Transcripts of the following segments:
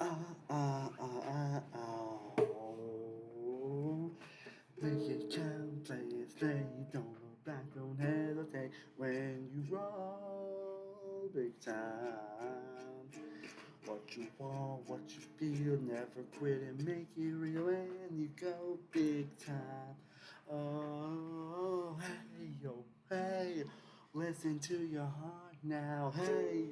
Oh. Make it count, play it straight, don't look back, don't hesitate when you roll big time. What you want, what you feel, never quit and make it real when you go big time. Oh, hey, yo, hey, listen to your heart now. Hey,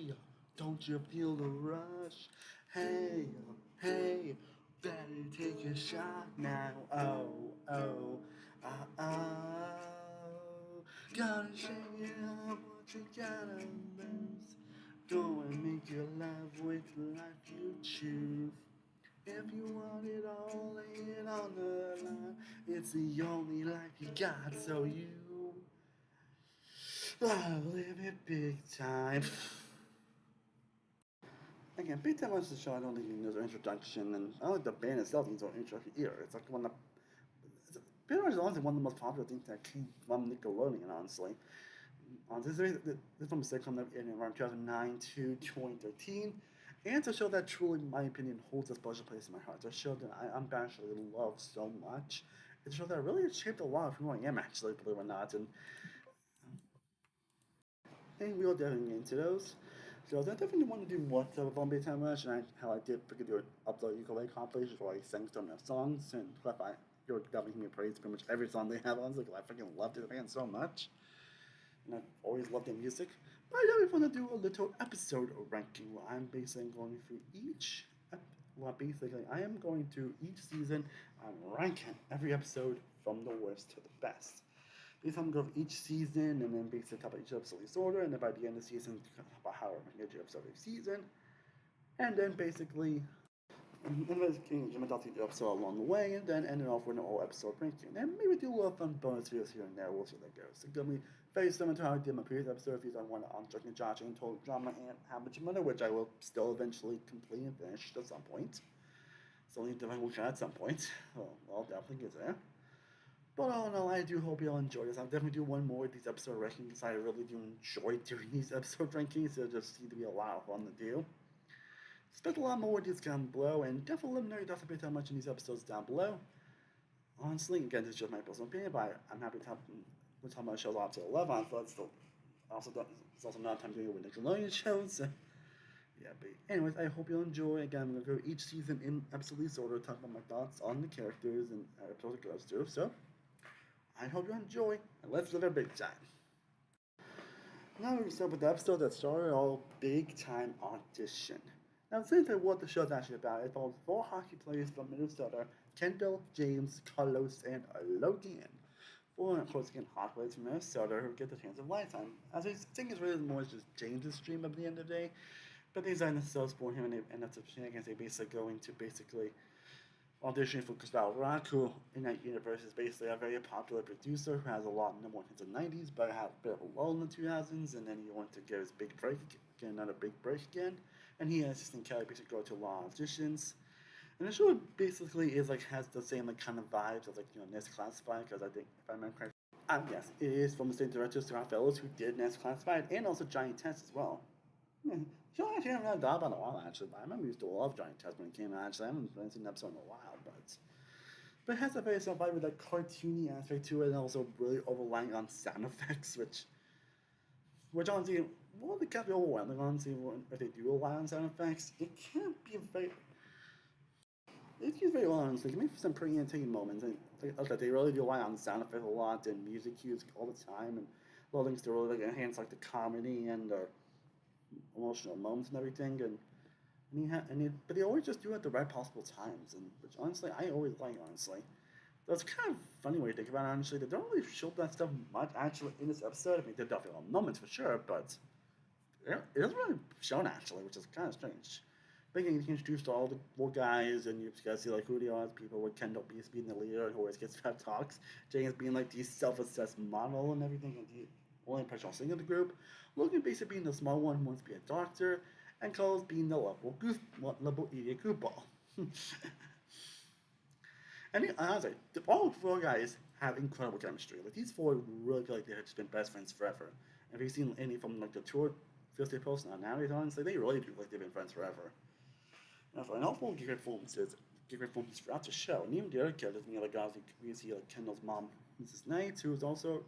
yo, don't you feel the rush? Hey, yo, hey, better take a shot now. Oh. Gotta shake it up, what you gotta lose. Go and make your life with the life you choose. If you want it all, lay it on the line. It's the only life you got, so you live it big time. Again, big time was the show. I don't think it needs an introduction, and I don't think the band itself needs an introduction either. It's like one of pretty much honestly one of the most popular things that came from Nickelodeon, honestly. This film was sitcom that in around 2009 to 2013, and it's a show that truly, in my opinion, holds a special place in my heart. It's a show that I unabashedly love so much. It's a show that really shaped a lot of who I am, actually, believe it or not. And we'll definitely get into those. So I definitely want to do more stuff with Bombay Time Rush, and how I did forget to upload ukulele compilations where I sang some of their songs, and you'll definitely hear me praise pretty much every song they have on. Like, I freaking loved it band so much. And I've always loved their music. But I definitely want to do a little episode ranking where I'm basically going through I am going to each season and ranking every episode from the worst to the best. Basically, I'm going to go each season and then basically talk about each episode's order, and then by the end of the season, talk about how I'm going to each episode of each season. And then basically investigating Jim Adulty episode along the way, and then ending off with an all episode ranking. And maybe do a little fun bonus videos here and there. We'll see how that goes. It's gonna be very similar to how I did my previous episode. If you don't want on Chuck and Josh and Total Drama and How Much Mother, which I will still eventually complete and finish at some point. So only definitely will at some point. Well, I'll definitely get there. But all in all, I do hope you all enjoy this. I'll definitely do one more of these episode rankings. I really do enjoy doing these episode rankings. They just seem to be a lot of fun to do. Expect a lot more ideas down below, and definitely let me know your thoughts about how much in these episodes down below. Honestly, again, this is just my personal opinion, but I'm happy to we're talking about shows up to 11, so it's also not time doing it with Nickelodeon shows. So, yeah, but anyways, I hope you'll enjoy. Again, I'm going to go each season in absolute order, talk about my thoughts on the characters and episodes it goes through. So, I hope you enjoy, and let's live a big time. Now we start with the episode that started all big time audition. Now, since I what the show's actually about, it follows four hockey players from Minnesota: Kendall, James, Carlos, and Logan. Four, of course, again, hockey players from Minnesota who get the chance of a lifetime. As I think it's really more just James' dream at the end of the day, but these aren't necessarily for him, and they end up shenanigans. They basically go into basically auditioning for Gustavo Rock, who in that universe is basically a very popular producer who has a lot of number one hits in the 90s, but had a bit of a lull in the 2000s, and then he wanted to get his big break, get another big break again. And he and assistant Kelly basically go to a lot of auditions. And the show basically is like has the same like kind of vibes as like Nest Classified, because I think if I remember correctly, yes, it is from the same director Scott Fellows who did Nest Classified and also Giant Test as well. Yeah, you know, actually haven't had a doubt about it in a while actually, but I remember I used to love Giant Test when it came out. Actually, I haven't seen an episode in a while, but it has a very sort of vibe with that cartoony aspect to it, and also really overlying on sound effects, which honestly, well, they can't be overwhelming. Honestly, if they do rely on sound effects, it can't be very. It can be very honestly. It can make some pretty entertaining moments. And like, they really do rely on sound effects a lot and music cues all the time, and a lot of things to really like enhance like the comedy and the emotional moments and everything. But they always just do it at the right possible times, and which honestly I always like. Honestly, that's kind of funny when you think about it. Honestly, they don't really show that stuff much actually in this episode. I mean, there are definitely moments for sure, but it isn't really shown actually, which is kind of strange. But again, you introduced all the four guys, and you guys see like who they are, people with Kendall being the leader and who always gets pep talks, James being like the self-assessed model and everything, and the only impressionable thing of the group. Logan basically being the small one who wants to be a doctor, and Carlos being the level idiot goofball. And honestly, all four guys have incredible chemistry. Like these four really feel like they've just been best friends forever. And if you've seen any from like the tour Feel State Post now, nowadays, honestly, they really do like they've been friends forever. And also get great performances throughout the show. And even the other characters, like obviously we see like Kendall's mom, Mrs. Knight, who is also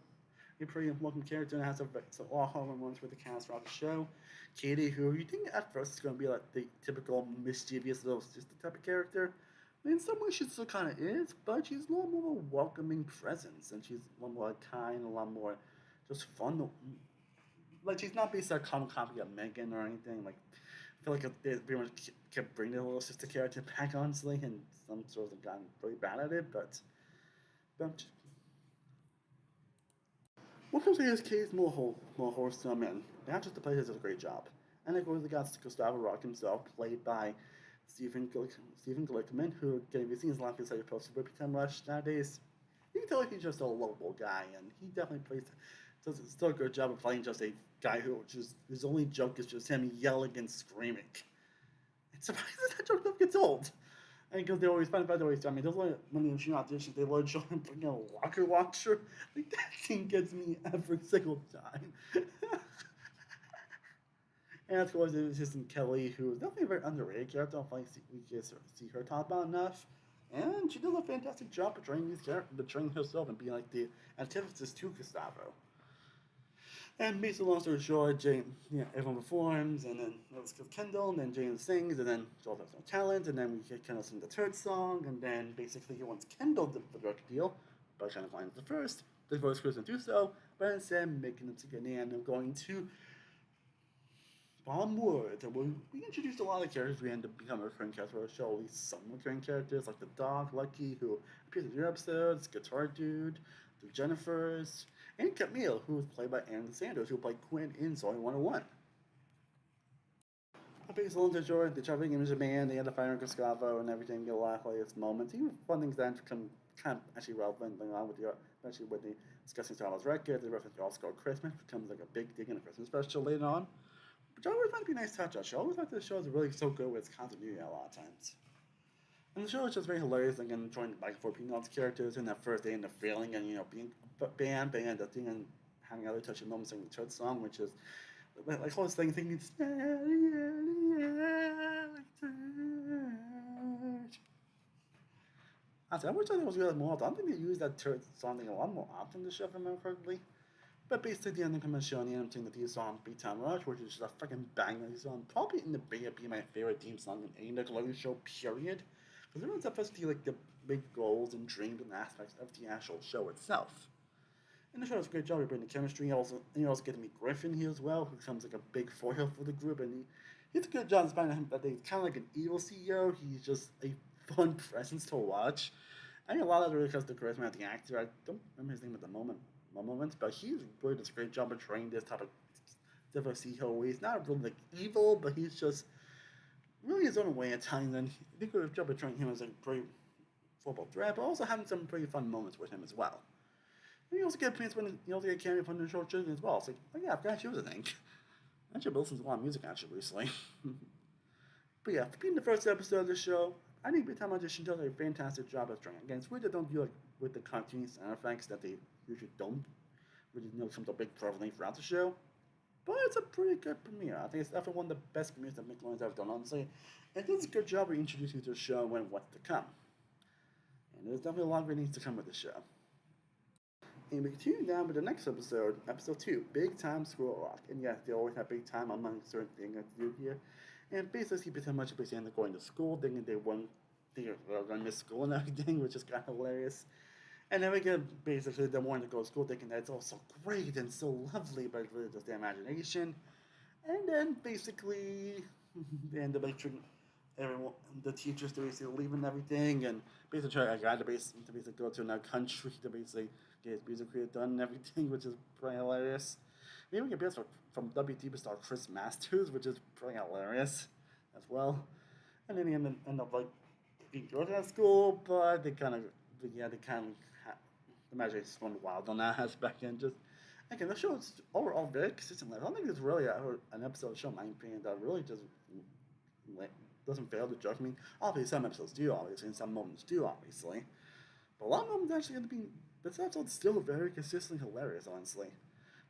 a pretty important character and has a lot of moments with the cast throughout the show. Katie, who you think at first is going to be like the typical mischievous little sister type of character. In some ways, she still kind of is, but she's a lot more of a welcoming presence, and she's a lot more kind, a lot more just fun. Like she's not basically a common copy of Megan or anything. Like I feel like they pretty much kept bringing the little sister character back, honestly, and some shows have gotten really bad at it. But when it comes to his case, more wholesome, and the actress to play does a great job. And of course, we got Gustavo Rock himself, played by Stephen Glickman, who can be seen as a lot of people say post Whippy Time Rush nowadays. You can tell he's just a lovable guy, and he definitely does still a good job of playing just a guy who just his only joke is just him yelling and screaming. It's surprising that joke never gets old. And because they always find by the way, I mean, those like when they shoot auditions, they love showing bring a locker watcher. Like that scene gets me every single time. And of course, it was just Kelly, who is definitely a very underrated character. I don't think we get to see her talked about enough. And she does a fantastic job portraying these characters, portraying herself and being like the antithesis to Gustavo. And basically, long story short, everyone performs, and then it was Kendall, and then Jane sings, and then Joel has no talent, and then we get Kendall sing the third song, and then basically he wants Kendall to the record deal, but kind of lines the first. The voice Chris do so, but instead making them together, and I'm going to Bomb Wood. We introduced a lot of characters we end up becoming recurring characters for our show, at least some recurring characters, like the dog, Lucky, who appears in your episodes, Guitar Dude, the Jennifers, and Camille, who was played by Aaron Sanders, who played Quinn in Zoe 101. Based on the joy, the traveling image of man, they end up firing Gustavo and everything, get a lot of hilarious moments. Even fun things that become kind of actually relevant later on with the especially with the discussing Star Wars record, the reference to All Star Christmas becomes like a big thing in a Christmas special later on. Which I always find to be a nice touch. I always like the show is really so good with its continuity a lot of times. And the show is just very hilarious, like enjoying the back and forth between all these characters, and that first day end up failing and being banned, the thing and having other touching moments singing the third song, which is like whole thing thinking I wish I was really more often. I think they use that third song thing a lot more often in the show, if I remember correctly. But basically, the ending comes showing and I'm saying the theme song Beat Time Rush, which is just a freaking banger song. Probably in the Bay be my favorite theme song in any Nickelodeon show, period. Because everyone's supposed to see like the big goals and dreams and aspects of the actual show itself. And the show does a great job of bringing the chemistry. You also get to meet Griffin here as well, who becomes like a big foil for the group. And he's a good job despite him that he's kind of like an evil CEO. He's just a fun presence to watch. I think a lot of that really comes to charisma of the actor. I don't remember his name at the moment, but he really does a great job of portraying this type of different CEO. He's not really like evil, but he's just really his own way at times. And I think a good job of portraying him as a pretty football threat, but also having some pretty fun moments with him as well. And you also get appearance when you also get a cameo from the short children as well. It's like, oh yeah, I forgot she was a thing. I should listen to a lot of music actually recently. But yeah, for being the first episode of the show, I think Big Time Audition does a fantastic job of trying. Again, it's weird they don't do like with the cartoon sound effects that they usually don't, which is some big prevalent throughout the show. But it's a pretty good premiere. I think it's definitely one of the best premieres that Nickelodeon's ever done, honestly. And it does a good job of introducing you to the show and what's to come. And there's definitely a lot of good things to come with the show. And we continue down with the next episode, episode 2, Big Time Squirrel Rock. And yes, they always have big time among certain things to do here. And basically, pretty much basically end up going to school, thinking they're going to miss school and everything, which is kind of hilarious. And then we get basically them wanting to go to school, thinking that it's all so great and so lovely, but it's really just their imagination. And then basically, they end up like treating everyone, the teachers to basically leave and everything, and basically try a guy to basically go to another country to basically get his music career done and everything, which is pretty hilarious. We even get bits from WTV star Chris Masters, which is pretty hilarious as well. And then he end up like being good at school, but they kind of the magic just went wild on that aspect and just again the show is overall very consistent. I don't think there's really an episode of the show, in my opinion, that really just doesn't fail to judge. I mean, obviously some episodes do, obviously, and some moments do, obviously. But a lot of moments actually end up being this episode's still very consistently hilarious, honestly.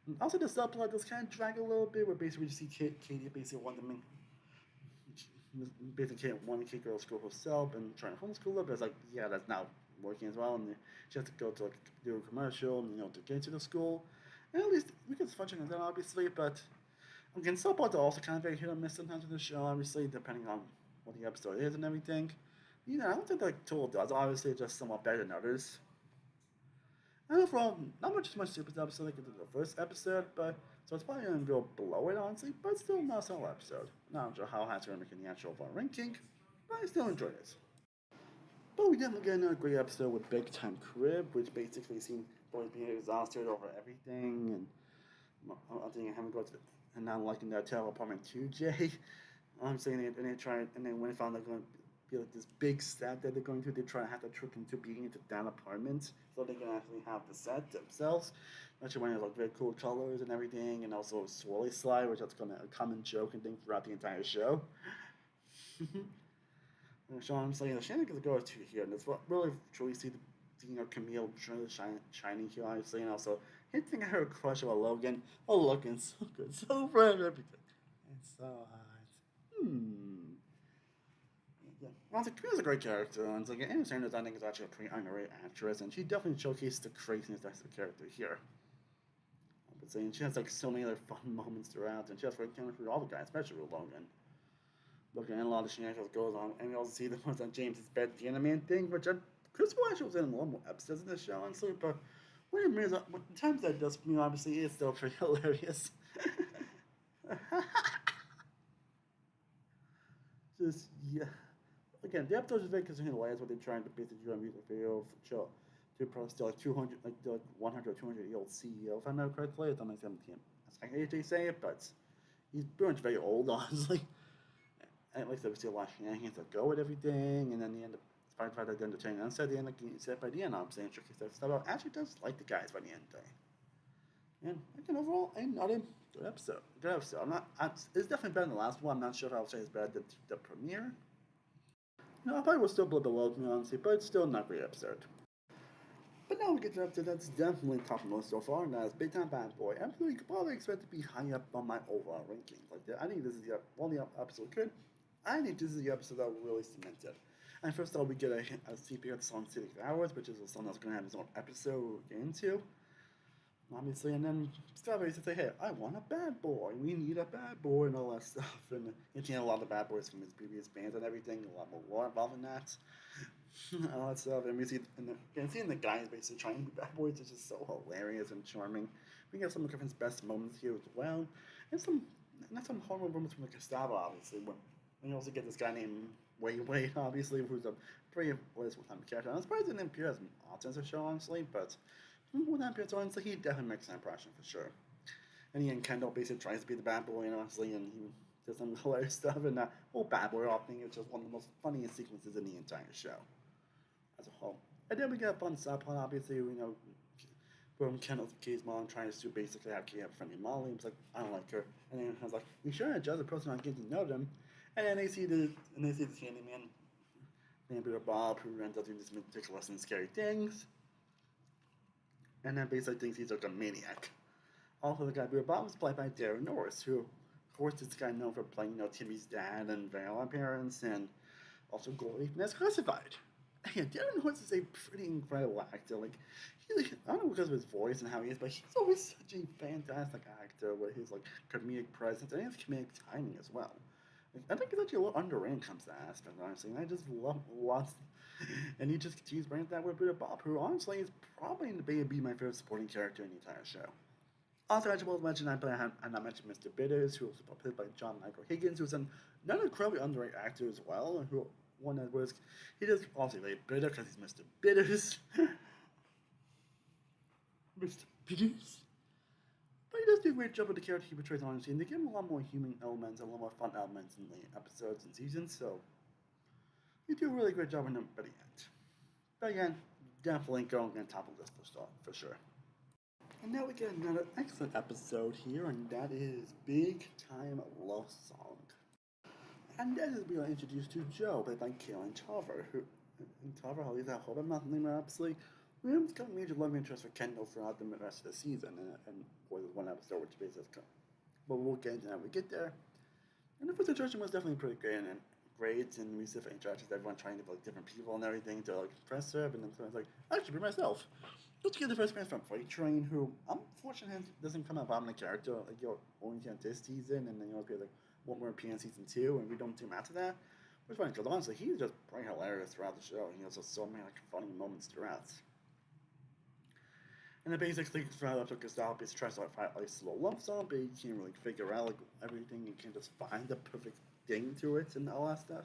And also, the subplot does kind of drag a little bit, where basically we just see Katie basically basically can't want to kick girl school herself and trying to homeschool her, but it's like, yeah, that's not working as well. And she has to go to like do a commercial, to get into the school. And at least we can function as that, obviously, but again, soap operas are also kind of very hit or miss sometimes with the show, obviously, depending on what the episode is and everything. I don't think like Tool does. Obviously, just somewhat better than others. And overall, not much super episode like the first episode, but so it's probably gonna go below it honestly, but still not a solid episode. Not sure how high it's gonna make in the actual ranking, but I still enjoyed it. But we definitely get another great episode with Big Time Crib, which basically seemed boys being exhausted over everything, and I think having to go to and not liking that hotel apartment too, Jay. I'm saying it, and they try, and then when they found they're going to be like this big set that they're going to, they try to have to trick into being into that apartment so they can actually have the set themselves. Actually, when it's like very cool colors and everything, and also swirly slide, which that's going to a common joke and thing throughout the entire show. And so I'm saying the shenanigans go to here, and it's what really truly see the Camille shining here, obviously, and also hinting at her crush about Logan. Oh, looking so good, so fresh, everything. It's so hot. Yeah. Also, Camille's a great character, and it's like Anna Sanders, I think, is actually a pretty underrated actress, and she definitely showcased the craziness that's the character here. But saying she has like so many other fun moments throughout, and she has great chemistry with all the guys, especially with Logan. Looking at a lot of shenanigans goes on, and we also see the ones on James's bed, the anime thing, which Chris Watch was in more episodes of this show, honestly, but when it means, the times that does for me, obviously, it's still pretty hilarious. Just, yeah. Again, the episode is very consistent hilarious what they're trying to basically do a music video for show. To probably still like 200, like the 100 or 200-year-old CEO, if I remember correctly. It's on my 17. That's like age they say it, but he's pretty much very old, honestly. And like I said, we see a lot of shenanigans that go with everything, and then the end of despite the fact that the entertaining and said the end, like you said by the end, I'm saying tricky stuff. I actually does like the guys by the end day. And again, overall, another good episode. Good episode. It's definitely better than the last one. I'm not sure if I would say it's better than the premiere. I probably will still be below me, honestly, but it's still not a great episode. But now we get to an episode that's definitely top of the list so far, and that is Big Time Bad Boy. Episode you could probably expect to be high up on my overall rankings. I think this is the only episode good. I think this is the episode that really cemented. And first of all, we get a CP of the song City Hours, which is a song that's going to have its own episode we'll get into. Obviously, and then Strawberry to say, hey, I want a bad boy. We need a bad boy and all that stuff. And you know, a lot of the bad boys from his previous bands and everything, a lot more lore involved in that. All that stuff. And we see, seeing the guys basically trying to be bad boys is just so hilarious and charming. We get some of Griffin's best moments here as well. And some horrible moments from Gustavo, obviously. When you also get this guy named Wei, obviously, who's a pretty full-time character. I'm surprised it didn't appear as often as a show, honestly, but when that appears, honestly, he definitely makes an impression for sure. And he and Kendall basically tries to be the bad boy, honestly, and he does some hilarious stuff. And that whole bad boy off thing is just one of the most funniest sequences in the entire show as a whole. And then we get a fun subplot, obviously, from Kendall's Kay's mom trying to basically have Kay have a friendly Molly. He's like, I don't like her. And then I was like, you sure judge the person on getting to know them. And then they see the Candyman named Bob, who ends up doing these ridiculous and scary things. And then basically thinks he's like a maniac. Also, the guy Bob was played by Darren Norris, who, of course, this guy known for playing, Timmy's dad and Vale Appearance, and also Gory from Classified. And yeah, Darren Norris is a pretty incredible actor. I don't know because of his voice and how he is, but he's always such a fantastic actor with his comedic presence and his comedic timing as well. I think he's actually a little underrated when it comes to that aspect, honestly. And I just love and he just continues bringing that with Peter Bob, who honestly is probably in the be my favorite supporting character in the entire show. Also, I should mention I mentioned Mr. Bitters, who was played by John Michael Higgins, who's another incredibly underrated actor as well, and who one that was he does also very bitter because he's Mr. Bitters. Mr. Bitters. But he does do a great job with the character he portrays on the scene. They give him a lot more human elements and a lot more fun elements in the episodes and seasons, so they do a really great job in them by the end. But again, definitely going on top of this for sure. And now we get another excellent episode here, and that is Big Time Love Song. And that is we are introduced to Joe, played by Kaylin Tarver, who Tarver leaves that whole nothing obviously. Williams got a major love interest for Kendall throughout the rest of the season, and for this one episode, which basically, but we'll get into that when we get there. And the first introduction was definitely pretty great, and great, and we see different interactions with everyone trying to be like different people and everything to like impress her, and then someone's like, I should be myself. Let's get the first man from Freight Train, who unfortunately doesn't come out prominent character like only on this season, and then be like one more appearance in season 2, and we don't do him after that. Which one? Because honestly, he's just pretty hilarious throughout the show. He has just so many like funny moments throughout. And then basically throughout the episode, Gustavo is trying to like find like slow love song, but he can't really figure out like everything. He can't just find the perfect thing to it and all that stuff.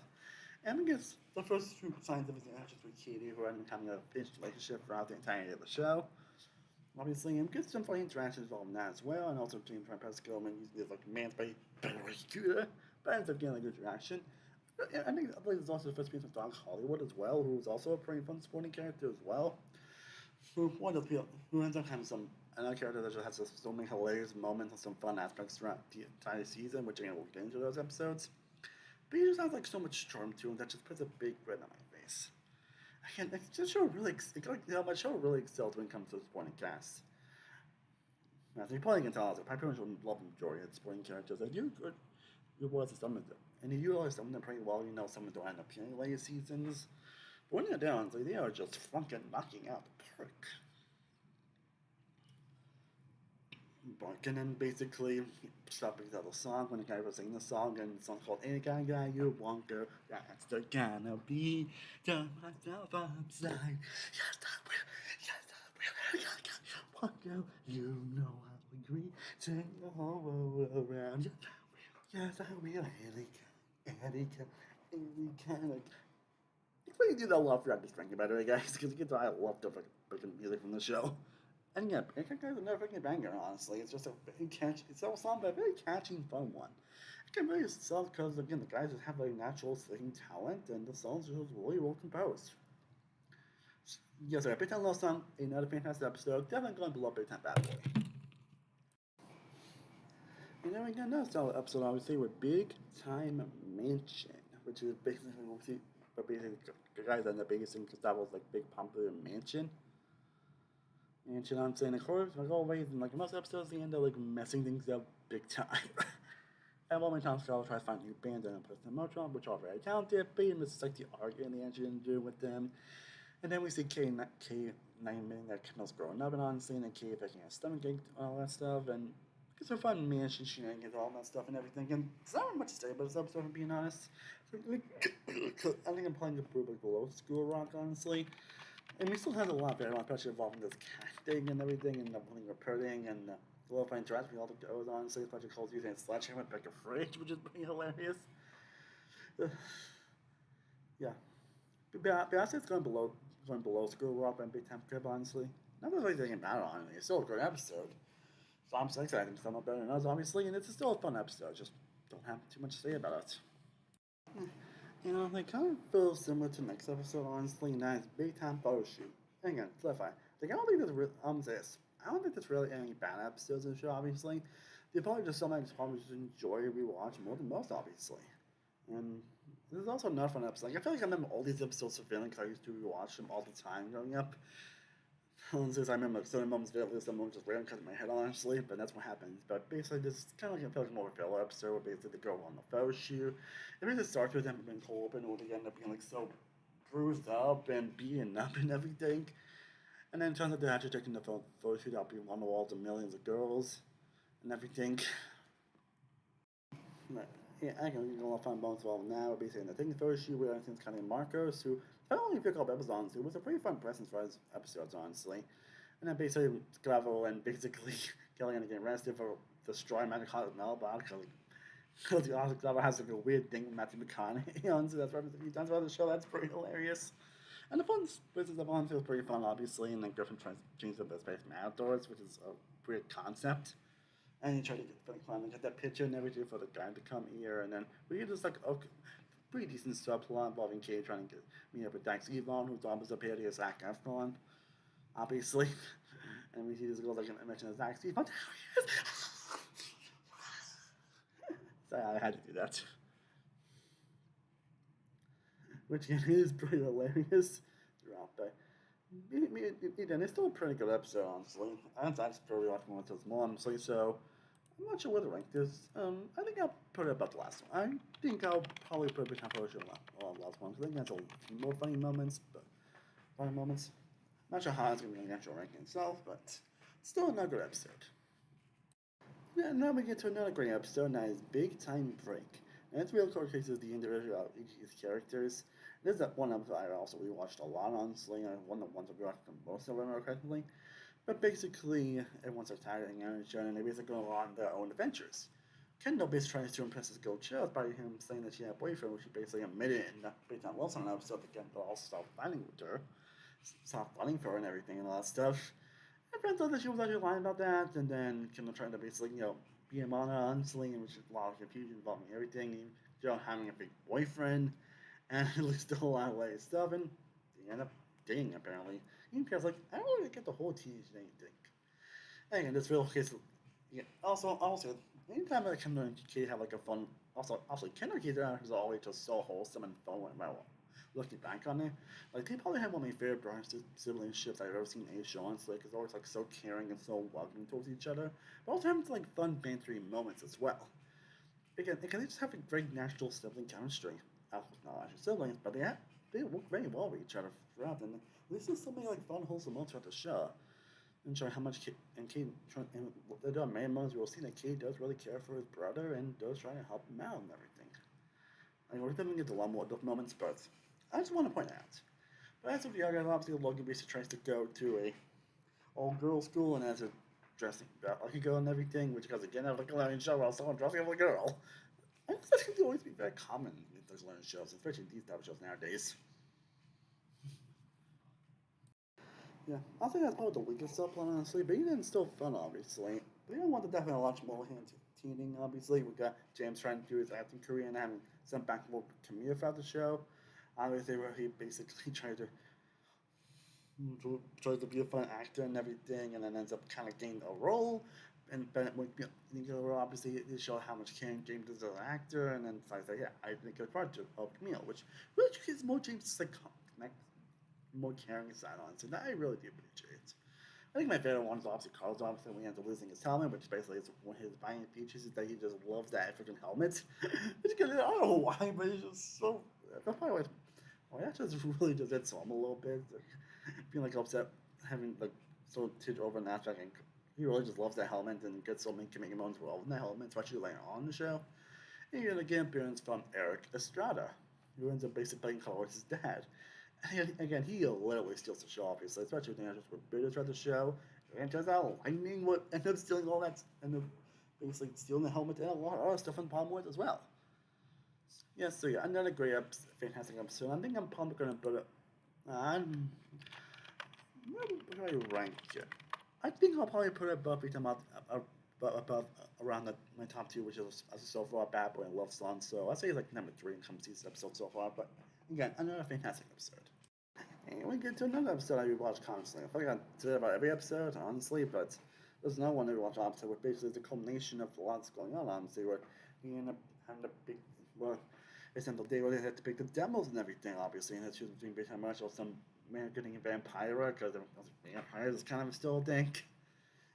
And I guess the first two signs of his interactions with Katie, who are having a pinch relationship throughout the entirety of the show. Obviously, and good some funny interactions involved in that as well, and also James Van Pesco and using his like man's by better scooter, but ends up getting a good reaction. I think I believe there's also the first piece of Doc Hollywood as well, who's also a pretty fun supporting character as well. Who ends up having some another character that just has so many hilarious moments and some fun aspects throughout the entire season, which again we'll get into those episodes. But he just has like so much charm to him that just puts a big grin on my face. Again, the show really, my show really excels when it comes to the supporting cast. Now, so you probably can tell, I pretty much love the majority of the supporting characters. I do good work to some of them, and if you realize some of them pretty well, you know some of them don't end up appearing later seasons. But when they're down, like, they are just fucking knocking out the park. And then basically stopping the song when the guy was singing the song, and the song's called Any Kind of Guy You Want Girl, that's the gonna be turn myself upside. Yes, I will. Yes, I will. Want girl, you know I'll agree. Turn the whole world around. Yes, I will. Yes, I will. Any kind of. You do that a lot throughout this ranking, by the way, guys, because you can tell I love the freaking music from the show. And yeah, Pink Guy's another freaking banger, honestly. It's just a very catchy, it's a song, but a very catchy and fun one. It can really sell because, again, the guys just have a natural singing talent, and the songs are just really well composed. Yes, sir, Big Time Love Song, another fantastic episode, definitely going below Big Time Bad Boy. And then we got another solid episode, obviously, with Big Time Mansion, which is basically, the guys end up basing because that was like Big Popular Mansion. And you know what I'm saying? Of course, like always, in like most episodes, they end up like messing things up big time. And one time, Scarlet tries to find a new band and puts them out, which are very talented, but even it's like the argument the engine do with them. And then we see K9 that Kendall's growing up, and honestly, and then K picking a stomach ache, all that stuff, and it's a fun mansion shenanigans, all that stuff and everything. And there's not much to say about this episode, if I'm being honest. I think I'm playing a little bit below School Rock, honestly. And we still have a lot of very especially involving this casting and everything, and the putting reporting and the little fun interaction with all the girls, honestly, especially Cole's using a sledgehammer to pick a fridge, which is pretty hilarious. Yeah. But I say it's going below School Rock and Big Time Crib, honestly. Not really thinking about it, honestly. It's still a great episode. So I'm so excited. It's not better than us, obviously, and it's still a fun episode. Just don't have too much to say about it. You know, they kind of feel similar to the next episode, honestly, and that is Big Time Photo Shoot. And again, clarify. Like, I don't think there's really any bad episodes of the show, obviously. They're probably just something I probably just enjoy rewatch more than most, obviously. And there's also another fun episode. Like, I feel like I remember all these episodes of feeling because I used to rewatch them all the time growing up. Since I remember certain moments vividly, some moments just random cut in my head, honestly, but that's what happens. But basically, this is kind of like, I feel like more of a filler episode where basically the girl on the photo shoot. It basically starts with them being cold open, or they end up being like so bruised up and beaten up and everything. And then it turns out they're actually taking the photo shoot out being one of all the millions of girls and everything. But, yeah, I can get a lot of fun moments involved now. Basically, they're taking the photo shoot with everything's kind of Marcos, who I only pick up episodes. It was a pretty fun presence for his episodes, honestly. And then basically Scravo and basically Kelly gonna get arrested for destroying Matthew McConaughey's mailbox because Scravo has like a weird thing with Matthew McConaughey. Honestly, that's referenced a few times about the show. That's pretty hilarious. And the fun business of on was pretty fun, obviously. And then Griffin tries to change the space from outdoors, which is a weird concept. And he tried to get that picture and everything for the guy to come here. And then we get this like pretty decent subplot involving Kay trying to meet up with Dax Evon, who's almost appeared as Zac Efron, obviously. And we see this girl like I mentioned as Dax Evon. So I had to do that. Which is pretty hilarious throughout. But it's still a pretty good episode, honestly. I just probably watch more until it's more, honestly. So I'm not sure where to rank this. I think I'll put it about the last one. I think I'll probably put it between first and the last one because I think that's a few more funny moments, but funny moments. Not sure how it's going to be an actual ranking itself, but still another good episode. Yeah, now we get to another great episode, and that is Big Time Break. And it's real showcases the individual of each of these characters. This is that one episode I also rewatched a lot, honestly, and one of the ones I watched the most of them correctly. But basically, everyone's tired of hanging out with each other, and they basically go on their own adventures. Kendall basically tries to impress his girl Chills by him saying that she had a boyfriend, which she basically admitted in the Big Time Wilson episode that Kendall also stopped fighting with her, stopped fighting for her and everything and all that stuff. My friend thought that she was actually lying about that, and then Kendall trying to basically, be him on her honestly, and which is a lot of confusion involving everything. Joe having a big boyfriend, and it looks still a lot of late stuff, and they end up dating apparently. Even because like I don't really get the whole teenage thing. And in this real case, yeah. Also, anytime that Kendall and Kate have like a fun, also Kendall and Kate is always just so wholesome and fun when looking back on it. Like they probably have one of my favorite brother sibling ships I've ever seen in a show. It's like it's always like so caring and so welcoming towards each other, but also having like fun bantery moments as well. Again, they just have a great natural sibling chemistry. Not actually siblings, but they work very well with each other throughout, and this is something like fun, wholesome moments throughout the show. And showing how much Kate and there are many moments we'll see that Kate does really care for his brother and does try to help him out and everything. I mean, we're definitely get to a lot more of those moments, but I just want to point out. But as of the other, obviously Logan basically tries to go to a all girls school and has a dressing like a girl and everything, which goes again like a learning show while someone dressing like a girl. I think that can always be very common in those learning shows, especially these type of shows nowadays. Yeah, I think that's probably the weakest subplot, honestly, but even still fun, obviously. But you don't want to definitely watch more hand teaming, obviously. We got James trying to do his acting career and having some back and forth Camille throughout the show. Obviously, where he basically tries to be a fun actor and everything, and then ends up kind of getting a role. And Bennett would obviously it showed how much caring James is as an actor, and then decides like, yeah, I think it's part of Camille, which really gives more James like connect more caring side on it. So I really do appreciate. I think my favorite one is obviously Carl's obviously when he ends up losing his helmet, which basically is one of his buying features is that he just loves that freaking helmet. It's good. I don't know why, but it's just so. That's probably why. Well, that just really just hits him a little bit. Like, being like upset, having like so titch over an aspect, and he really just loves that helmet and gets so many comedic moments involved in that helmet, especially later on in the show. And you're gonna get appearance from Eric Estrada, who ends up basically playing Carlos' dad. Again, he literally steals the show, obviously, especially when just with British throughout the show. And turns out Lightning would end up stealing all that, end up basically stealing the helmet and a lot of other stuff in Palm Woods as well. Yes, so yeah, another great, fantastic episode. I think I'm probably going to put it. Where do I rank it? I think I'll probably put it above above around my top two, which is so far Bad Boy and Love Song. So I'd say it's like number three in terms of these episodes so far. But again, another fantastic episode. And we get to another episode I rewatch constantly. I feel like I did about every episode, honestly, but there's another one I rewatch episode where basically it's the culmination of a lot that's going on, honestly, where we end up having a big, well, it's the day where they had to pick the demos and everything, obviously, and it's choosing between Big Time Rush or some man getting a vampire, because vampire is kind of still a thing.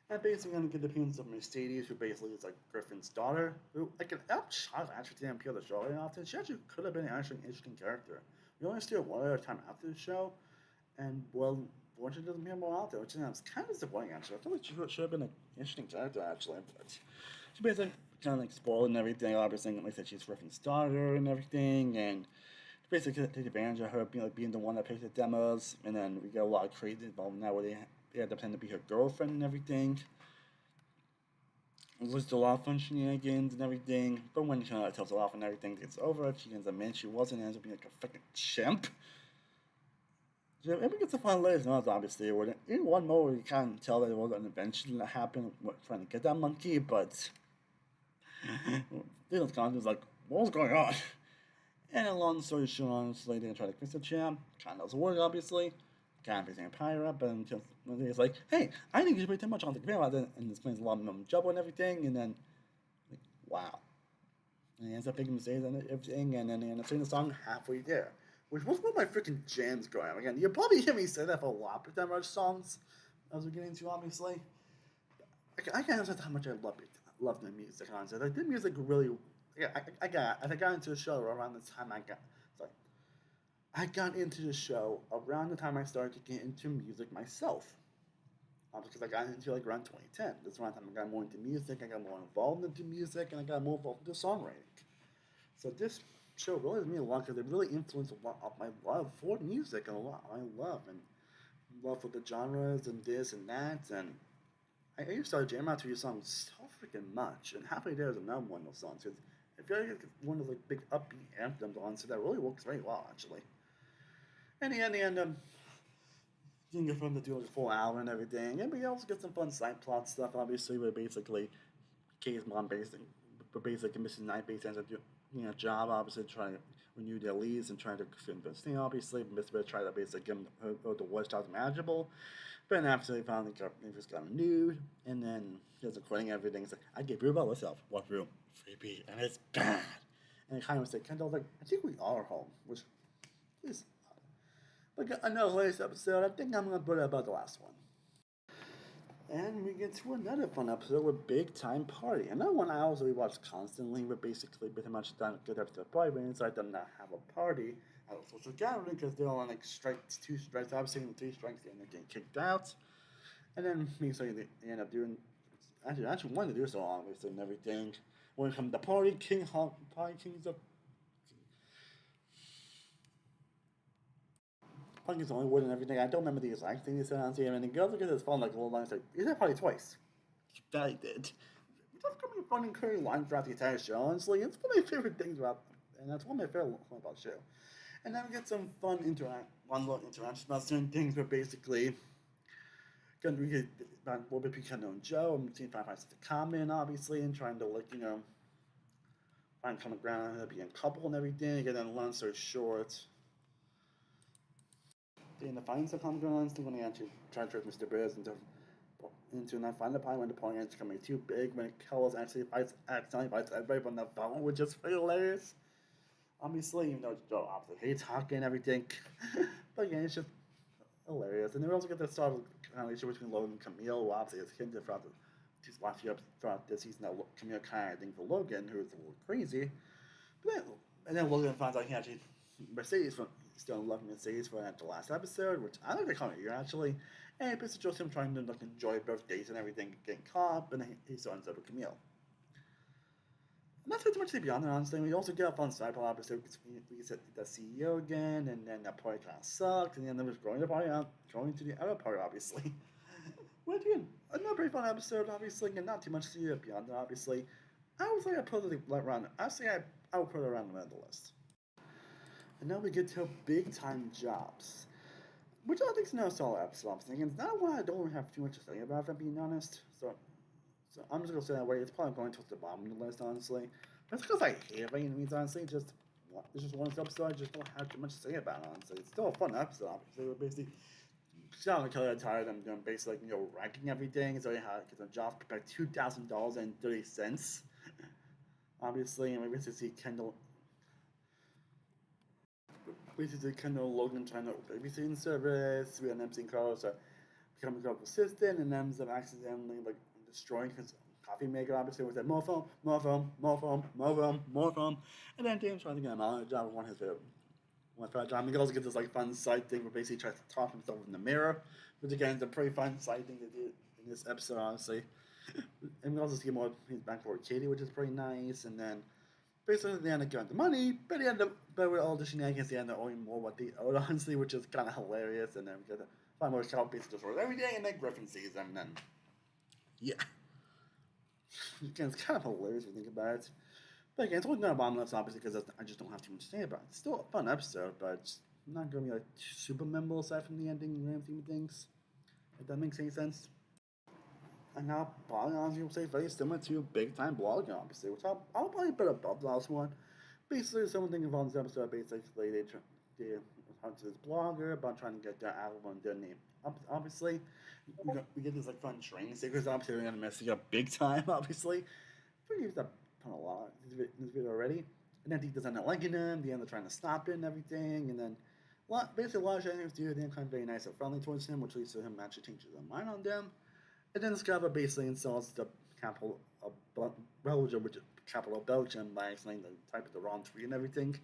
And basically going to get the appearance of Mercedes, who basically is like Griffin's daughter, who, like, an shot actually didn't appear on the show very often. She actually could have been actually an interesting character. We only see her one other time after the show, and well, fortunately doesn't appear more out there, which is kind of disappointing actually. I feel like she should have been an interesting character actually, but she basically kind of like spoiled and everything. Obviously, like I said, she's Griffin's daughter and everything, and basically take advantage of her being the one that picks the demos, and then we get a lot of crazy involved now where they had to pretend to be her girlfriend and everything. It was a lot of fun shenanigans and everything, but when she tells her off and everything gets over, she ends up admitting she wasn't, and ends up being like a freaking chimp. So it gets a fun later on, obviously. In one moment, you can't tell that there was an invention that happened trying to get that monkey, but Dylan's conscious was like, what was going on? And a long story short, honestly, they try to fix the champ. Kind of doesn't work, obviously. Kind of fixing a pirate up, and just it's like, hey, I think you should pay too much on the game about it, and explains a lot of trouble and everything, and then, like, wow. And he ends up making mistakes and everything, and then he ends up singing the song halfway there, which was one of my freaking jams going on. Again, you'll probably hear me say that for a lot of them songs as we're getting to, obviously. I can't understand how much I love it. love the music, honestly. Like, the music really, yeah, I got into the show around the time sorry, I got into the show around the time I started to get into music myself. Because I got into like around 2010. That's around the time I got more into music, I got more involved into music, and I got more involved into songwriting. So this show really has me a lot because it really influenced a lot of my love for music and a lot of my love and love for the genres and this and that. And I used to start jamming out to your songs so freaking much. And Halfway There is another one of those songs because I feel like it's one of those like big upbeat anthems on, so that really works very well actually. And in the end, you can get fun to do like a full hour and everything. And we also get some fun side plot stuff, obviously, where basically Kay's mom basically Mrs. Knight basically ends up doing a job, obviously, trying to renew their lease and trying to fit this thing, obviously. Miss Bear tried to basically give them her divorce jobs manageable. But then after they just got renewed, and then there's recording everything. It's like, I gave you about myself, one room, freebie, and it's bad. And it kind of was like, Kendall's like, I think we are home, which is. But another latest episode, I think I'm going to put it about the last one. And we get to another fun episode with Big Time Party. Another one I also rewatch constantly, but basically pretty much done a good episode of party, but inside them not have a party at a social gathering because they're all on like strikes, 2 strikes. Obviously, in 3 strikes, they end up getting kicked out. And then basically they end up doing, actually wanted to do so obviously and everything. When it comes to party, King's up. Punk is the only word and everything. I don't remember the exact thing they said on TV. And the girls look at his phone like a little line. It's like, you said party twice. That he did. That's gonna be fun and curly lines throughout the entire show. Honestly, it's one of my favorite things about, and that's one of my favorite things about the show. And then we get some fun little interaction about certain things. Where basically, we get what between Kendall and Joe, and between find the common, obviously, and trying to like find common ground and being a couple and everything. And then long story short. In the finds the common ground, when he actually try to trick Mr. Bears into not find the pie when the point ends becoming too big when Kells actually accidentally fights everybody on the phone, which is hilarious. Obviously, even though Joe obviously hates hockey and everything. But yeah, it's just hilarious. And then we also get the start of the relationship between Logan and Camille, who obviously is hinted throughout these last few episodes throughout this season that Camille kind of thinks for Logan, who is a little crazy. But then, and then Logan finds out he actually Mercedes from still in love with Mercedes for the last episode, which I like the comment here actually. And it basically shows him trying to like enjoy both dates and everything, getting caught, and he still ends up with Camille. And that's pretty much to be honest, honestly. We also get a fun side plot episode because we get the CEO again, and then that party kind of sucked, and then there was going to the other party, obviously. Well, again, another pretty fun episode, obviously, and not too much to do beyond that, obviously. I would say I put it around. I would put it around the middle of the list. And now we get to big time jobs, which I think is no solid episode. I'm thinking it's not one I don't have too much to say about, if I'm being honest. So I'm just gonna say that way. It's probably going towards the bottom of the list, honestly. That's because I hate it. It means honestly, it's just one episode. I just don't have too much to say about it, honestly. It's still a fun episode. Obviously, we're basically sound like tired. I'm doing basically ranking everything. So yeah, because the jobs prepared $2,000.30. Obviously, and we basically see Kendall. Basically, Kendall Logan trying to babysitting service. We had MC Carlos becoming a assistant, and ends up accidentally like destroying his coffee maker. Obviously, with that more foam, and then James trying to get him out of the job with one of his favorite job. He also gets this like fun side thing where basically he tries to talk himself in the mirror, which again is a pretty fun side thing they did in this episode, honestly. And we also see more his backboard Katie, which is pretty nice, and then. Basically, they end up getting the money, but with all the shenanigans, they end up owing more what they owed, honestly, which is kind of hilarious. And then we get to find more Cal basically destroys every day, and then Griffin sees them, and then yeah, again, it's kind of hilarious if you think about it. But again, it's only not a bottom list, obviously, because I just don't have too much to say about it. It's still a fun episode, but it's not going to be like super memorable aside from the ending and grand theme of things. If that makes any sense. And now, probably honestly, will say very similar to Big Time Blogging, obviously, which I'll probably put above the last one. Basically, something involved in this episode, basically, they talk to this blogger about trying to get their album and their name. Obviously, we get this like fun training sequence. Obviously, we're gonna mess it up big time. Obviously, we used that a lot in this video already. And then he doesn't end up liking him. They end up trying to stop it and everything. And then, basically, a lot of shenanigans do. They kind of very nice and friendly towards him, which leads to him actually changing his mind on them. And then Discover basically installs the capital of Belgium, which is capital of Belgium, by accidentally typing the wrong tweet and everything.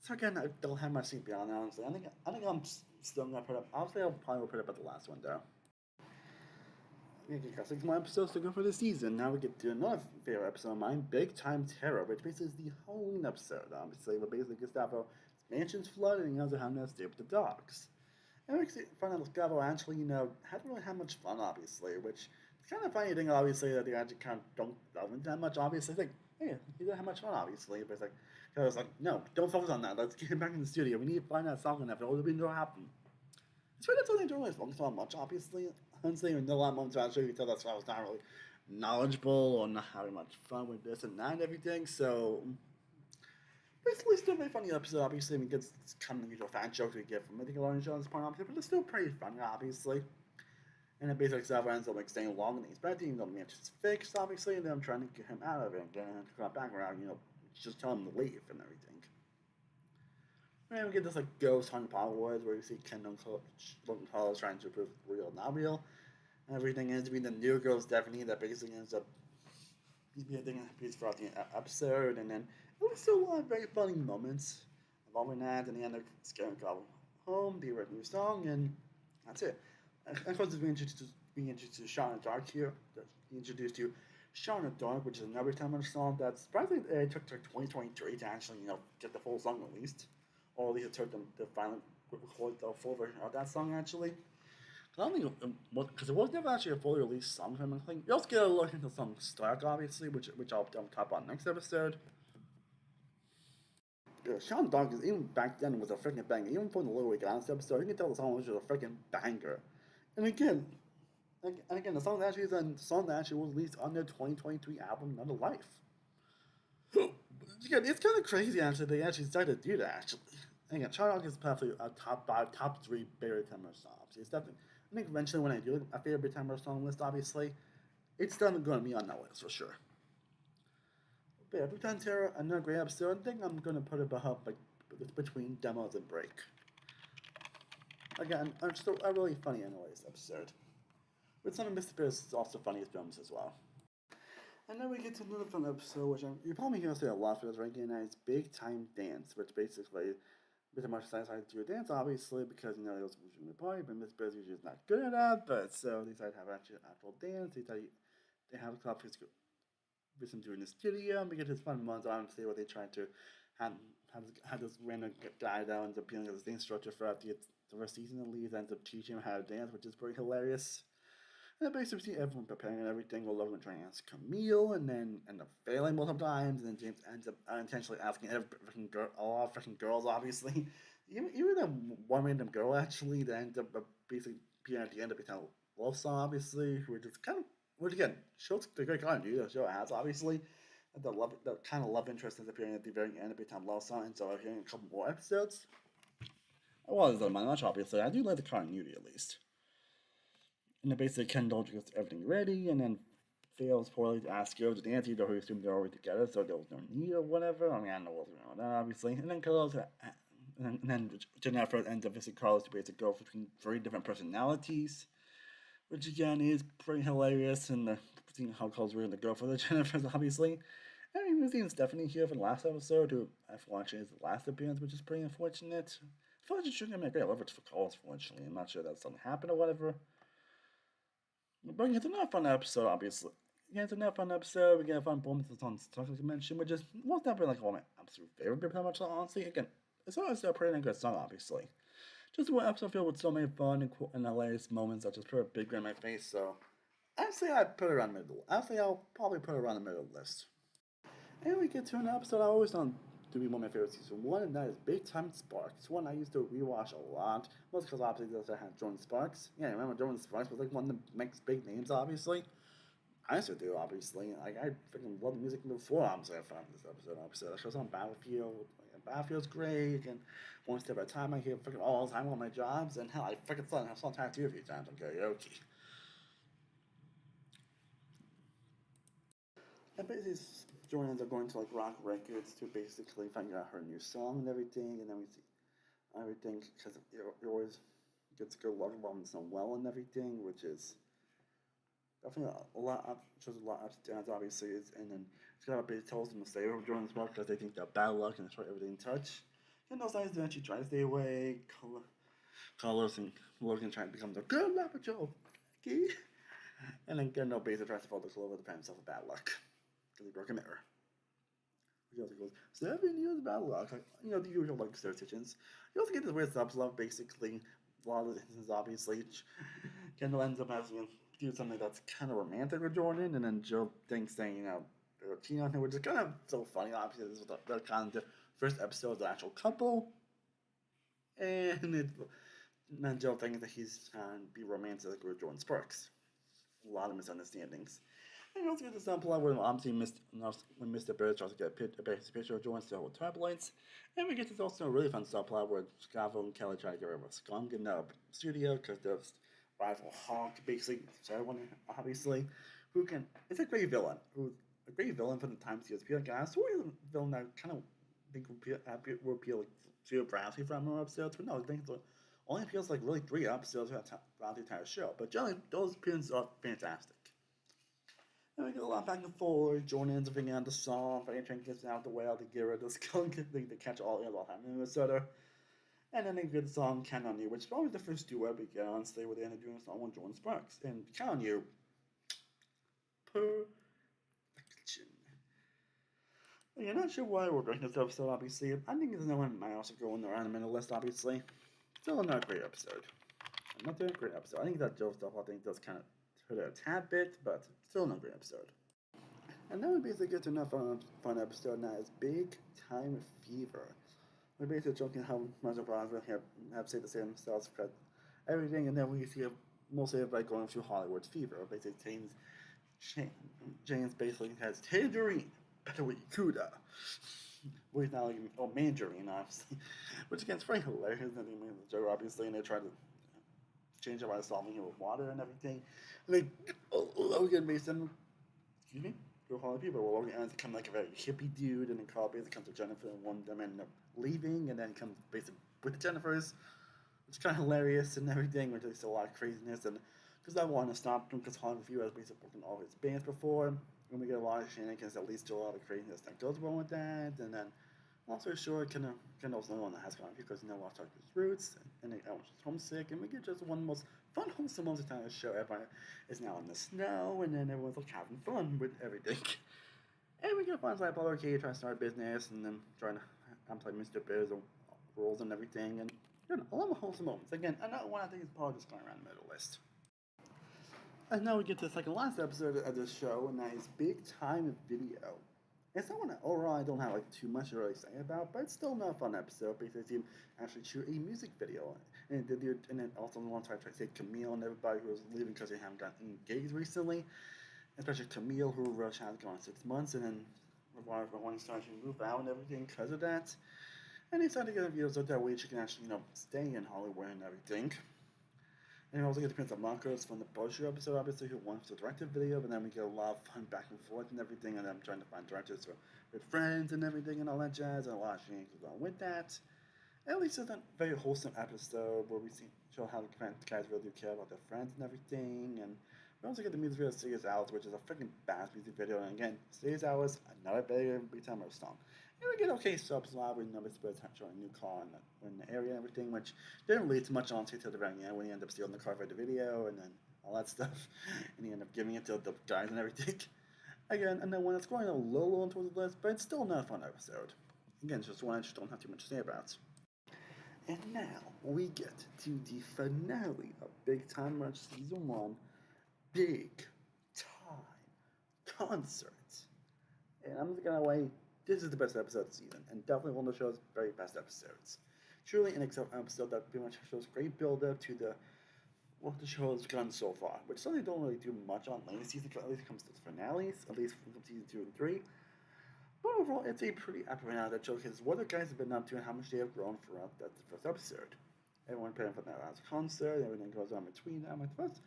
So again, I don't have much to be on, honestly. I think I'm still gonna put up. Obviously, I'll probably put up at the last one though. We got 6 more episodes to go for the season. Now we get to another favorite episode of mine, Big Time Terror, which basically is the Halloween episode. Obviously, where basically Gustavo mansion's flooded and he ends up having to stay with the dogs. And we find out Gustavo actually, hadn't really had much fun, obviously, which it's kind of funny thing, obviously, that they actually kind of don't delve into that much, obviously. It's like, hey, he didn't have much fun, obviously, but it's like, I was like, no, don't focus on that. Let's get him back in the studio. We need to find that song and that. It'll be no happen. It's really something I don't really focus on much, obviously. Honestly, in the last months, actually, you can tell that's why I was not really knowledgeable or not having much fun with this and that and everything. So, basically, still a very funny episode, obviously. I mean, it's kind of the usual fan jokes we get from Nickelodeon show at this point, obviously, but it's still pretty funny, obviously. And then basically, Gustavo ends up like staying longer than he's expected, even though the mansion's fixed, obviously, and then I'm trying to get him out of it and get him to come back around, just tell him to leave and everything. And we get this like ghost hunting Power Wars where we see Kendall and Carlos trying to prove real, not real. And everything ends up being the new girl Stephanie that basically ends up being a piece throughout the episode. And then it was still a lot of very funny moments involving that. And they end up scaring Carl home, they wrote a new song, and that's it. And of course, being introduced to Shaun of the Dark here. He introduced you Shaun of the Dark, which is another time song that surprisingly it took to 2023 to actually, get the full song released. Or at least it took them to finally record the full version of that song, actually. I don't think because it was never actually a fully released song from him. I think you also get a look into some Stark, obviously, which I'll talk about next episode. Shaun Dark is even back then was a freaking banger. Even from the Little Week Honest episode, you can tell the song was just a freaking banger. And again, the song that actually was released on their 2023 album, Another Life. Again, it's kind of crazy actually. They actually decided to do that actually. And again, Shaun Dark is probably a top 3 favorite Timber songs. It's definitely. I think eventually when I do a favorite Timber song list, obviously, it's definitely going to be on that list for sure. But yeah, Big Time Terror, another great episode. I think I'm going to put it up like between Demos and Break. Again, just a really funny anyways episode. With some of Mr. Beer's also funniest films as well. And then we get to another fun episode, which you're probably going to see a lot for this ranking, and it's Big Time Dance, which basically pretty much decided to do a dance, obviously, because, it was usually a party, but Miss Bears usually is not good at that, but so they decided to have actually an actual dance. They have a club for some doing in the studio, and we get this fun ones, obviously, where they try to have this random guy that ends up being this dance instructor throughout the first season at least, ends up teaching him how to dance, which is pretty hilarious. And basically everyone preparing and everything. We'll love trying to ask Camille, and then end up failing multiple times, and then James ends up unintentionally asking a lot of freaking girls, obviously. Even a one random girl actually that ends up basically being at the end of a love song, obviously, which again shows the great continuity the show has, obviously. The kind of love interest is appearing at the very end of a time love song, and so hearing a couple more episodes. Well, it's not much, obviously. I do like the continuity at least. And then basically Kendall gets everything ready and then fails poorly to ask girls to dance, either who assumed they're already together, so there was no need or whatever. I mean, I don't know what's going on with that, obviously. And then Carlos, and then Jennifer ends up visiting Carlos to basically go between 3 different personalities, which again is pretty hilarious, and seeing how Carlos really going to go for the Jennifer's, obviously. And we've seen Stephanie here for the last episode, who unfortunately is the last appearance, which is pretty unfortunate. I feel like it shouldn't have been a great leverage for Carlos, unfortunately. I'm not sure that's something happened or whatever. But it's another fun episode, obviously. Yeah, it's another fun episode. We get a fun performance on stuff like I mentioned, which is most definitely like one of my absolute favorite, pretty much, honestly. Again, it's always a pretty good song, obviously. Just one episode filled with so many fun and hilarious moments that just put a big grin on my face, so honestly, I'd put it around the middle. Honestly, I'll probably put it around the middle of the list. And we get to an episode I always found to be one of my favorite season 1, and that is Big Time Sparks. It's one I used to rewatch a lot, most because obviously those that had Jordan Sparks. Yeah, I remember Jordan Sparks was like one of the next big names, obviously. I still do, obviously. Like, I freaking love the music before obviously I found this episode. I shows on Battlefield. Battlefield's great, and one step at a time I hear freaking all the time on my jobs, and hell, I freaking saw Tattoo a few times on karaoke. And basically, Jordan ends up going to like Rock Records to basically find out her new song and everything, and then we see everything because it always gets to go along well and everything, which is Definitely a lot of shows a lot of ups and downs, obviously, and then it's got a bit tells them to stay over during this well because they think they're bad luck and destroy everything in touch. And those guys eventually try to stay away. Colors and Logan trying to become the good Lapper Joe. Okay? And then Gendo basically tries to follow the clover to find himself a bad luck because he broke a mirror. He also goes, 7 years of bad luck. Like, the usual like superstitions. You also get this weird subplot, basically. A lot of the instances, obviously. Kendall ends up having to do something that's kind of romantic with Jordan, and then Joe thinks saying, they're cheating on him, which is kind of so funny. Obviously, this is the kind of the first episode of the actual couple. And then Joe thinks that he's trying to be romantic with Jordan Sparks. A lot of misunderstandings. And you also get the subplot where obviously when Mr. Bird tries to get a basic picture of Jordan still with turbulence. And we get this also a really fun subplot where Scavo and Kelly try to get rid of a skunk in the studio because there's rival Hawk, basically, everyone, obviously, who can. It's a great villain. Who's a great villain for the time he was appealing. I saw a villain that kind of think will appeal to Bradley from more episodes, but no, I think it only appeals like really 3 episodes throughout the entire show. But generally, those appearances are fantastic. And we get a lot back and forth. Jordan ends up figuring out the song, but Adrian gets out the way out to get rid of the skunk. They catch all the time in Minnesota. And then they get the song Count on You, which is probably the first duet we get, honestly, where they end up doing a song with Jordan Sparks. And Count on You, perfection. And you're not sure why we're doing this episode, obviously. I think there's no one might also go in the random list, obviously. Still not a great episode. Not a great episode. I think that Joe stuff, I think, does kind of hurt it a tad bit, but still not a great episode. And then we basically get to another fun episode, and that is Big Time Fever. We're basically joking how much of Bronze have said to say themselves because everything, and then we see mostly everybody going through Hollywood fever. Basically, James basically has tangerine, better with Yakuda. Well, he's not like, mandarin, obviously. Which again is very hilarious. And they made the joke, obviously, and they tried to change it by solving it with water and everything. And then Logan basically, excuse me? Hollywood people. Well, Logan ends up becoming like a very hippie dude, and then Carl basically comes to Jennifer, and one of them end up leaving, and then comes basically with the Jennifers, which is kind of hilarious and everything, which is a lot of craziness. And because I want to stop him, because Hollywood View has basically broken all his bands before, and we get a lot of shenanigans that leads to a lot of craziness that goes along with that. And then, also short, kind of also no one that has gone because no one talks his roots, and then everyone's just homesick, and we get just one of the most fun, wholesome moments of the entire show. Everybody is now in the snow, and then everyone's like having fun with everything. And we get fun like Apollo Arcade trying to start a business, and then trying to play Mr. Biz rules and everything, and a lot of wholesome moments. Again, another one I think is probably just going around the middle list. And now we get to the second last episode of this show, and that is Big Time Video. It's not one that overall I don't have like too much to really say about, but it's still not a fun episode because they actually shoot a music video, and then also the one time I tried to say Camille and everybody who was leaving because they haven't gotten engaged recently, especially Camille who Rush has gone 6 months, and then when started to move out and everything because of that, and they started to get videos so that way she can actually stay in Hollywood and everything. And we also get the Prince of Marcos from the Bullshit episode, obviously, who wants to direct the video, but then we get a lot of fun back and forth and everything, and I'm trying to find directors with friends and everything and all that jazz, and a lot of shenanigans along with that. At least it's a very wholesome episode where we show how the guys really do care about their friends and everything, and we also get the music video Serious Hours, which is a freaking badass music video, and again, Serious Hours, another better Big Time song. And we get okay subs live with Number Spirits showing a new car in the area and everything, which didn't lead to much on until the very end when he ended up stealing the car for the video and then all that stuff. And he ended up giving it to the guys and everything. Again, and then when it's going a little low towards the list, but it's still not a fun episode. Again, just one I just don't have too much to say about. And now we get to the finale of Big Time Rush Season 1, Big Time Concert. And I'm just gonna wait. This is the best episode of the season, and definitely one of the show's very best episodes. Truly an excellent episode that pretty much shows great build-up to what the show has done so far, which certainly don't really do much on later season, at least it comes to the finales, at least from season 2 and 3. But overall, it's a pretty epic finale that showcases what the guys have been up to and how much they have grown throughout the first episode. Everyone preparing for that last concert, everything goes on between them. At first,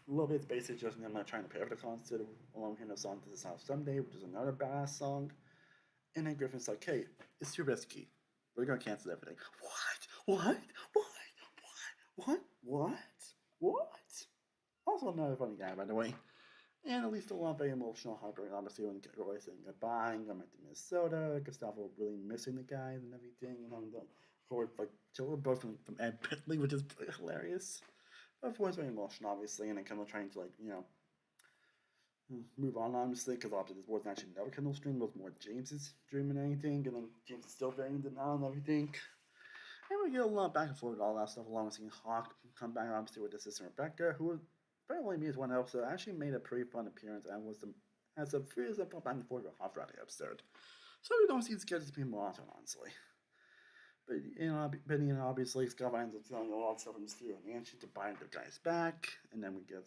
a little bit basically just them trying to prepare for the concert, along with the song "This Is How Someday," which is another badass song. And then Griffin's like, hey, it's too risky. We're gonna cancel everything. What? Also another funny guy, by the way. And at least a lot of very emotional heartbreak, obviously, when Roy saying goodbye and going back to Minnesota, Gustavo really missing the guys and everything, and then the Ford, like, Joe both from Ed Pitley, which is hilarious. But of course, very emotional, obviously, and then kind of trying to, like, move on, honestly, because obviously this wasn't actually never Kendall's dream, it was more James's dream and anything, and then James is still very in denial and everything. And we get a lot back and forth with all that stuff, along with seeing Hawk come back, obviously, with his sister Rebecca, who apparently means one episode, actually made a pretty fun appearance and was the as a free as a back and forth with Hawk throughout the episode. So we don't see these characters being more often, honestly. But obviously Scott ends up telling a lot of stuff from Stu and Nancy to buy the guys back, and then we get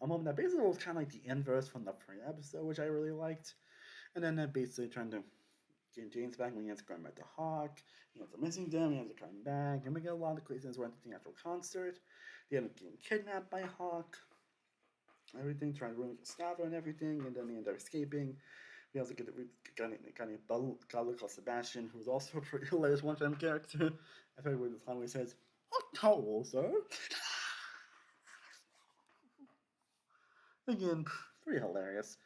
a moment that basically was kind of like the inverse from the first episode, which I really liked. And then they're basically trying to get James back when he ends up going back to Hawk. He ends up missing them, he ends up coming back, and we get a lot of craziness around the actual concert. They end up getting kidnapped by Hawk. Everything, trying to ruin Gustavo and everything, and then they end up escaping. We also get a guy called Sebastian, who's also a pretty hilarious one-time character. I thought with the time where he says, "Oh, hello, sir." Again, pretty hilarious.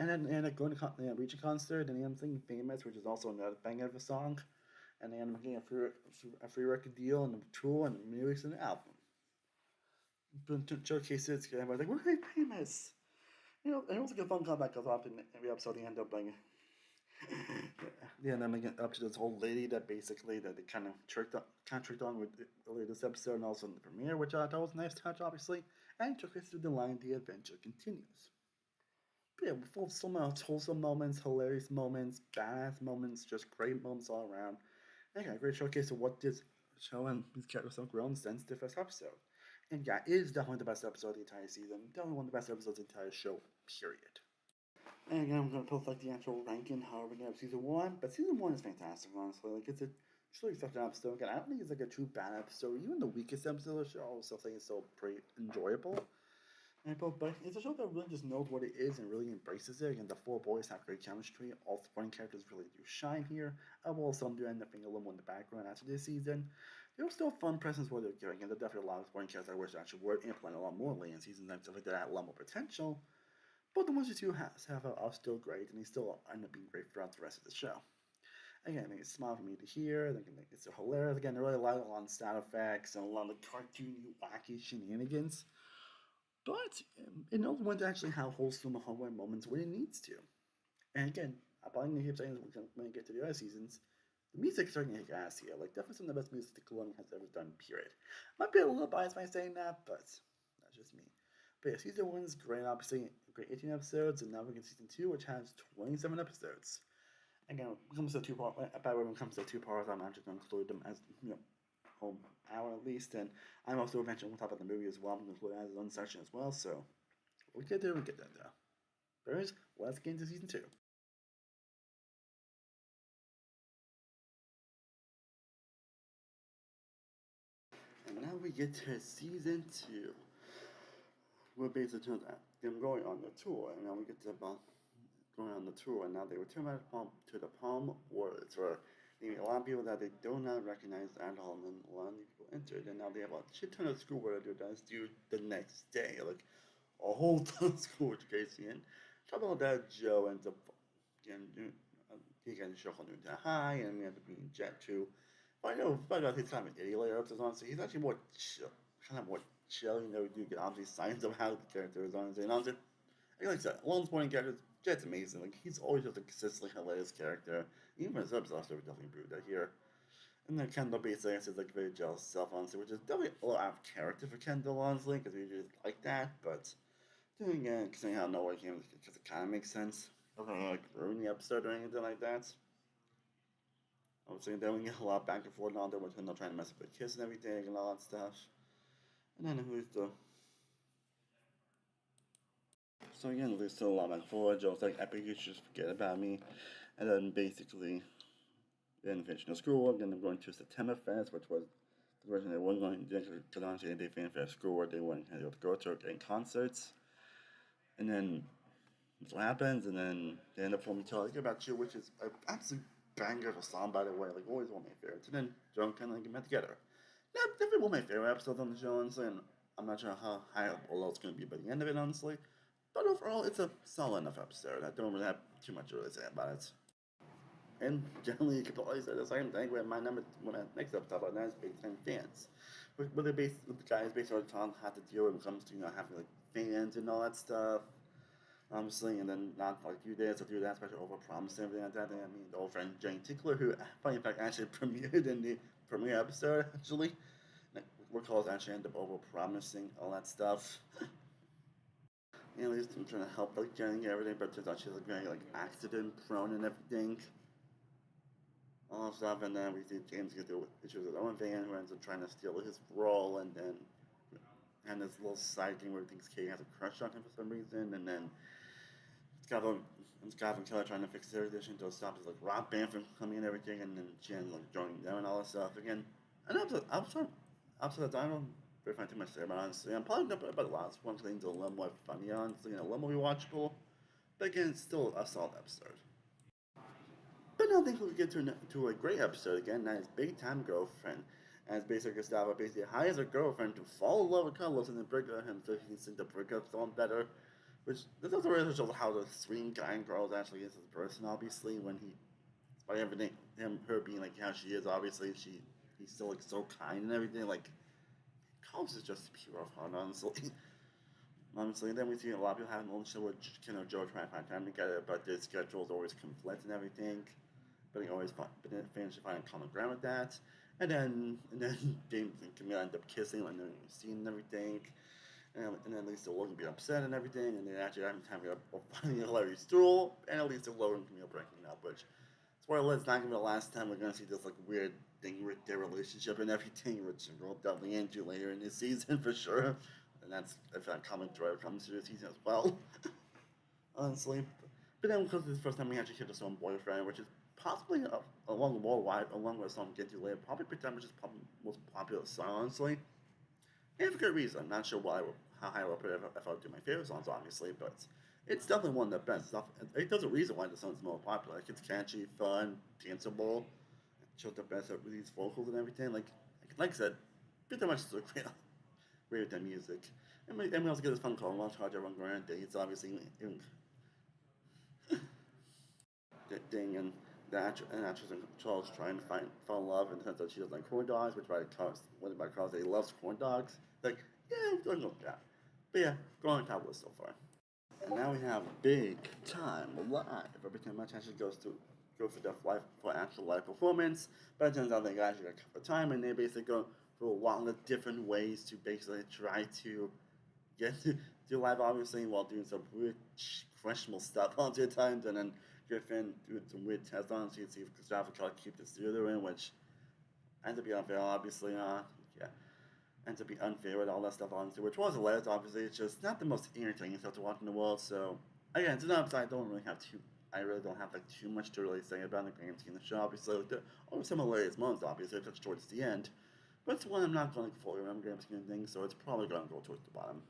And then going to reach a concert, and he ends up singing "Famous," which is also another banger of a song. And they end up getting a free record deal and a tour and release an album. But to showcase it, everybody's like, "We're famous." And it was like a fun comeback because often every episode they end up like, yeah, then they get up to this old lady that basically that they kind of tricked on with earlier this episode and also in the premiere, which I thought was a nice touch, obviously, and took us through the line "The adventure continues." But yeah, full of so many wholesome moments, hilarious moments, badass moments, just great moments all around. And yeah, a great showcase of what this show and these characters have grown since the first episode. And yeah, it is definitely the best episode of the entire season. Definitely one of the best episodes of the entire show, period. And again, I'm going to post like the actual ranking, however, we have season one. But season one is fantastic, honestly. Like, it's a truly effective episode. Again, I don't think it's like a true bad episode. Even the weakest episode of the show, I still think it's still pretty enjoyable. But it's a show that really just knows what it is and really embraces it. And the four boys have great chemistry. All supporting characters really do shine here. While some do end up being a little more in the background after this season, there was still fun presence where they're giving. And there are definitely a lot of supporting characters I wish actually were implemented a lot more late in season and stuff like that had a lot more potential. But the ones you do have are still great, and they still end up being great throughout the rest of the show. Again, I think it's smile for me to hear. I think it's hilarious. Again, they really rely a lot on sound effects and a lot of cartoony, wacky shenanigans. But it knows when to actually have wholesome, heartwarming moments when it needs to. And again, I'm probably going to keep saying this when we get to the other seasons. The music's starting to kick ass here. Like, definitely some of the best music Nickelodeon has ever done, period. Might be a little biased by saying that, but that's just me. But yeah, season one is great, obviously, great 18 episodes, and now we get season two, which has 27 episodes. Again, when it comes to two-part, by the way, when it comes to two parts, I'm actually going to include them as, home hour at least, and I'm also eventually going to talk about the movie as well. I'm going to include it as its own section as well, so we get there, though. Anyways, let's get into season two. And now we get to season two. We're basically turns out them going on the tour, and now we get to going on the tour, and now they return back to the Palm Woods, where leaving a lot of people that they do not recognize at all, and a lot of people entered, and now they have a shit ton of schoolwork to do that's due the next day, like a whole ton of schoolwork to Casey. And talk about that, Joe ends up getting he gets show on Newton High, and he ends up being Jet too. But I know, he's kind of an idiot later episodes, honestly. He's actually more chill, kind of more chill. We do get obviously signs of how the character is, honestly. And honestly, like I said, Alon's supporting characters, Jet's amazing. Like, he's always just a consistently hilarious character. Even his episodes have definitely improved that here. And then Kendall basically is like very jealous self, honestly, which is definitely a little out of character for Kendall, honestly, because we usually like that. But doing it, considering how nowhere came, because it kind of makes sense. Doesn't like ruin the episode or anything like that. Obviously, then we get a lot back and forth on there with Kendall trying to mess up with Kiss and everything and all that stuff. And then who's the So again, there's still a lot of forward. Joe's like, epic, you should just forget about me. And then basically, then finishing the schoolwork, then they're going to September Fest, which was the version they weren't going to do, because honestly, they finished their schoolwork, they weren't going to go to getting concerts. And then that's what happens, and then they end up filming Tell I Care About You, which is an absolute banger of a song, by the way, like always one of my favorites. And then Joe kind of get back together. Yeah, definitely one of my favorite episodes on the show, honestly, and I'm not sure how high up below it's going to be by the end of it, honestly. But overall, it's a solid enough episode. I don't really have too much to really say about it. And generally, you could always say the same thing with my next episode about that is big time fans. With the guys basically on how to deal when it comes to having like fans and all that stuff. Obviously, and then not like do this or do that, especially over promising everything like that. And I mean, the old friend Jane Tickler, who, funny fact, actually premiered in the premiere episode, actually. Like, recalls actually ended up over promising all that stuff. And at least I'm trying to help like Jenny and everything, but turns out she's like very like accident prone and everything. All that stuff, and then we see James get through issues with Owen Van, who ends up trying to steal his role, and then and this little side thing where he thinks Kate has a crush on him for some reason, and then Scott and Keller trying to fix their addition to stop his like rock band from coming and everything, and then Jen like joining them and all that stuff again. And I'm I don't really find too much to say about honestly. I'm probably not about the last one because I think it's a little more funny honestly and a little more rewatchable. But again, it's still a solid episode. But now I think we'll get to a great episode again. That is Big Time Girlfriend. As basically Gustavo basically hires a girlfriend to fall in love with Carlos and then break up with him so he can sing the breakup song better. Which this also really shows how the sweet guy and girls actually is as a person. Obviously, when he, by everything, her being like how she is, obviously he's still like so kind and everything. Like Carlos is just pure of heart, honestly. Honestly, and then we see a lot of people having lunch with Joe trying to find time together, but their schedules always conflict and everything. But they always finish finding common ground with that. And then James and Camille end up kissing like they're scene and everything. And then Lisa Logan being upset and everything, and they actually having a funny, hilarious duel, and at least Logan and Camille breaking up, which spoiler alert, it's not gonna be the last time we're gonna see this like weird thing with their relationship and everything, which we'll delve into later in this season for sure. And that's if that common thread comes to the season as well. Honestly. But then because it's the first time we actually hear the song Boyfriend, which is possibly along worldwide, along with the song Get You Later, probably pretend which is probably the most popular song, honestly. And for good reason. I'm not sure how high I would put it if I would do my favorite songs, obviously, but it's definitely one of the best stuff. It does a reason why the song's more popular. Like, it's catchy, fun, danceable. It shows the best with these vocals and everything. Like I said, pretty much so great, great with the music. And we also get this fun call, Launch Hard Everyone Going on Dates, obviously, thing, and the actress in Charles trying to fall in love, and turns out she doesn't like corn dogs, which by Carlos he loves corn dogs. Like, yeah, I'm doing with that. But yeah, going on top of this so far. And now we have Big Time Live. Everything much actually go for the life for actual live performance, but it turns out they actually got cut for time, and they basically go through a lot of different ways to basically try to get to do live, obviously, while doing some weird questionable stuff onto at times, and then Griffin doing some weird tests on to see if Gustavo can keep the studio in, which ends up being unfair, obviously. Yeah, ends up being unfair with all that stuff, honestly, which was hilarious, obviously. It's just not the most entertaining stuff to watch in the world, so again, to the upside, I really don't have like too much to really say about the grand scheme of the show, obviously. Like, there are some hilarious moments, obviously, touched towards the end, but it's one I'm not going to fully remember grand scheme of things, so it's probably going to go towards the bottom.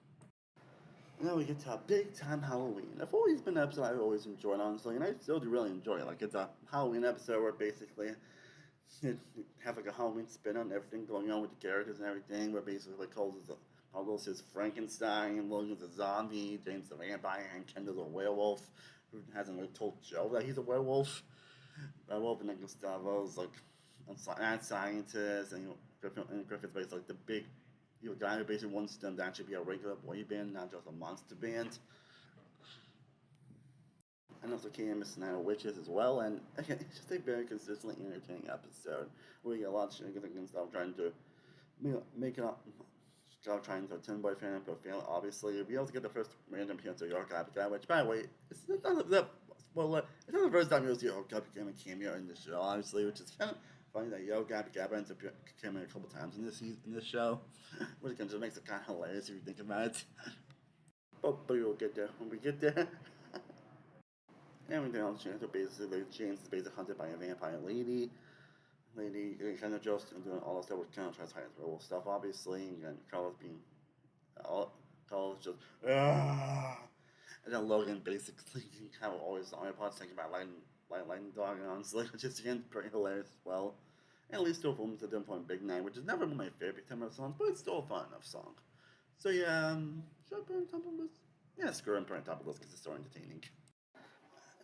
And then we get to a big time Halloween. I've always been an episode I've always enjoyed, honestly, and I still do really enjoy it. Like, it's a Halloween episode where basically you have like a Halloween spin on everything going on with the characters and everything, where basically Carlos is Frankenstein, Logan's a zombie, James the vampire, and Kendall's a werewolf who hasn't really told Joe that he's a werewolf. And then Gustavo's like a mad scientist, and Griffith's basically like the big guy who basically wants them to actually be a regular boy band, not just a monster band. And also KMS and Witches as well, and again, it's just a very consistently entertaining episode where we get a lot of shenanigans and stuff trying to make it up. Stop trying to turn boyfriend but fail, obviously. We also get the first random appearance of York Abigail, which, by the way, it's not the first time you'll see York Abigail cameo in the show, obviously, which is kind of funny that York Abigail ends up cameoing a couple times in this show, which again just makes it kind of hilarious if you think about it. But we'll get there when we get there. Everything else changes. So basically, James is basically hunted by a vampire lady. Kind of just doing all that stuff with kind of tries to hide his werewolf stuff, obviously. And Carlos just, ah! And then Logan basically kind of always on my parts thinking about Lightning Dog, honestly, which is again pretty hilarious as well. And at least still films at different point Big Nine, which is never one of my favorite Timber songs, but it's still a fun enough song. So yeah, should I put it on top of this? yeah, screw and put on top of the list because it's so entertaining.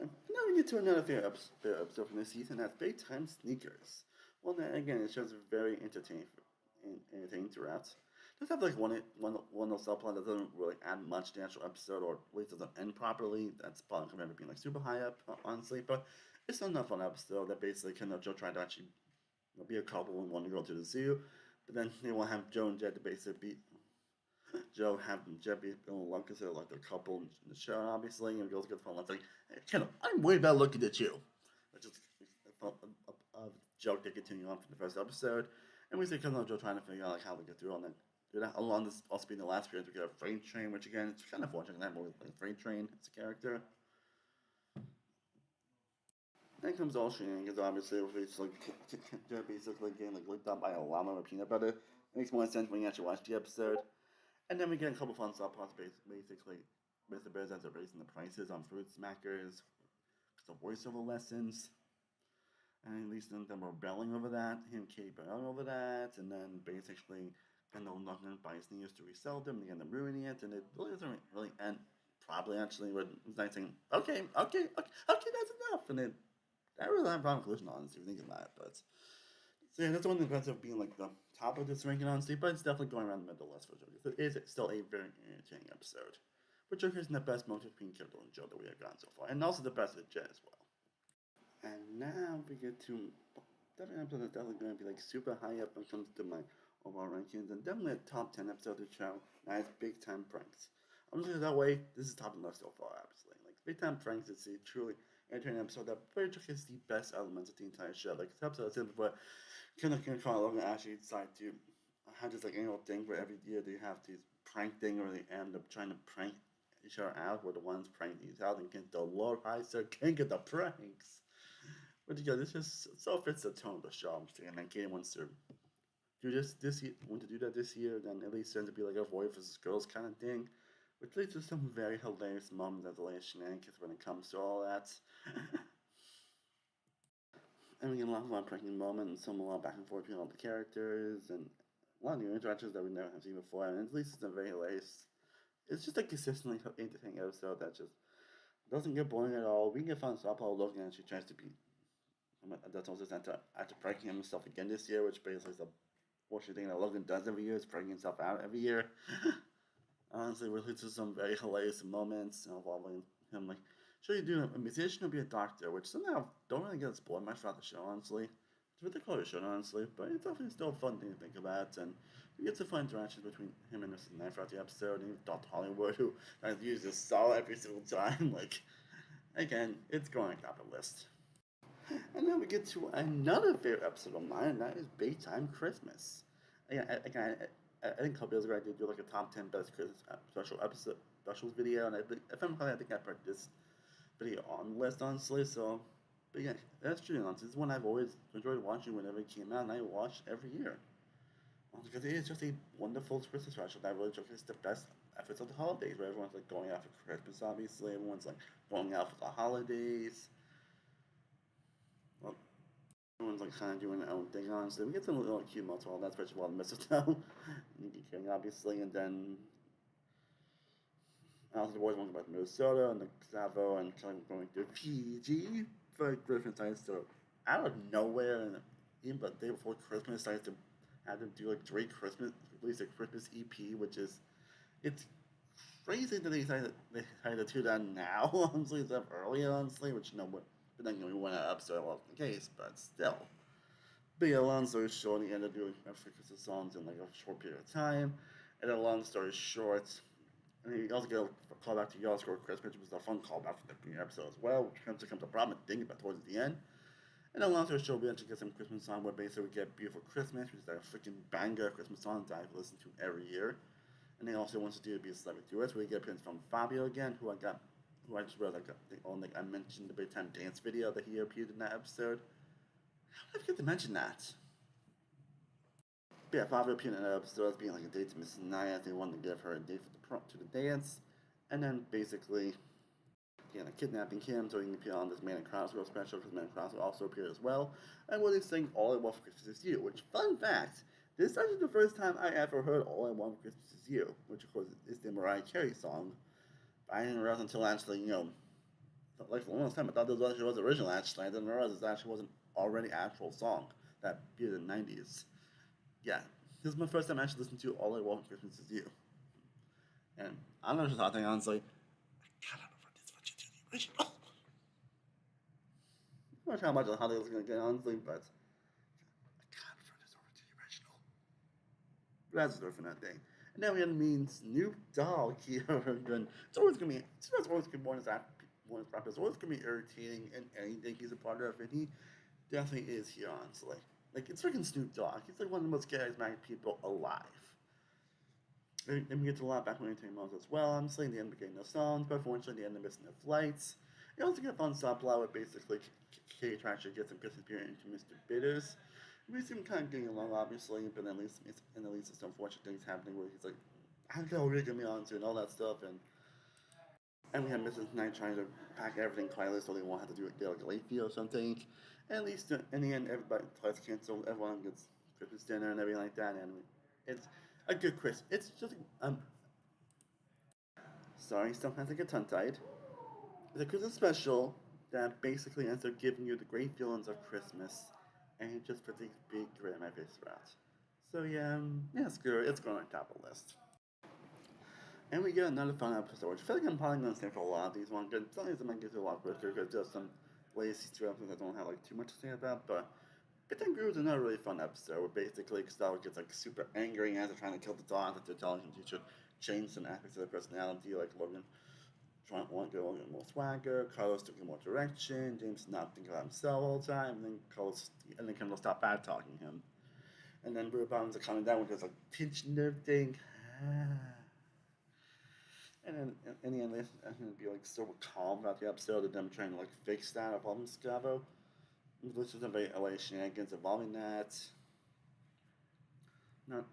Now we get to another favorite episode from this season. That's Big Time Sneakers. Well, then again, it's just very entertaining throughout. Just have like one little subplot that doesn't really add much to the actual episode, or at least doesn't end properly. That's probably going to being like super high up, honestly. But it's still enough fun episode that basically kind of Joe tried to actually be a couple and want to go to the zoo, but then they want to have Joe and Jed to basically be Joe have Jed be considered like a couple in the show, obviously, and girls get fun. It's like, hey, Kendall, I'm worried about looking at you. Which is a joke they continue on from the first episode, and we see Kendall and Joe trying to figure out like how to get through on that. Do that along this also being the last period we get a freight train, which again it's kind of fortunate that movie like freight train as a character. Then comes all shenanigans, obviously, where it's like they're basically getting like licked up by a llama with peanut butter. It makes more sense when you actually watch the episode. And then we get a couple fun subplots, basically, Mr. Bears ends up raising the prices on fruit smackers, some voiceover lessons, and at least them rebelling over that, him Katie rebelling over that, and then basically Kendall not going to buy sneakers to resell them, and they end up ruining it, and it really doesn't really end probably actually with Night saying, okay, that's enough, and it that really not a problem conclusion, honestly, if you think about it, but so yeah, that's one of the benefits of being like the top of this ranking, honestly, but it's definitely going around the middle list for Joker. It is still a very entertaining episode. But Joker isn't the best moment between Kendall and Joe that we have gotten so far, and also the best of Jen as well. And now we get to definitely episode that's definitely going to be like super high up when it comes to my overall rankings, and definitely a top 10 episode of the show. That is Big Time Pranks. I'm just that way. This is top of the list so far, obviously. Like Big Time Pranks is a truly entertaining episode that very much is the best elements of the entire show. Like this episode I said before, kind of Logan actually decide to have this like annual thing where every year they have these prank thing where they end up trying to prank each other out, where the ones prank these out and get the Lord High Sir King of the pranks. But again, this just so fits the tone of the show. I'm saying, and Katie wants to do this year, want to do that this year, then at least tends to be like a boy versus girls kind of thing, which leads to some very hilarious moments at the latest shenanigans when it comes to all that. And we get a lot of pranking moments, and some a lot back and forth between all the characters, and a lot of new interactions that we never have seen before. And at least it's a very hilarious. It's just a consistently entertaining episode that just doesn't get boring at all. We can get fun stuff while looking and she tries to be. That's also after pranking himself again this year, which basically is the bullshit thing that Logan does every year, is pranking himself out every year. Honestly, we leads to some very hilarious moments involving him like, should you do a musician or be a doctor? Which somehow don't really get explored much throughout the show, honestly. It's what they call it a show, honestly, but it's definitely still a fun thing to think about, and we get some fun interactions between him and Mr. Knight throughout the episode, and even Dr. Hollywood, who uses saw every single time. Like, again, it's going top of the list. And then we get to another favorite episode of mine, and that is Big Time Christmas. Again, I think a couple years ago I did do like a top 10 best Christmas specials video, and if I'm correct, I think I put this video on the list, honestly. So, but yeah, that's true. Honestly, it's one I've always enjoyed watching whenever it came out, and I watch every year. Because it is just a wonderful Christmas special that really showcases the best efforts of the holidays, where everyone's like going out for Christmas, obviously, everyone's like going out for the holidays. Well, everyone's like kind of doing their own thing, honestly. We get some little cute moments all that, especially while the mistletoe, and obviously, and then also the boys want to go back to Minnesota and the Savo and kind of going to Fiji for Griffin decides to out of nowhere and even the day before Christmas decides to have them do like Drake Christmas release a Christmas EP, which is it's crazy that they decided to do that now. Honestly, instead of earlier, honestly, which no one, but then we went up, so it wasn't the case. But still, but yeah, long story short, he ended up doing Christmas songs in like a short period of time, and then long story short. And he also got a callback to Y'all Score Christmas, which was a fun callback from the premiere episode as well, which becomes a problem thinking about towards the end. And then last show, we actually get some Christmas song where basically we get Beautiful Christmas, which is like a freaking banger Christmas song that I listen to every year. And they also want to do Be a Celebrity Duet, where we get appearance from Fabio again, who I just realized I mentioned the Big Time Dance video that he appeared in that episode. How did I forget to mention that? But yeah, Fabio appeared in that episode as being like a date to Mrs. Naya. They wanted to give her a date to the dance. And then basically, kidnapping him so he can appear on this Man and Crossroads special, because Man and Crossroads also appeared as well. And what he's saying, All I Want for Christmas Is You, which, fun fact, this is actually the first time I ever heard All I Want for Christmas Is You, which of course is the Mariah Carey song. I didn't realize until actually, like for a long time, I thought this actually was original. Actually, I didn't realize this actually was an already actual song that appeared in the '90s. Yeah, this is my first time actually listening to "All I Want for Christmas Is You," and I'm not just talking honestly. I kind of prefer this version to the original. I'm not sure how much of how this is gonna get honestly, but I kind of prefer this over to the original. But that's a different thing. And then we had to mean Snoop Dogg here, and it's always gonna be one of his rap is always gonna be irritating and anything he's a part of, and he definitely is here honestly. Like it's freaking Snoop Dogg. He's like one of the most charismatic people alive. And we get to a lot back when we modes as well. I'm saying the end became no songs, but unfortunately the end of missing the flights. You also get a fun subplot where basically Kate actually gets some good spirit into Mr. Bitters. We see him kind of getting along, obviously, but at least it's some unfortunate things happening where he's like, "How the hell are you gonna be on to?" and all that stuff, and we have Mrs. Knight trying to pack everything quietly so they won't have to do it like a late fee or something. And at least in the end, everybody tries to cancel. Everyone gets Christmas dinner and everything like that, and it's a good Christmas. It's just sorry, sometimes I get tongue tied. It's a Christmas special that basically ends up giving you the great feelings of Christmas, and it just puts a big grin on my face throughout. So yeah, screw it. It's going on top of the list. And we get another fun episode, which I feel like I'm probably going to stay for a lot of these ones. Because some of these I might get to a lot quicker because there's some lazy two episodes I don't have like too much to say about. But Good Time Groove is another really fun episode where basically Gustavo gets like super angry as they're trying to kill the dog that they're telling him to change some aspects of their personality, like Logan trying to want to go more swagger, Carlos taking more direction, James not thinking about himself all the time, and then Carlos stop bad talking him. And then Blue Bombs are coming down with this like pinching their thing. And then in the end, I'm gonna be like so calm about the episode of them trying to like fix that of Scavo. Which is a very LA shenanigans involving that. Not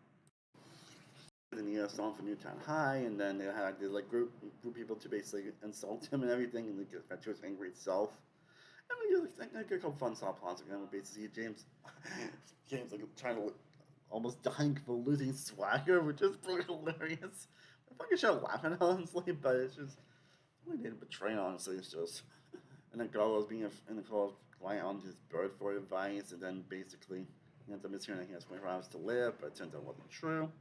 in the song for Newtown High, and then they had like, this like group people to basically insult him and everything, and they get to his angry self. And we get like a couple fun soft plots again with basically James like trying to almost dying for losing swagger, which is pretty hilarious. I fucking should laugh at honestly, but it's just we need to betray honestly. It's just and then Carlos relying on his bird for advice, and then basically he ends up mishearing that he has 24 hours to live, but it turns out it wasn't true.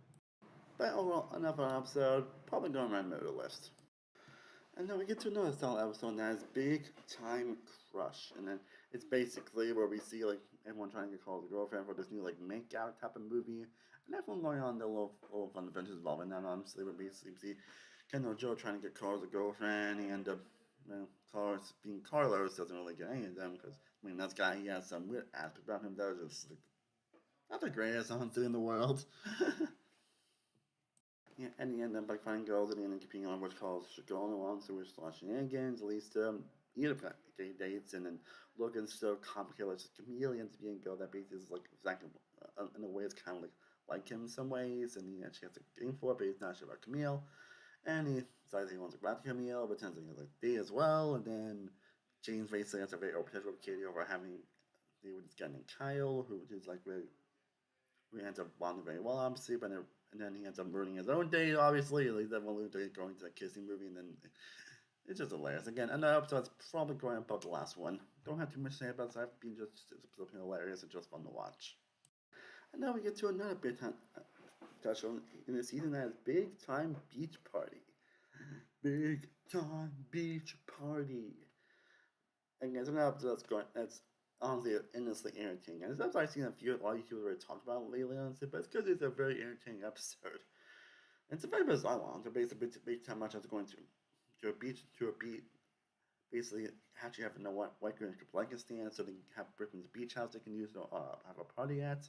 But overall, another episode, probably going around the list. And then we get to another style episode that is Big Time Crush. And then it's basically where we see like everyone trying to get called a girlfriend for this new like make out type of movie. And everyone going on their little fun adventures involving that. Honestly, we basically see Kendall Joe trying to get Carlos a girlfriend. He ends up, Carlos being Carlos doesn't really get any of them because, that guy, he has some weird aspect about him that is just like, not the greatest honestly in the world. Yeah, and he ended up like finding girls and then competing on what's called going along so we're shenanigans, at least he ended up getting dates and then Logan's so complicated like chameleon to being a girl that basically is like exactly in a way it's kinda like him in some ways and he actually has a game for it, but he's not sure about Camille. And he decides he wants to grab Camille, but turns out he has like D as well, and then James basically has a very open with Katie over having they with this guy named Kyle, who is like really who ends up bonding very well, obviously, and then he ends up ruining his own date, obviously. Like that one little date going to a kissing movie, and then it's just hilarious. Again, another episode's probably going above the last one. Don't have too much to say about it. I've been just something hilarious and just fun to watch. And now we get to another big time touch on in the season that is Big Time Beach Party. Big Time Beach Party. Again, it's another episode that's honestly endlessly entertaining. And it's I've seen a lot of YouTubers already talk about it lately, honestly, but it's because it's a very entertaining episode. And it's a very bizarre one. So basically, big time much as going to a beach, basically actually have to know what white girls could like a stand, so they can have Britain's beach house they can use to have a party at.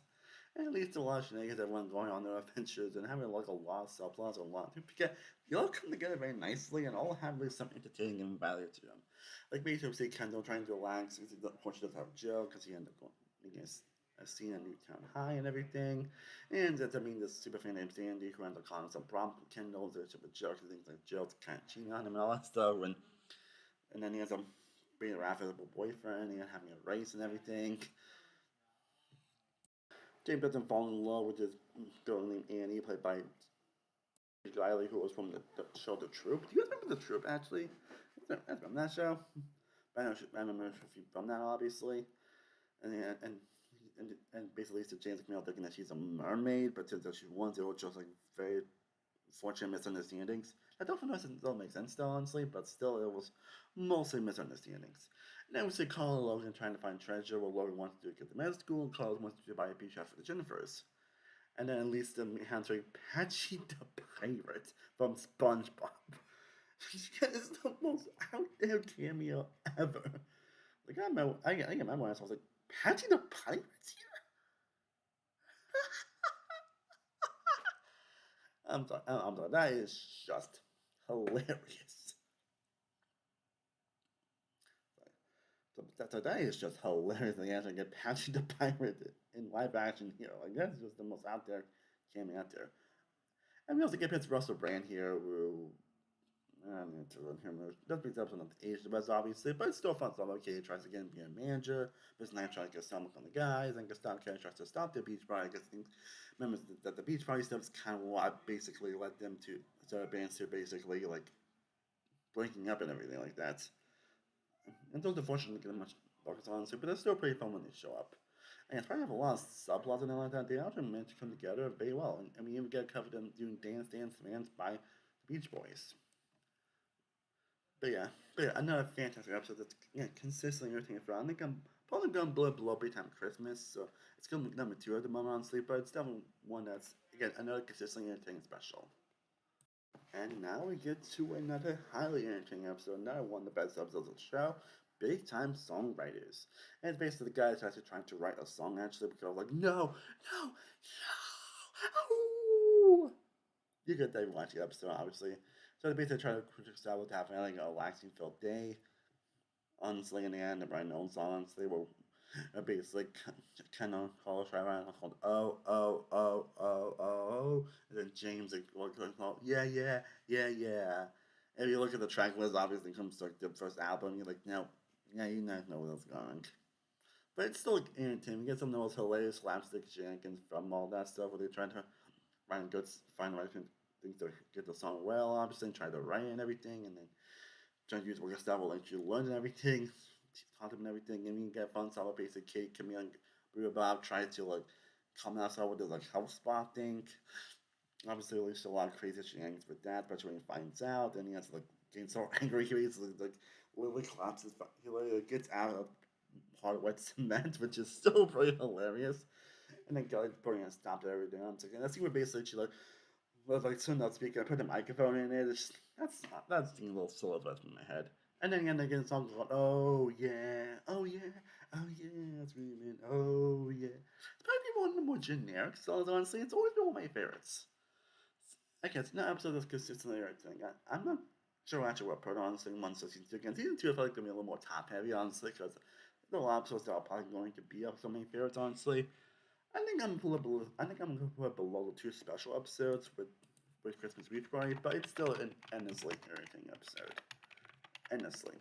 And it leads to a lot of shenanigans, everyone going on their adventures and having like a lot of subplots, a lot of they all come together very nicely and all have like some entertaining and value to them. Like basically, say Kendall trying to relax because he doesn't have Joe because he ended up going against a scene at Newtown High and everything. And that's this super fan named Sandy who ends up causing some problems with Kendall. There's a joke and things like Joe's kind of cheating on him and all that stuff. And then he ends up being a affable boyfriend and having a race and everything. James doesn't fall in love with this girl named Annie, played by Riley, who was from the show The Troop. Do you guys remember The Troop, actually? I remember that show. I remember a few from that, obviously. And basically, it's James McNeil thinking that she's a mermaid, but turns out she wasn't. It was just like very fortunate misunderstandings. I don't make sense, though, honestly, but still, it was mostly misunderstandings. And then we see Carl and Logan trying to find treasure, where Logan wants to get to med school, and Carl wants to buy a beach house for the Jennifers. And then at least answering Patchy the Pirate from SpongeBob. It's the most out there cameo ever. Like I remember when I was like, Patchy the Pirate's here. I'm sorry. That is just hilarious. That is just hilarious. They actually get Patchy the Pirate in live action here. Like that's just the most out there cameo out there. And we also get Prince Russell Brand here, who I'm going to run him. Does beat up on the age the best, obviously, but it's still fun stuff. Okay, he tries to get him to be a manager, but it's not trying to get some on the guys, and Gustav tries to stop the beach party. I guess things, remember that the beach party stuff is kind of what basically led them to start bands to basically like breaking up and everything like that. And those unfortunately get much focus on, but they're still pretty fun when they show up. And it's probably have a lot of subplots and like that. They actually managed to come together very well, and we even get covered them doing Dance Fans by the Beach Boys. But yeah, another fantastic episode that's consistently entertaining for. I think I'm probably going below Big Time Christmas, so it's going to be number 2 at the moment, honestly. But it's definitely one that's again another consistently entertaining special. And now we get to another highly entertaining episode, another one of the best episodes of the show. Big Time Songwriters. And it's basically the guy that's actually trying to write a song actually because like no, oh. You get that watch the episode, obviously. So they basically try to establish to have like a relaxing filled day. Honestly, in the end, the Brian Known songs, they were basically kind of called right around called oh, and then James like called yeah. And if you look at the track list, obviously comes to like the first album, you're like, no, yeah, you know where that's going. But it's still like, entertaining. You get some of the most hilarious slapstick shenanigans from all that stuff where they're trying to find the right things to get the song well, obviously, and try to write and everything, and then trying to use work style will let you learn and everything, taught them and everything, and you get fun stuff with basic Kate, Camille, and Boo Bob try to like come outside with this like house spot thing. Obviously, there's a lot of crazy shenanigans with that, but when he finds out, then he has to like get so angry, he basically like literally collapses, he literally gets out of hard wet cement, which is still pretty hilarious. And then Kelly's putting a stop to everything. I'm like, and that's even basically she like was like turned out speaker, I put the microphone in it. That's a little silly in my head. And then again, the song called oh yeah, that's really mean. Oh yeah. It's probably one of the more generic songs, honestly. It's always been one of my favorites. I guess no episode that's consistently everything. I'm not sure actually what put honestly once season 2 again. Season 2 I feel like gonna be a little more top heavy, honestly, because there are a lot of episodes that are probably going to be up some of my favorites, honestly. I think I'm gonna put it below the 2 special episodes with Christmas Beach Party, but it's still an endlessly irritating episode. Endlessly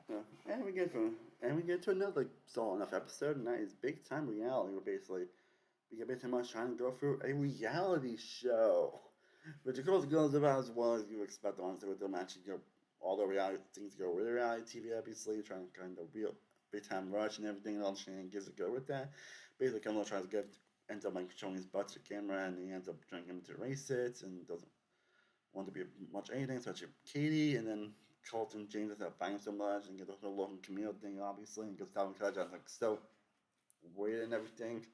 entertaining. And we get to another like solid enough episode, and that is Big Time Reality, where basically we get Big Time trying to go through a reality show. Which of course goes about as well as you expect, honestly, with them actually all the reality things go with reality TV, obviously, trying to kind of real big time rush and everything, and all the shenanigans that go with that. Basically, Kendall tries to ends up like showing his butt to the camera, and he ends up trying him to erase it, and doesn't want to be much anything, especially Katie, and then Colton James ends up fighting so much, and get the whole Logan Camille thing, obviously, and gets down and like so weird and everything.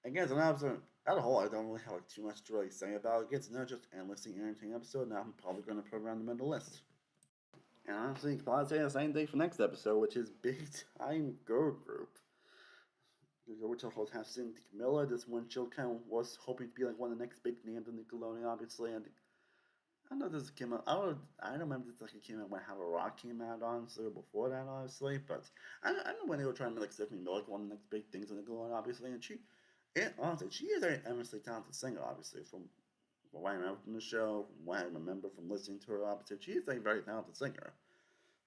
Again, it's an episode, as a whole, I don't really have like too much to really say about it. It's not just endlessly entertaining episode, now I'm probably going to put around the middle list. And honestly, you can probably say the same thing for next episode, which is Big Time Girl Group. Which will have Cynthia Miller. This one she kind of was hoping to be like one of the next big names in Nickelodeon, obviously. And I know this came out. I don't remember this like it came out when Have a Rock came out, honestly, or before that, honestly. But I don't know when they were trying to make Stephanie Miller like one of the next big things in Nickelodeon, obviously. And honestly, she is an enormously talented singer, obviously, from what I remember from the show, from what I remember from listening to her, obviously. She is a very talented singer.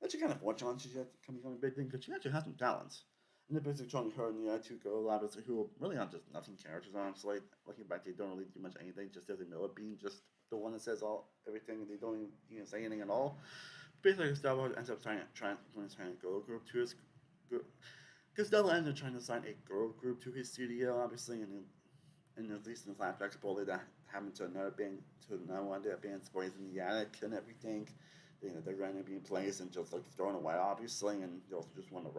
That's kind of fortunate she's yet to become a big thing because she actually has some talents. And they're basically showing her and the other two girls, obviously, who really are just nothing characters, honestly. Looking back, they don't really do much anything, just as a Miller being just the one that says everything, and they don't even say anything at all. Basically, Gustavo ends up trying to sign a girl group to his. Gustavo ends up trying to sign a girl group to his studio, obviously, and at least in the flashbacks, bully that happened to another band, to another one of their band's boys in the attic and everything. They're going to be in place and just like thrown away, obviously, and they also just want to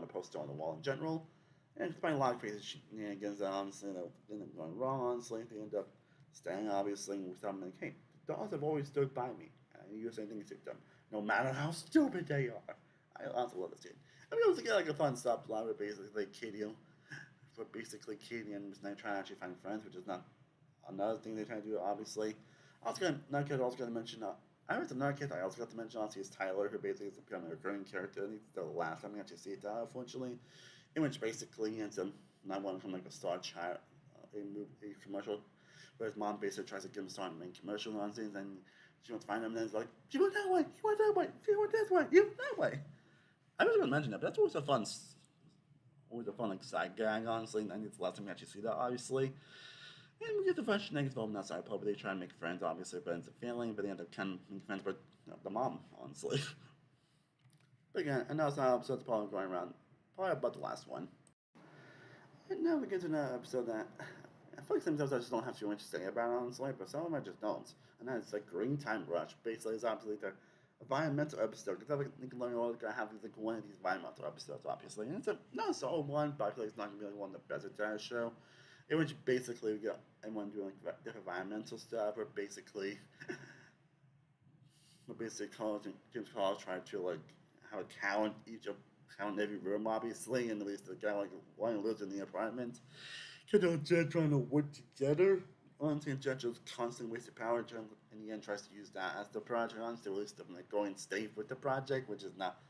poster on the wall in general. And it's by a lot of crazy shenanigans, honestly, that end up going wrong, honestly. They end up staying, obviously, with something like, hey, the dogs have always stood by me. And you do the same thing to them, no matter how stupid they are. I also love this scene. I mean, it was like a fun subplot where basically Katie and Miss Knight trying to actually find friends, which is not another thing they're trying to do, obviously. Another kid I was going to mention, I heard another kid I also got to mention, obviously, is Tyler, who basically is becoming a recurring character. And it's the last time we actually see it, unfortunately. In which basically he ends up not wanting to become like a star child, a commercial, where his mom basically tries to get him started making commercial nonsense, and she wants to find him, and then it's like, she went that way, you went that way, she went this way, you went that way. I was going to mention that, but that's always a fun like side gag, honestly. And it's the last time we actually see that, obviously. And we get the first shenanigans involved in that side pub, where they try and make friends, obviously, but ends up failing, but they end up kind of making friends with the mom, honestly. But again, another episode's probably going around, probably about the last one. And now we get to another episode that I feel like sometimes I just don't have too much to say about, honestly, but some of them I just don't. And that's like Green Time Rush. Basically, it's absolutely the environmental episode. Because I think Nickelodeon always gonna have like one of these environmental episodes, obviously. And it's not a solid one, but I feel like it's not gonna be like one of the best entire show. In which basically we got everyone doing like different environmental stuff, or basically, James College tried to like have a cow in every room, obviously, and at least the guy like one who lives in the apartment. Because they're just trying to work together. Honestly, Jet just constantly wasted power. Jet in the end tries to use that as the project, honestly, at least to like go and stay with the project, which is not.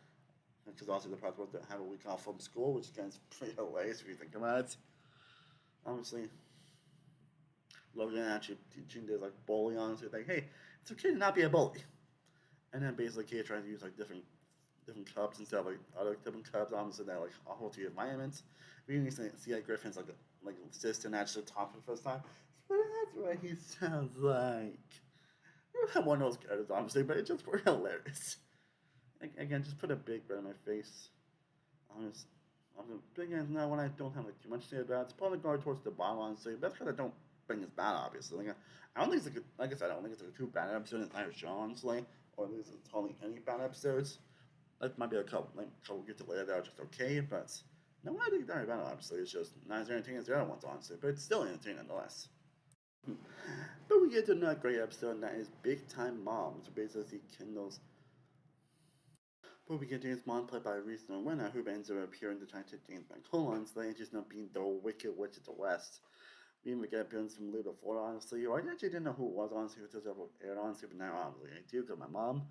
Because also the project was to have a week off from school, which is kind of pretty hilarious if you think about it. Obviously, Logan actually teaching this like bully, honestly, like, hey, it's okay to not be a bully. And then basically Kate tries to use like different cups instead of like other different cups, obviously that like a whole two environments. We even see like Griffin's like assistant actually talk for the first time. But that's what he sounds like. You have one of those characters, obviously, but it's just for hilarious. Again, just put a big bird in my face. Honest, big ends now when I don't have like too much to say about it. It's probably going towards the bottom, honestly. But that's because I don't think it's bad, obviously. I don't think it's like I said, I don't think it's like a too bad episode in the entire show, honestly. Or at least it's hardly any bad episodes. That might be a couple get to later that are just okay, but no, I think they're bad, obviously. It's just not as entertaining as the other ones, honestly. But it's still entertaining nonetheless. But we get to another great episode, and that is Big Time Moms, basically Kendall's. But we get James Bond played by Reese Winner, who ends up appearing to try to James Bond and just not being the Wicked Witch of the West. We even get appearance from Luda Ford, honestly. Or I actually didn't know who it was, honestly, who just ever aired, honestly, but now obviously I do because my mom.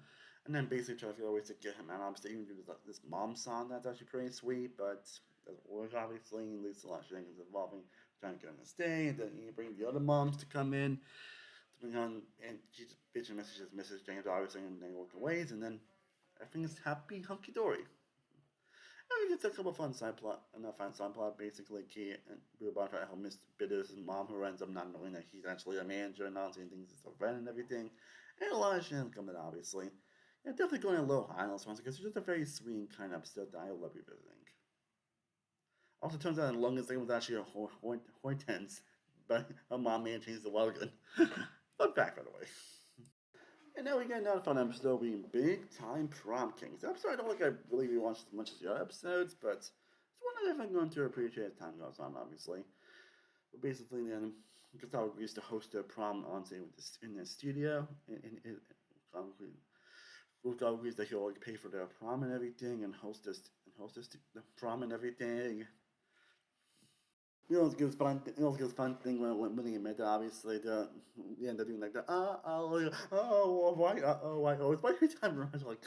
And then basically try to figure out ways to get him out, obviously, even do this mom song that's actually pretty sweet, but doesn't work, obviously, and leads to a lot of shenanigans involving trying to get him to stay, and then you bring the other moms to come in, to bring on, and she just bitch and messages Mrs. James, obviously, and they work ways, and then everything's happy, hunky dory. And we get a couple fun side plot, basically, Kate and Ruba try to help Mr. Bitter's mom, who ends up not knowing that he's actually a manager and all things it's a friend and everything, and a lot of shenanigans coming, obviously. Yeah, definitely going a little high on this one because it's just a very sweet and kind episode that I love revisiting. Also, turns out the longest thing was actually a Hortense, but her mom may have changed the Logan. Fun fact, by the way. And now we get another fun episode being Big Time Prom Kings. The episode I don't think I really rewatched as much as the other episodes, but it's one that I'm going to appreciate as time goes on, obviously. But basically, then, Gustavo agrees to host a prom on in the studio, Gustavo agrees that he'll like pay for their prom and everything, and host the prom and everything. It was fun. It was a fun thing when he met. Obviously, they end up doing like the why it's my free time. I was like,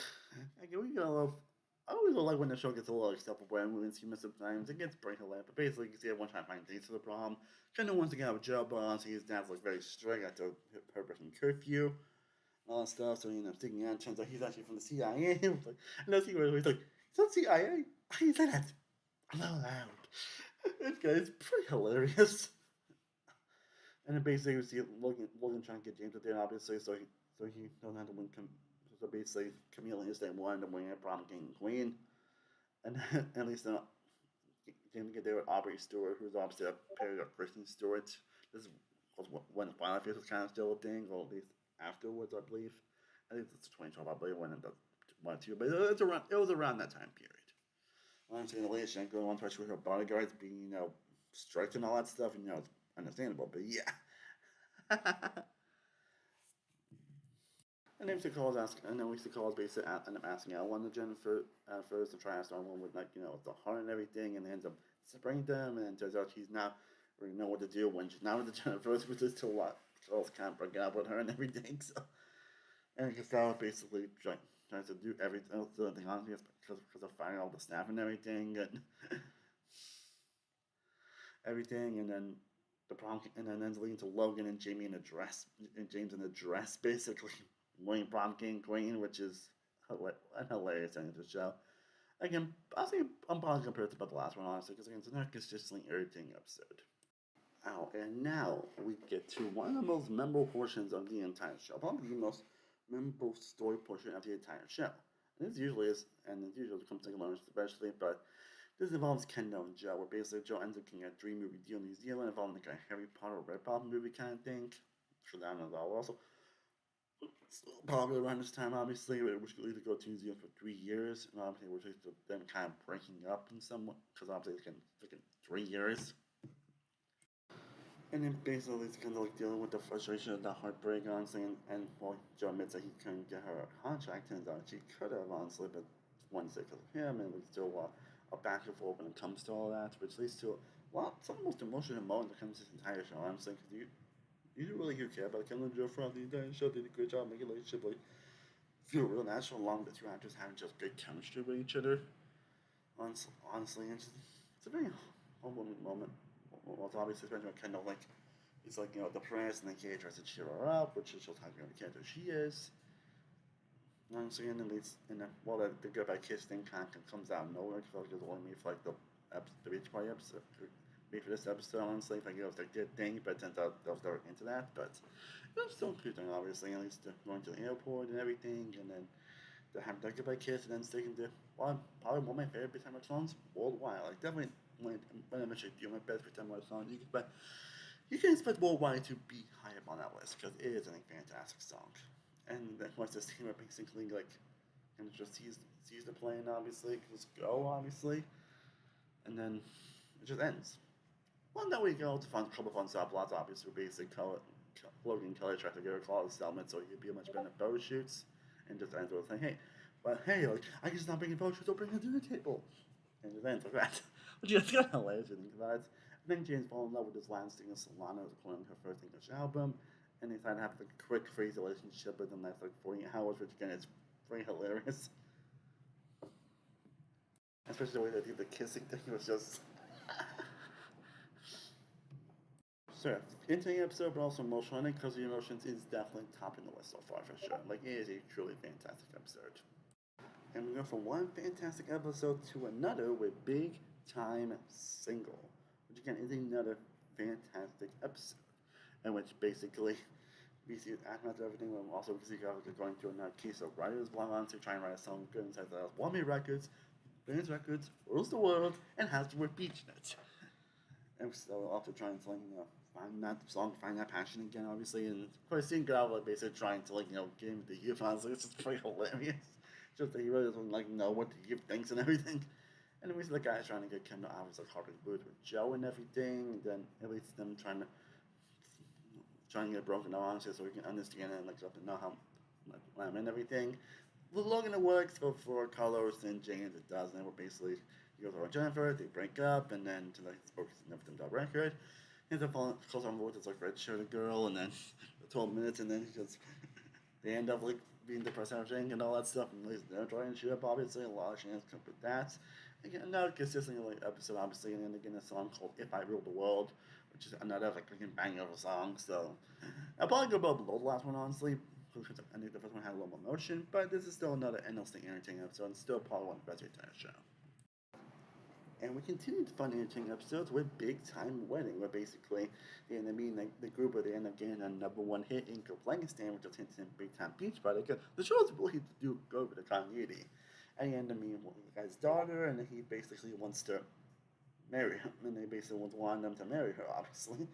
we got a little. I always like when the show gets a little acceptable and when it's sometimes it gets pretty hilarious. But basically, you can see everyone trying to find dates for the prom. Kind of wants to get out of jail, but honestly, his dad's like very strict after her person curfew. All that stuff, so sticking out. Turns out he's actually from the CIA. And that's he's like, it's not CIA. I didn't say that. loud. It's pretty hilarious. And then basically we see Logan trying to get James to dinner, obviously, so he doesn't have to win. So basically, Camille is then wanted to win a prom king and queen, and at least then James get there with Aubrey Stewart, who's obviously a parody of Kristen Stewart. This was when Final Face was kind of still a thing, or at least afterwards, I believe. I think it's 2012, I believe, when it went to, but it was around that time period. I'm saying the latest Shank going on, especially with her bodyguards being, strict and all that stuff, it's understandable, but yeah. And then we see calls basically end up asking Ellen to Jennifer first to try to start one with the heart and everything, and ends up separating them, and then turns out she's not really know what to do when she's not with the Jennifer, which is still a lot. Calls can't break up with her and everything. So, and Costello basically tries to do everything honestly because of firing all the staff and everything, and everything, and then the prom, and then ends leading to Logan and Jamie in a dress, and James in a dress, basically winning prom king queen, which is an hilarious ending to the show. Again, I'll say I'm probably compared to about the last one, honestly, because again, it's not consistently irritating episode. Oh, and now we get to one of the most memorable portions of the entire show, probably the most memorable story portion of the entire show. And this usually comes to learn especially, but this involves Kendall and Joe, where basically Joe ends up getting a dream movie deal in New Zealand involving like a Harry Potter Red Robin movie kind of thing. Sure, that knows all also. Probably around this time, obviously, which could either go to New Zealand for 3 years, and obviously we're just then kind of breaking up in some way, because obviously it's taken 3 years. And then basically it's kind of like dealing with the frustration of the heartbreak, honestly, and well, Joe admits that he couldn't get her a contract, turns out she could have, honestly, but one because of him, and it's still a back and forth when it comes to all that, which leads to some of the most emotional moments that comes to this entire show, honestly, because you didn't really care about Kendall and Joe throughout the entire show. Did a great job making the relationship feel real natural, along with the two actors having just good chemistry with each other. Honestly, it's a very heartwarming moment. Well, it's obviously especially when Kendall he's depressed, and then Kay tries to cheer her up, which shows how good of a character she is. Honestly, and then the goodbye kiss thing kind of comes out of nowhere. I felt like it was only made for the beach party episode. For this episode, honestly, if I it was a good thing, but it turns out I was never into that. But it was still a good thing, obviously. At least going to the airport and everything, and then to have that goodbye kiss, and then sticking to probably one of my favorite Big Time songs worldwide. Like definitely when I eventually do my best Big Time song, you can expect worldwide to be high up on that list because it is a fantastic song. And then once this team basically and just sees the plane, obviously, just go, obviously, and then it just ends. Well, then we go to couple fun subplots, obviously, basically Logan and Kelly try to get her claw settlement so he'd be a much better at photo shoots, and just ends with saying, hey, I can just not bring photo shoots, I'll bring a dinner table. And it ends like that. Which is kind of hilarious to think about it. I think James falls in love with this Lance singer Solana, who's recording her first English album, and they decide to have a quick, crazy relationship within the next 40 hours, which again is very hilarious. Especially the way they did the kissing thing was just. So, interesting episode, but also emotional. I think because the emotions is definitely topping the list so far for sure. Like, it is a truly fantastic episode. And we go from one fantastic episode to another with Big Time Single, which again is another fantastic episode, in which basically we see after everything, and also we see going through another case of writers block on to try and write a song good inside the house. One Records, Bands Records, rules the world, and has the word beach in it. And we're still also trying to find that song, find that passion again, obviously, and of course seeing Gravel basically trying to get him the youth, honestly, it's just pretty hilarious. Just that he really doesn't know what the youth thinks and everything. And then we see the guys trying to get Kim to obviously Harvard Booth with Joe and everything, and then at least them trying to get broken down, honestly, so we can understand it and up to know how and everything. With Logan it works, but for Carlos and James it doesn't. And we're basically he goes over Jennifer, they break up, and then to focus on everything on record. He ends up close on board with red shirted girl, and then 12 minutes, and then they end up being depressed and everything and all that stuff, and they're trying to shoot up, obviously, a lot of shenanigans come with that. Again, another consistent episode, obviously, and then again a song called If I Rule the World, which is another freaking banger of a song, so I'll probably go about below the last one, honestly, because I think the first one had a little more emotion, but this is still another endlessly entertaining episode, and still probably one of the best entire show. And we continued to find entertaining episodes with Big Time Wedding, where basically they end up meeting the group where they end up getting a #1 hit in Afghanistan, which was hinted in Big Time Beach Party. Because the show's ability to do go over the continuity. And he ended up meeting the guy's daughter, and he basically wants to marry him, and they basically want them to marry her, obviously.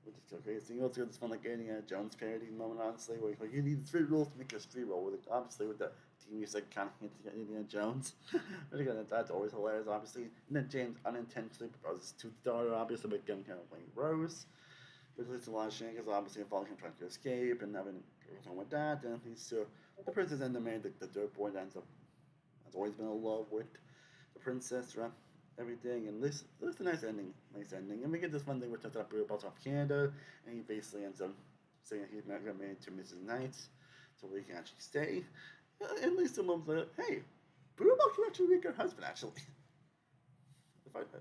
Which is so crazy. You also got this fun like Indiana Jones parody moment, honestly, where like you need 3 rules to make a 3 roll. With obviously with the team music kind of hinting at Indiana Jones. But again, that's always hilarious, obviously. And then James unintentionally proposes to the daughter, obviously, but getting kind of playing Rose. Which leads to a lot of shenanigans, obviously involving him trying to escape and having goes on with that. And leads to the princess and the man, the dirt boy that ends up has always been in love with the princess, right? Everything, and this is a nice ending, And we get this one thing where turns out Bruno Bell's off Canada, and he basically ends up saying that he's not going to marry to Mrs. Knight, so he can actually stay. And Lisa mom's like, hey, Bruno Bell can actually be a good husband, actually.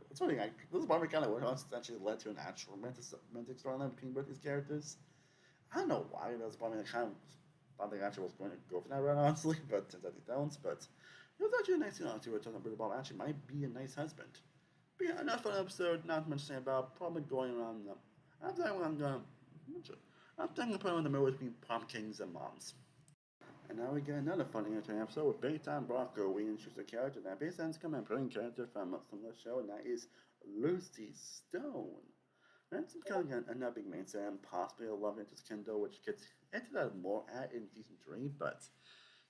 It's funny, this is why we kind of went on, actually led to an actual romantic storyline between both these characters. I don't know why, that's probably kind of thought they actually was going to go for that route, honestly, but turns out they don't, but it was actually a nice thing to return to Bruno Bob actually might be a nice husband. But yeah, enough fun episode, not much to say about, probably going around the, I'm thinking of put in the middle between prom kings and moms. And now we get another funny entertaining episode with Big Time Bronco. We introduce a character that basically ends up playing character from the show, and that is Lucy Stone. That's kind of another big mainstay and possibly a love interest Kendall, which gets into that more at in season 3, but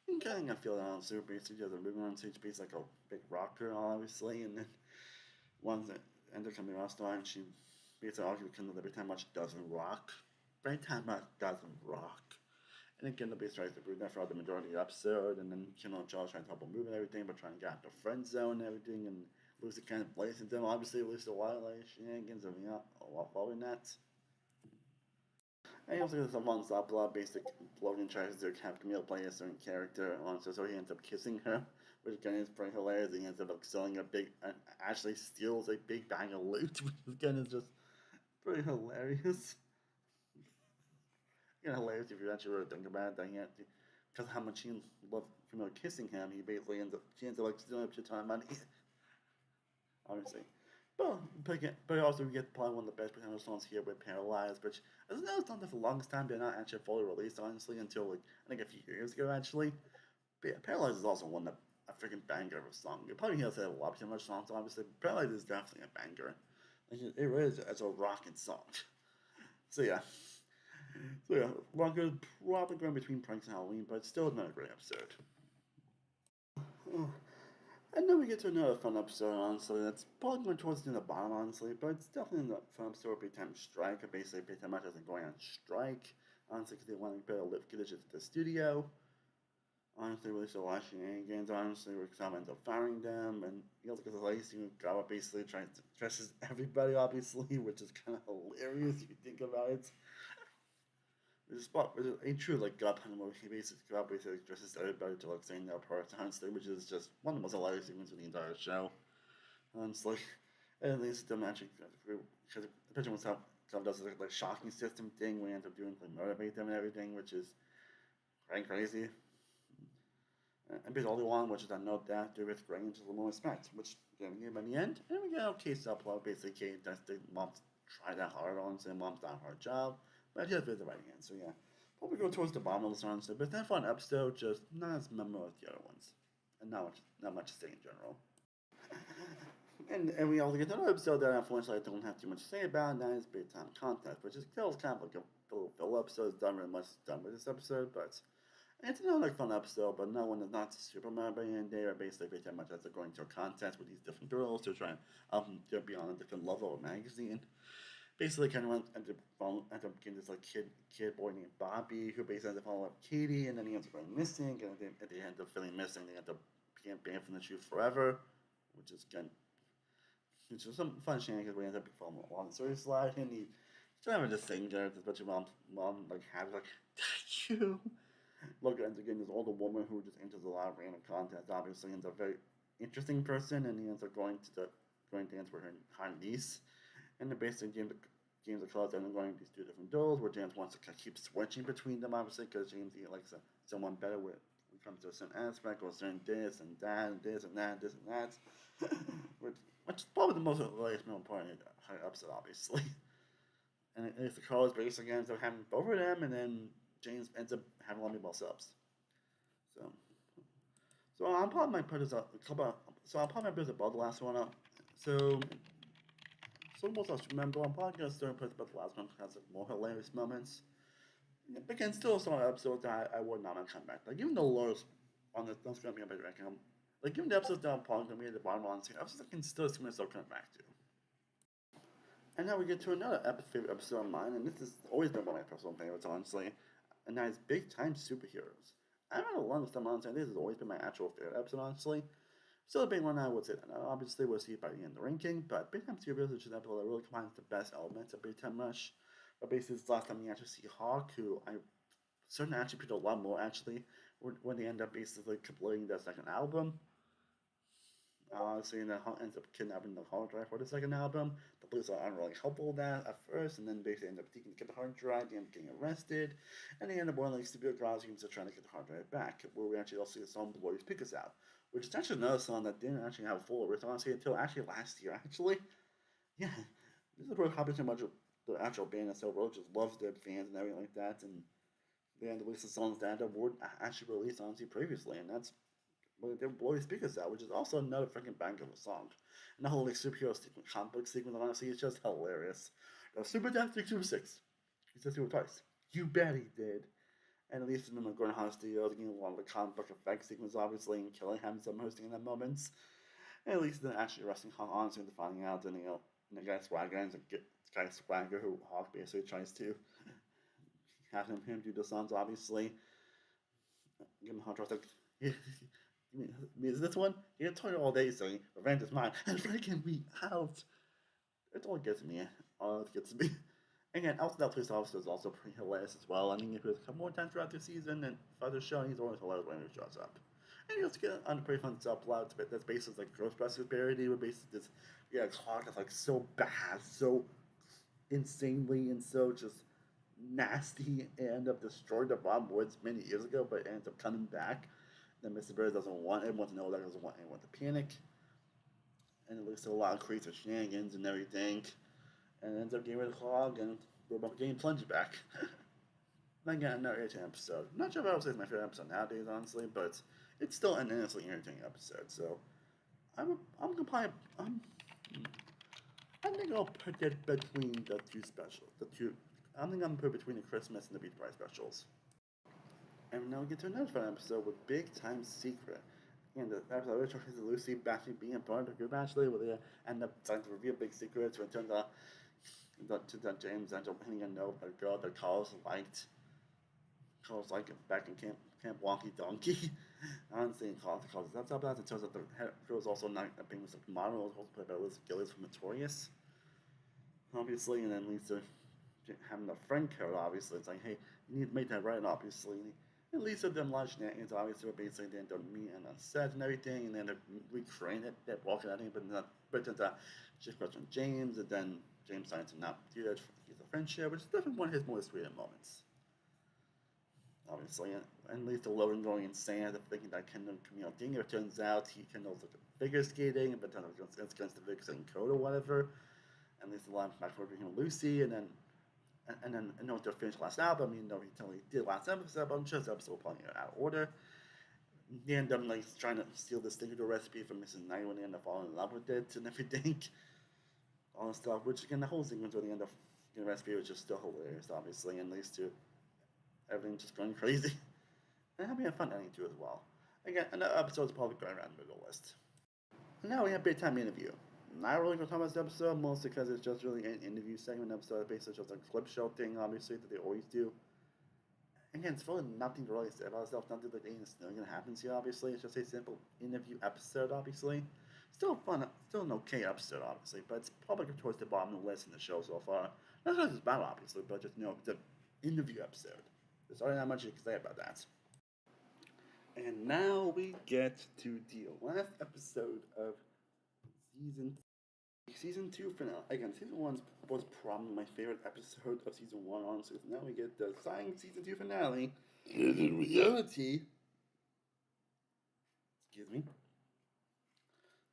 you can kind of feel that on Super Basically, she has a moving on stage piece like a big rocker, obviously, and then ones that end up coming off star, and she basically argues with Kendall every time much doesn't rock. Every time much doesn't rock. And then Kendall basically tries to prove that throughout the majority of the episode, and then Kendall and Charles trying to help him move and everything, but trying to get out the friend zone and everything, and Lucy kind of plays into them. Obviously, Lucy wildlife shenanigans and a lot following that. And he also gets some fun stop law basic Logan tries to have Camille play a certain character on so he ends up kissing her, which again is pretty hilarious. He ends up selling a big actually steals a big bag of loot, which again is just pretty hilarious. Hilarious if you actually really think about it, that he had to, because how much he loved Camille kissing him, he basically ends up like stealing up a ton of money. Obviously. But also we get probably one of the best potential songs here with Paralyzed, which I know it's not there for the longest time, but not actually fully released, honestly, until like I think a few years ago actually. But yeah, Paralyzed is also one that a freaking banger of a song. You probably hear a lot of much songs, obviously. But Paralyzed is definitely a banger. Like it really is as a rocking song. So yeah. Longer probably going between Pranks and Halloween, but still another great episode. And then we get to another fun episode, honestly. That's probably going towards the bottom, honestly, but it's definitely a fun episode of Big Time Strike. Basically, Big Time isn't going on strike, honestly, because they want to better live conditions at the studio. Honestly, really so a lot of shenanigans, honestly, where Sam ends up firing them, and he also gets a Lacey Gawa basically trying to dresses everybody, obviously, which is kind of hilarious if you think about it. There's a spot where a true like God Hunter movie, he basically dresses everybody to like saying their parts, honestly, which is just one of the most hilarious segments of the entire show. Honestly. And at least them actually because the picture was how does like shocking system thing where he ends up doing like motivate them and everything, which is quite crazy. And bit only one, which is a note that there with Grange a little more respect, which again we give by the end. And we get a case up while basically Kate does the mom's try that hard on, saying mom's done her job. But he has the right hand, so yeah. Probably go towards the bottom of the song, but it's not a fun episode, just not as memorable as the other ones. And not much to say in general. and we also get another episode that unfortunately I don't have too much to say about, and that is Big Time Contest, which is still kind of like a little fill episode. It's done really much done with this episode, but it's another like fun episode, but no one is not super mad by the end. They are basically Big Time much as they're going to a contest with these different girls to try and be on a different level of magazine. Basically, kind of end up getting this like kid boy named Bobby, who basically ends up following up Katie, and then he ends up going missing, and at the end of feeling missing, they end up being banned from the shoot forever, which is some fun shenanigans where he ends up falling along the story slide, and he's kind of just sitting there, with a bunch of mom like has like, thank you. Look, ends up getting this older woman who just enters a lot of random contests. Obviously, ends up a very interesting person, and he ends up going to dance with her niece. And the basic games of cards end up going to these two different duels where James wants to keep switching between them, obviously, because James he likes someone better when it comes to a certain aspect or certain this and that and this and that and this and that. which which is probably the most hilarious, more important episode, obviously. And it's the Carlos base again, so having both of them, and then James ends up having a lot of meatball subs. So, so I'll probably put this up a couple. So I'll probably put this above the last one up. So, so most of us remember, I'm probably gonna start put about the last one because of more hilarious moments. Yeah, but again, still some episodes that I would not want to come back. Like even the lowest on the that's gonna be a better ranking. Like even the episodes that I'm probably gonna be at the bottom on the episodes I can still see myself coming back to. And now we get to another favorite episode of mine, and this has always been one of my personal favorites, honestly. And that is Big Time Superheroes. I don't know a lot of stuff, honestly. This has always been my actual favorite episode, honestly. Still a big one, I would say. And obviously, we'll see it by the end of the ranking, but Big Time Superheroes is just an episode that really combines the best elements of Big Time Rush. But basically, it's the last time you actually see Hawk, who I certainly actually put a lot more, actually, when they end up basically completing their second album. So Hunt ends up kidnapping the hard drive for the second album. The police are really helpful with that at first, and then basically end up taking the hard drive, they end up getting arrested, and they end up wearing like severe costumes trying to get the hard drive back. Where we actually also see a song "Blowy's Pick Us Out," which is actually another song that didn't actually have a full original honestly until actually last year. Actually, yeah, this is what happens so much of the actual band itself. Really just loves their fans and everything like that, and they end up releasing songs that were actually released honestly previously, and that's but they blow his speakers out, which is also another freaking banger of a song. And the whole like superhero sequence, comic book sequence, honestly, is just hilarious. The Super Death 626. He says it twice. You bet he did. And at least in the Gordon Hollis Studios, getting a lot of the comic book effect sequence, obviously, and killing him some hosting in that moments. And at least then actually arresting Hawk honestly into finding out, and the guy Swagger ends up the guy Swagger who Hawk basically tries to have him do the songs, obviously. Give him a hard like, is this one? You're talking all day saying revenge is mine and freaking me out. It all gets me. All it gets me. Again, also that police officer is also pretty hilarious as well. I mean, he appears a couple more times throughout the season and further show, he's always hilarious when he shows up. And he also get on a pretty fun subplot that's basically like Ghostbusters parody, where basically this clock that's like so bad, so insanely and so just nasty, and end up destroying the Bob Woods many years ago, but ends up coming back. Then Mr. Bird doesn't want anyone to know that, doesn't want anyone to panic. And it leads to a lot of crazy shenanigans and everything. And ends up getting rid of Clog and Robot getting plunged back. And again, another irritating episode. I'm not sure if I would say it's my favorite episode nowadays, honestly, but it's still an endlessly irritating episode. So I'm gonna probably I think I'll put it between the two specials. I think I'm gonna put it between the Christmas and the Beach Prize specials. And now we get to another fun episode with Big Time Secret. And the episode which is Lucy actually being a part of the group actually, where they end up trying to reveal big secrets. When it turns out that James ends up hitting a note a girl that Carlos liked. Carlos liked back in Camp Wonky Donkey. Honestly, and Carlos that's up that. It turns out the girl was also not a famous model. It was also played by Liz Gillies from Notorious. Obviously, and then leads to having a friend code, obviously. It's like, hey, you need to make that right, obviously. And leads to them launching shenanigans, obviously, basically they end up meeting on set and everything, and then they recreating it, they're walking at him, but it turns out she's questioning James, and then James decides to not do that for his friendship, which is definitely one of his more sweet moments. Obviously, and leads to Logan going insane after thinking that Kendall Camille thing. It turns out Kendall's like figure skating, but then it's against the figure skating code or whatever. And leads to the line back for him and Lucy, and then I know they'll finish last album, even though he totally did last episode, but I'm sure this episode probably out of order. They end up like trying to steal this signature recipe from Mrs. Knight when they end up falling in love with it and everything. All this stuff, which again the whole sequence where they end up getting the recipe was just still hilarious, obviously, and leads to everything just going crazy. And having a fun ending too as well. Again, another episode's probably going around the middle list. And now we have Big Time Interview. Not really going to talk about this episode, mostly because it's just really an interview segment episode, basically just a clip show thing, obviously, that they always do. Again, it's really nothing to really say about itself, nothing like anything going to happen here, obviously. It's just a simple interview episode, obviously. Still fun, still an okay episode, obviously, but it's probably towards the bottom of the list in the show so far. Not because it's bad, obviously, but just, it's an interview episode. There's already not much you can say about that. And now we get to the last episode of Season 2 finale. Again, Season 1 was probably my favorite episode of Season 1 on, so now we get the exciting Season 2 finale. In reality, excuse me,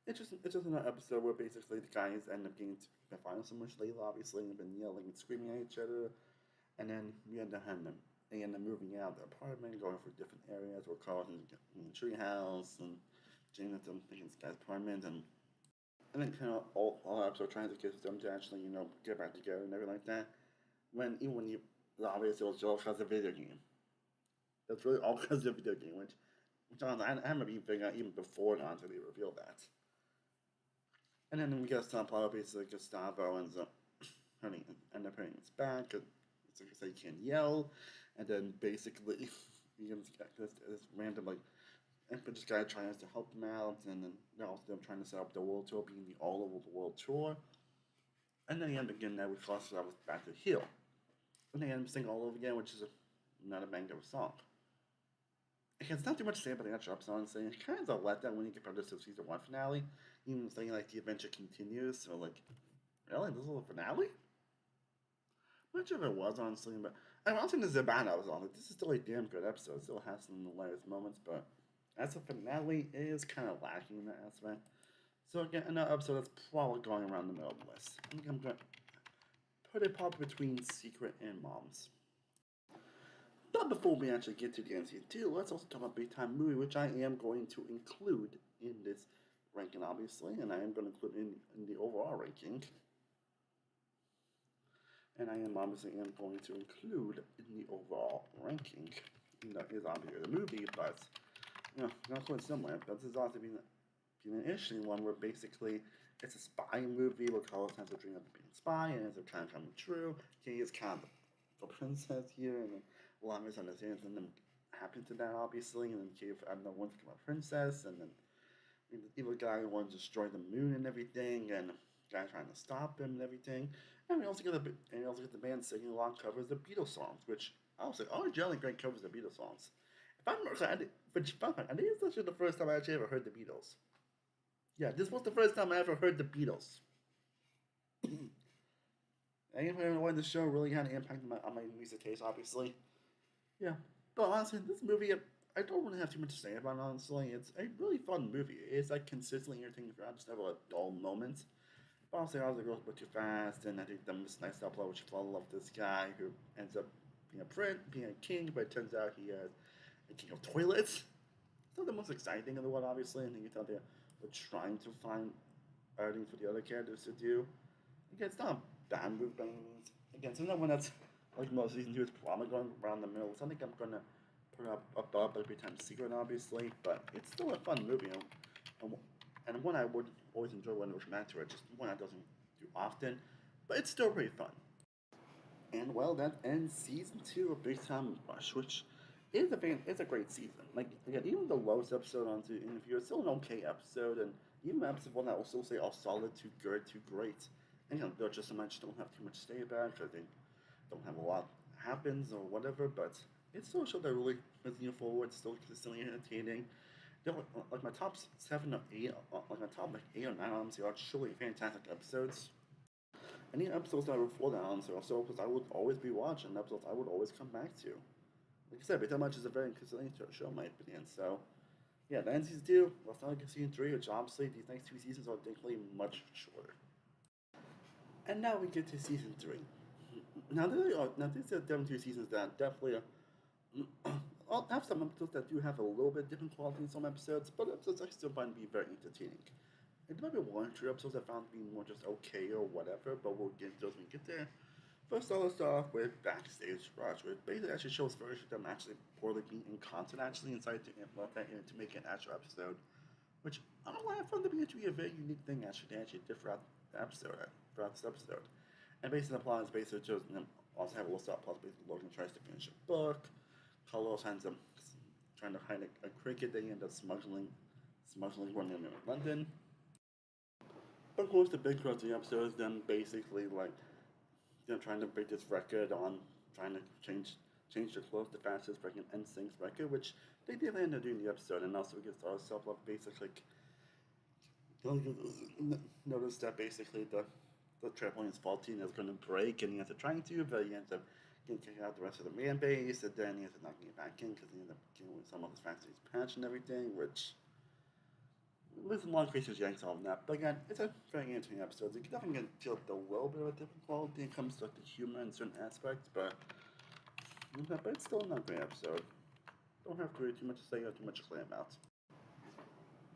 it's just another episode where basically the guys end up getting to find so much Layla, obviously, and been yelling and screaming at each other, and then we end up having them. They end up moving out of the apartment, going for different areas. Where Carlton's in the treehouse, and James ends up thinking this guy's apartment, and then kind of all episode trying to get them to actually get back together and everything like that. When you obviously it was all because of video game. It's really all because of video game, which I haven't even figured out even before now until they revealed that. And then we get some part basically Gustavo ends up hurting his back. It's like I say, he can't yell, and then basically he gets this random and this guy tries to help him out, and then they're also them trying to set up the world tour, being the all over the world tour. And then he ends up getting that with Gustavo back to heal, and they end up singing all over again, which is not a banger of a song. It's not too much to say about the actual episode, honestly. It's kind of a letdown when you compare this to the season 1 finale. Even saying, like, the adventure continues, so, like, really? This is the finale? I'm not sure if it was, honestly, but I don't think this is a bad episode. Like, this is still a damn good episode. It still has some hilarious moments, but as a finale, it is kind of lacking in that aspect. So, again, another episode that's probably going around the middle of the list. I think I'm going to put it probably between Secret and Moms. But before we actually get to the NC2, let's also talk about Big Time Movie, which I am going to include in this ranking, obviously, and I am going to include in the overall ranking. And I am obviously going to include in the overall ranking. That is obviously the movie, but not quite similar. But this is also being an interesting one where basically it's a spy movie where Carlos has a dream of being a spy and ends up kind of coming true. He is kind of the princess here, and a lot of misunderstandings and then happen to that, obviously, and then Kate wants to become a princess, and then the evil guy who wants to destroy the moon and everything, and the guy trying to stop him and everything. And we also get the band singing along covers of Beatles songs, which I was like, oh, Jelly Great covers the Beatles songs. If I'm not I think it's actually the first time I actually ever heard the Beatles. Yeah, this was the first time I ever heard the Beatles. Anybody who the show really had an impact on my music taste, obviously. Yeah, but honestly, this movie, I don't really have too much to say about it, honestly. It's a really fun movie. It's like consistently entertaining throughout, just never like dull moments. But honestly, I was like, goes a bit too fast, and I think the Miss Nice upload, she fell in love with this guy who ends up being a prince, being a king, but it turns out he is a king of toilets. It's not the most exciting thing in the world, obviously, and you can tell they're trying to find things for the other characters to do. Again, it's not a bad movie by any means. Again, it's another one that's like most season 2 is probably going around the middle. So I think I'm gonna put it up above every time Secret, obviously, but it's still a fun movie, and one I would always enjoy when it was back to it. Just one I doesn't do often, but it's still pretty fun. And well, that ends season 2 of Big Time Rush, which is it's a great season. Like again, even the lowest episode on the interview is still an okay episode, and even episode 1 I will still say are solid to good to great. And there's just so much don't have too much to say about because they don't have a lot happens or whatever, but it's still a show that really moving forward, still consistently entertaining. Like my top 7 or 8, like my top 8 or 9 honestly are truly fantastic episodes. And the episodes that I before that honestly are so because I would always be watching episodes I would always come back to. Like I said, Big Time Much is a very consistent show in my opinion. So yeah, the end season 2, let's not get season 3, which obviously these next 2 seasons are definitely much shorter. And now we get to season 3. Now these are definitely 2 seasons that definitely I'll have some episodes that do have a little bit different quality in some episodes, but episodes I still find to be very entertaining. And there might be 1 or 2 episodes I found to be more just okay or whatever, but we'll get to those when we get there. First, I'll start off with Backstage Rush, which basically actually shows footage of them actually poorly being in content actually inside to implement that to make an actual episode, which I don't know, I found to be actually a very unique thing actually to actually did throughout this episode. And basically the plot is basically just them also have a little stop plus basically Logan tries to finish a book. Carlos ends up trying to hide a cricket they end up smuggling one in London. But of course the big crux of the episode is them basically like trying to break this record on trying to change the clothes the fastest breaking NSYNC's record, which they did end up doing the episode, and also gets our self love basically notice that basically the trampoline is faulty and it's going to break, and he ends up trying to, but he ends up getting kicked out the rest of the man base, and then he ends up not getting back in because he ends up getting with some of his factory's patch and everything, which There's a lot of creatures yanks on that, but again, it's a very entertaining episode. You can definitely get feel a little bit of a different quality when it comes to like, the humor in certain aspects, but it's still not a great episode. Don't have to really too much to say or too much to claim about.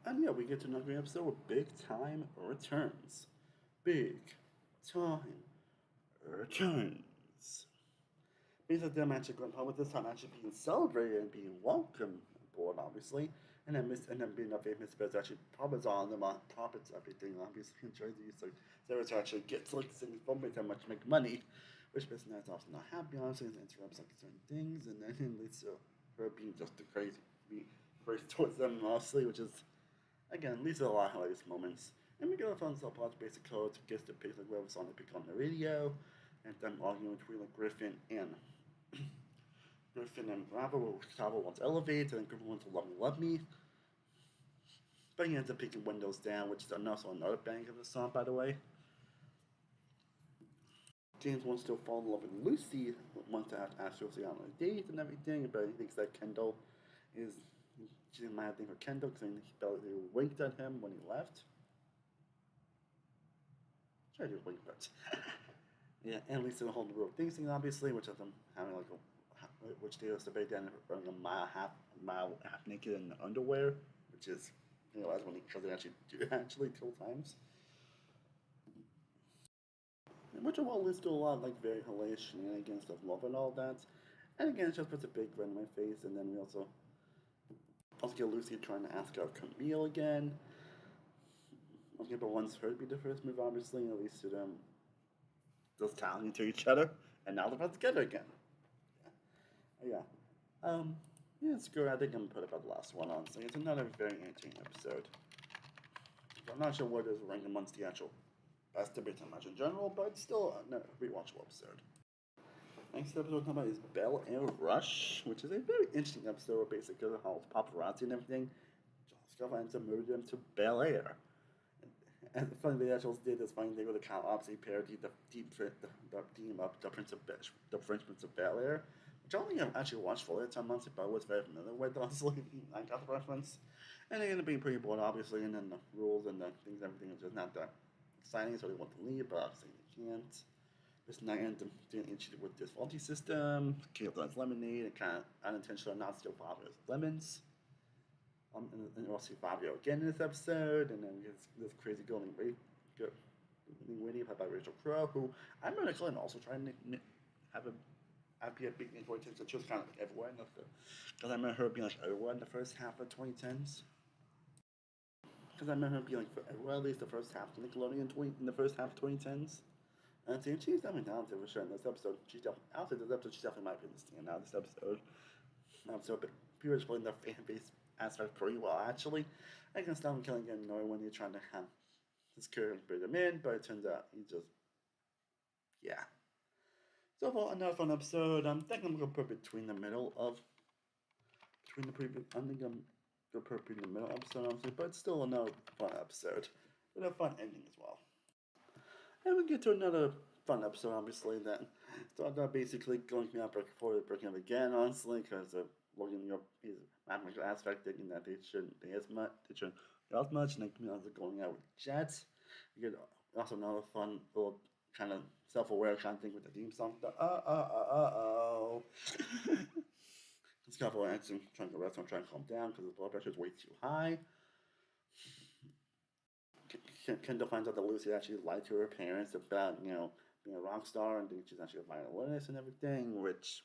And yeah, we get to another great episode with Big Time Returns. Big Time Returns. Because of them actually going home with this time actually being celebrated and being welcomed aboard, obviously. And then being up famous because actually puppets on them on puppets everything obviously in Jersey. So there to actually get to like things from it how much make money. Which person is often not happy honestly and interrupts like certain things and then it leads to her being just a crazy crazy towards them mostly, which is again leads to a lot of hilarious moments. And we go from subplots basic code to get the basic whatever song they pick on the radio and them arguing between like Griffin and Bravo will Bravo wants Elevate, and Griffin wants to Love Me. But he ends up picking Windows Down, which is also another bang of the song, by the way. James wants to fall in love with Lucy, wants to ask Lucy on a date and everything, but he thinks that Kendall is. She might have thing for Kendall because he barely winked at him when he left. Try to wink, but. Yeah, and Lisa the whole road thing, obviously, which of them having like which they also debate down running a mile half naked in underwear, which is as when because they actually do actually kill times. Which will leads to a lot of like very hilarious shenanigans of love and all that. And again, it just puts a big grin on my face, and then we also get Lucy trying to ask out Camille again. Okay, but once her to be the first move, obviously, at least to them just talking to each other, and now they're back together again. Yeah. Yeah, it's good. I think I'm gonna put about the last one, honestly. It's another very entertaining episode. I'm not sure what is ranked amongst the actual best debates on match in general, but it's still a rewatchable episode. Next episode we're talking about is Bel Air Rush, which is a very interesting episode where basically how it's paparazzi and everything. Jessica ends up moving them to Bel Air. And the funny they actually did this funny thing with the Kyle obviously parodied the theme of the French Prince of Bel Air, which I don't think I've actually watched fully at some months, but I was very familiar with honestly. I got the reference. And they ended up being pretty bored obviously, and then the rules and the things everything was just not that exciting, so they want to leave, but obviously they can't. This night ended up doing issues with this faulty system, killed on lemonade, and kind of unintentionally not steal Fabio's lemons. And we'll see Fabio again in this episode, and then this crazy girl named Winnie, played by Rachel Crow, who I remember Glenn also trying to have be a big name for attention. She was kind of like everywhere because I remember her being like everywhere in the first half of 2010s. Because I remember her being like everywhere at least the first half of Nickelodeon in the first half of 2010s. And she's definitely talented for sure in this episode. She's definitely after this episode, she's definitely might be the standout this episode. But people are playing their fan base aspect pretty well actually. I can stop him killing and annoying when you're trying to have his character bring him in, but it turns out he just So for another fun episode, I'm thinking I'm gonna put between the middle of between the previous. I think I'm gonna put between the middle episode, obviously, but it's still another fun episode with a fun ending as well. And we get to another fun episode, obviously. That so basically going to be out breaking up again, honestly, because of looking your his mathematical aspect, thinking that they shouldn't be as much, and then going out with Jets. You get also another fun little kind of self-aware kind of thing with the theme song. It's kind of acting, trying to rest, trying to calm down because the blood pressure is way too high. Kendall finds out that Lucy actually lied to her parents about, being a rock star and thinks she's actually a violinist and everything, which.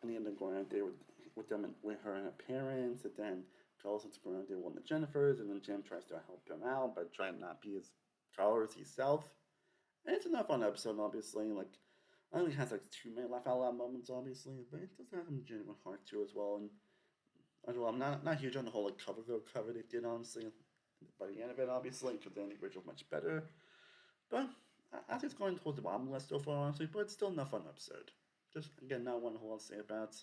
And he ended up going out there with them and with her and her parents, and then Charles ends up going out there with one of the Jennifers, and then Jim tries to help him out by trying not to be as tall as himself. And it's enough fun episode, obviously. Like, I only has like 2 minute laugh out loud moments, obviously, but it does have some genuine heart too as well. And I'm not huge on the whole like cover they did honestly. By the end of it, obviously, because the ending was much better. But I think it's going towards the bottom list so far, honestly. But it's still enough fun episode. Just again, not one whole lot to say about.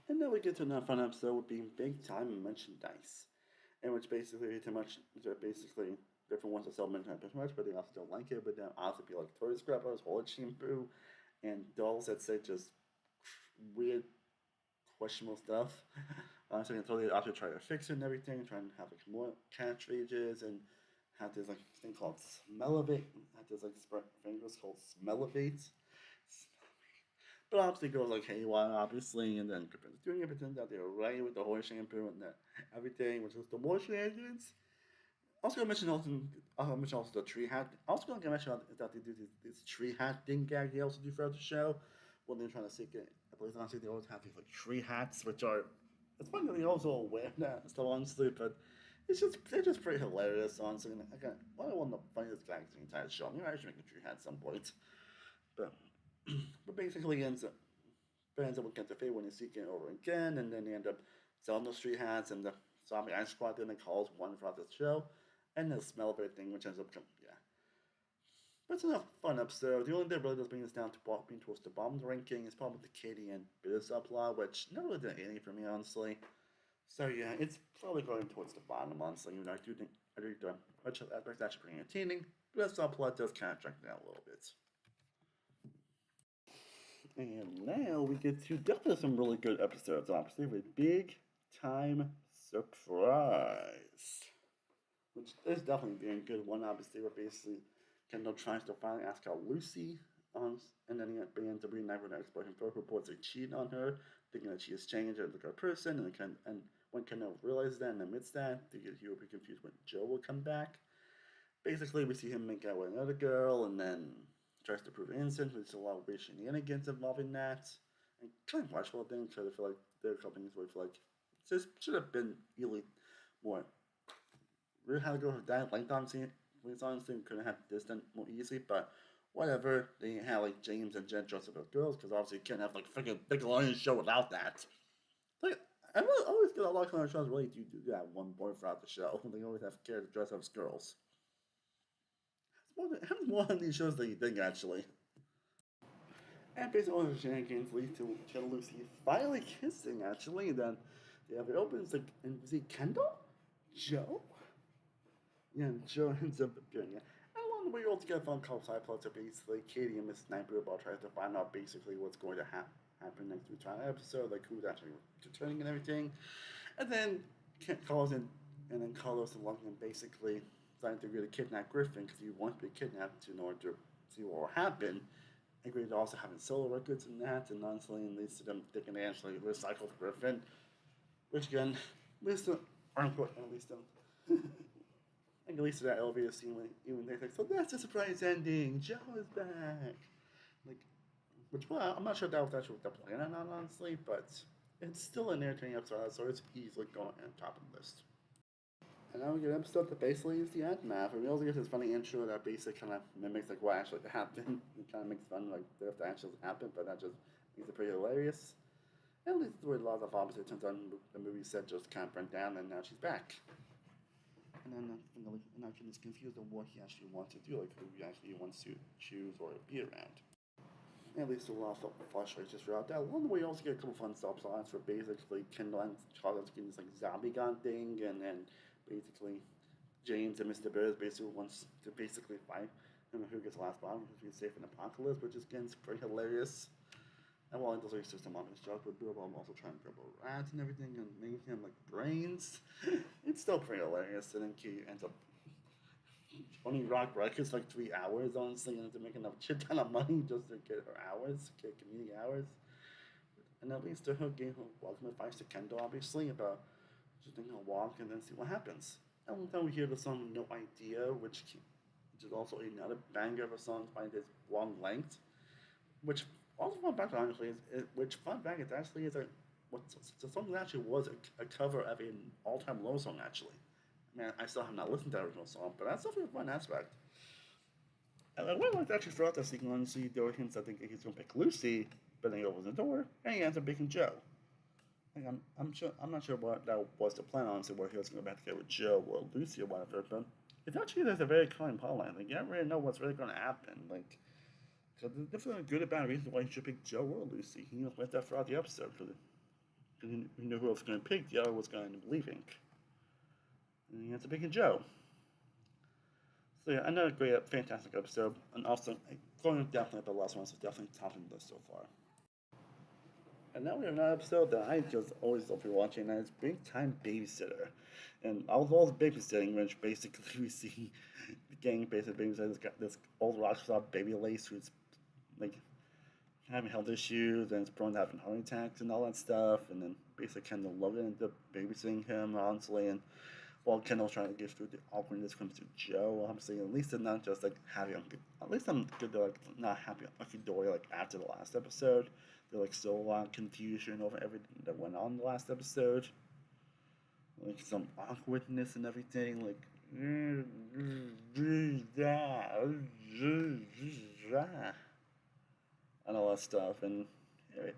And then we get to another fun episode with being big time merchandise, in which basically basically different ones that sell merchandise much, but they also don't like it. But then also be like toy scrubbers, toilet shampoo, and dolls that say just weird questionable stuff, Honestly, until they actually try to fix it and everything, trying to have like more catchphrases and have this like thing called Smellivate, have this like thing called Smellivate. But obviously, girls like haywire, obviously, and then Crippin's doing it, pretends that they're right with the horse shampoo and that everything, which is the more shenanigans. Also, gonna mention also the tree hat. Also, gonna mention that they do this tree hat thing gag they also do throughout the show when they're trying to seek it. I believe honestly they always have these like tree hats, which are it's funny that they also wear that stuff honestly, but they're just pretty hilarious honestly. And again, one of the funniest gags in the entire show. I should make a tree hat at some point, but but basically ends up with Kentafe when he's seeking it over again, and then they end up selling those street hats, and the zombie ice squad then calls one throughout the show, and the smell of everything, which ends up yeah. But it's enough fun episode. The only thing that really does bring us down to being towards the bottom of the ranking is probably the Katie and Bitter subplot, which never really did anything for me, honestly. So yeah, it's probably going towards the bottom, honestly. Even though I do think much of that actually pretty entertaining, but that subplot does kind of drag me down a little bit. And now we get to definitely some really good episodes, obviously, with big time surprise. Which is definitely being a good one, obviously, where basically Kendall tries to finally ask out Lucy, and then he ends up reuniting with her ex-boyfriend who reports they cheated on her, thinking that she has changed as a person, and when Kendall realizes that and admits that, he will be confused when Joe will come back. Basically, we see him make out with another girl, and then tries to prove innocent. There's a lot of weird shenanigans involving that, and kind of questionable things. Because I feel like there are a couple things where I feel like this should have been really more. Really had to go for that length on scene. Please honestly, we could have had this done more easily, but whatever. They had like James and Jen dressed up as girls because obviously you can't have like freaking Nickelodeon show without that. Like I always get a lot of kind of shows really do that one boy throughout the show. They always have characters dressed up as girls. It happens more on these shows than you think, actually. And basically, all the shenanigans lead to Jen and Lucy finally kissing, actually. And then it opens, like, and we see Kendall? Joe? Yeah, and Joe ends up appearing. Yeah. And along the way, you also get a phone call side plots of basically Katie and Miss Sniper about trying to find out basically what's going to happen next week's episode, like who's actually returning and everything. And then Kent calls in, and then Carlos and London basically trying to really kidnap Griffin because he wants to be kidnapped in order to see what will happen. Agreed to also having solo records in that, and honestly, leads to them thinking they actually recycled Griffin, which again, leads to, at least at least to that elevator scene when even they're like, so that's a surprise ending. Joe is back. Like, which well, I'm not sure that was actually what they're playing on, honestly, but it's still an entertaining episode, so it's easily going on top of the list. And now we get an episode that basically is the aftermath. And we also get this funny intro that basically kind of mimics like what actually happened. It kind of makes fun like if that actually happened, but that just makes it pretty hilarious. And leads to a lot of opposite. It turns out the movie set just kind of burnt down, and now she's back. And then now Ken is confused on what he actually wants to do, like who he actually wants to choose or be around. At least a lot of frustrations throughout that. Along the way, you also get a couple fun subplots for basically Kendall and Charlotte's getting this like zombie gun thing, and then basically James and Mr. Burrs basically wants to basically fight him who gets the last bomb because he's safe in the apocalypse, which is again pretty hilarious. And while he does research the mom's job with Bill, I'm also trying to grab a rat and everything and making him like brains. It's still pretty hilarious. And then Key ends up only rock records like 3 hours, honestly, and to make enough shit ton of money just to get her hours, get community hours. And that leads to her getting her welcome advice to Kendall, obviously, about just taking a walk and then see what happens. And then we hear the song No Idea, which is also another banger of a song by this long length, which also fun fact honestly which fun fact it actually is what the song actually was a cover of an all-time low song actually. Man, I still have not listened to that original song, but that's definitely a fun aspect. And I would like to actually throughout the sequence see there were hints I think he's gonna pick Lucy, but then he opens the door and he ends up picking Joe. Like I'm not sure what that was the plan honestly, where he was gonna go back together with Joe or Lucy or whatever, but it's actually there's a very clean plot line. Like you don't really know what's really gonna happen. Like so there's definitely a good and bad reason why he should pick Joe or Lucy. He went that throughout the episode because he knew who else was going to pick. The other was going to end up leaving. And he ends up picking Joe. So yeah, another great, fantastic episode. And also, going definitely up the last one, so definitely top of the list so far. And now we have another episode that I just always love watching, and it's Big Time Babysitter. And all those babysitting, which basically we see the gang basically babysitter's got this old rock star baby Lace who's like having health issues and is prone to having heart attacks and all that stuff. And then basically Kendall Logan ended up babysitting him, honestly. And while Kendall's trying to get through the awkwardness comes to Joe, I'm saying at least they're not just like happy. At least I'm good. They're like not happy Uncle Dory like after the last episode. They're like still a lot of confusion over everything that went on in the last episode. Like some awkwardness and everything. Like and all that stuff. And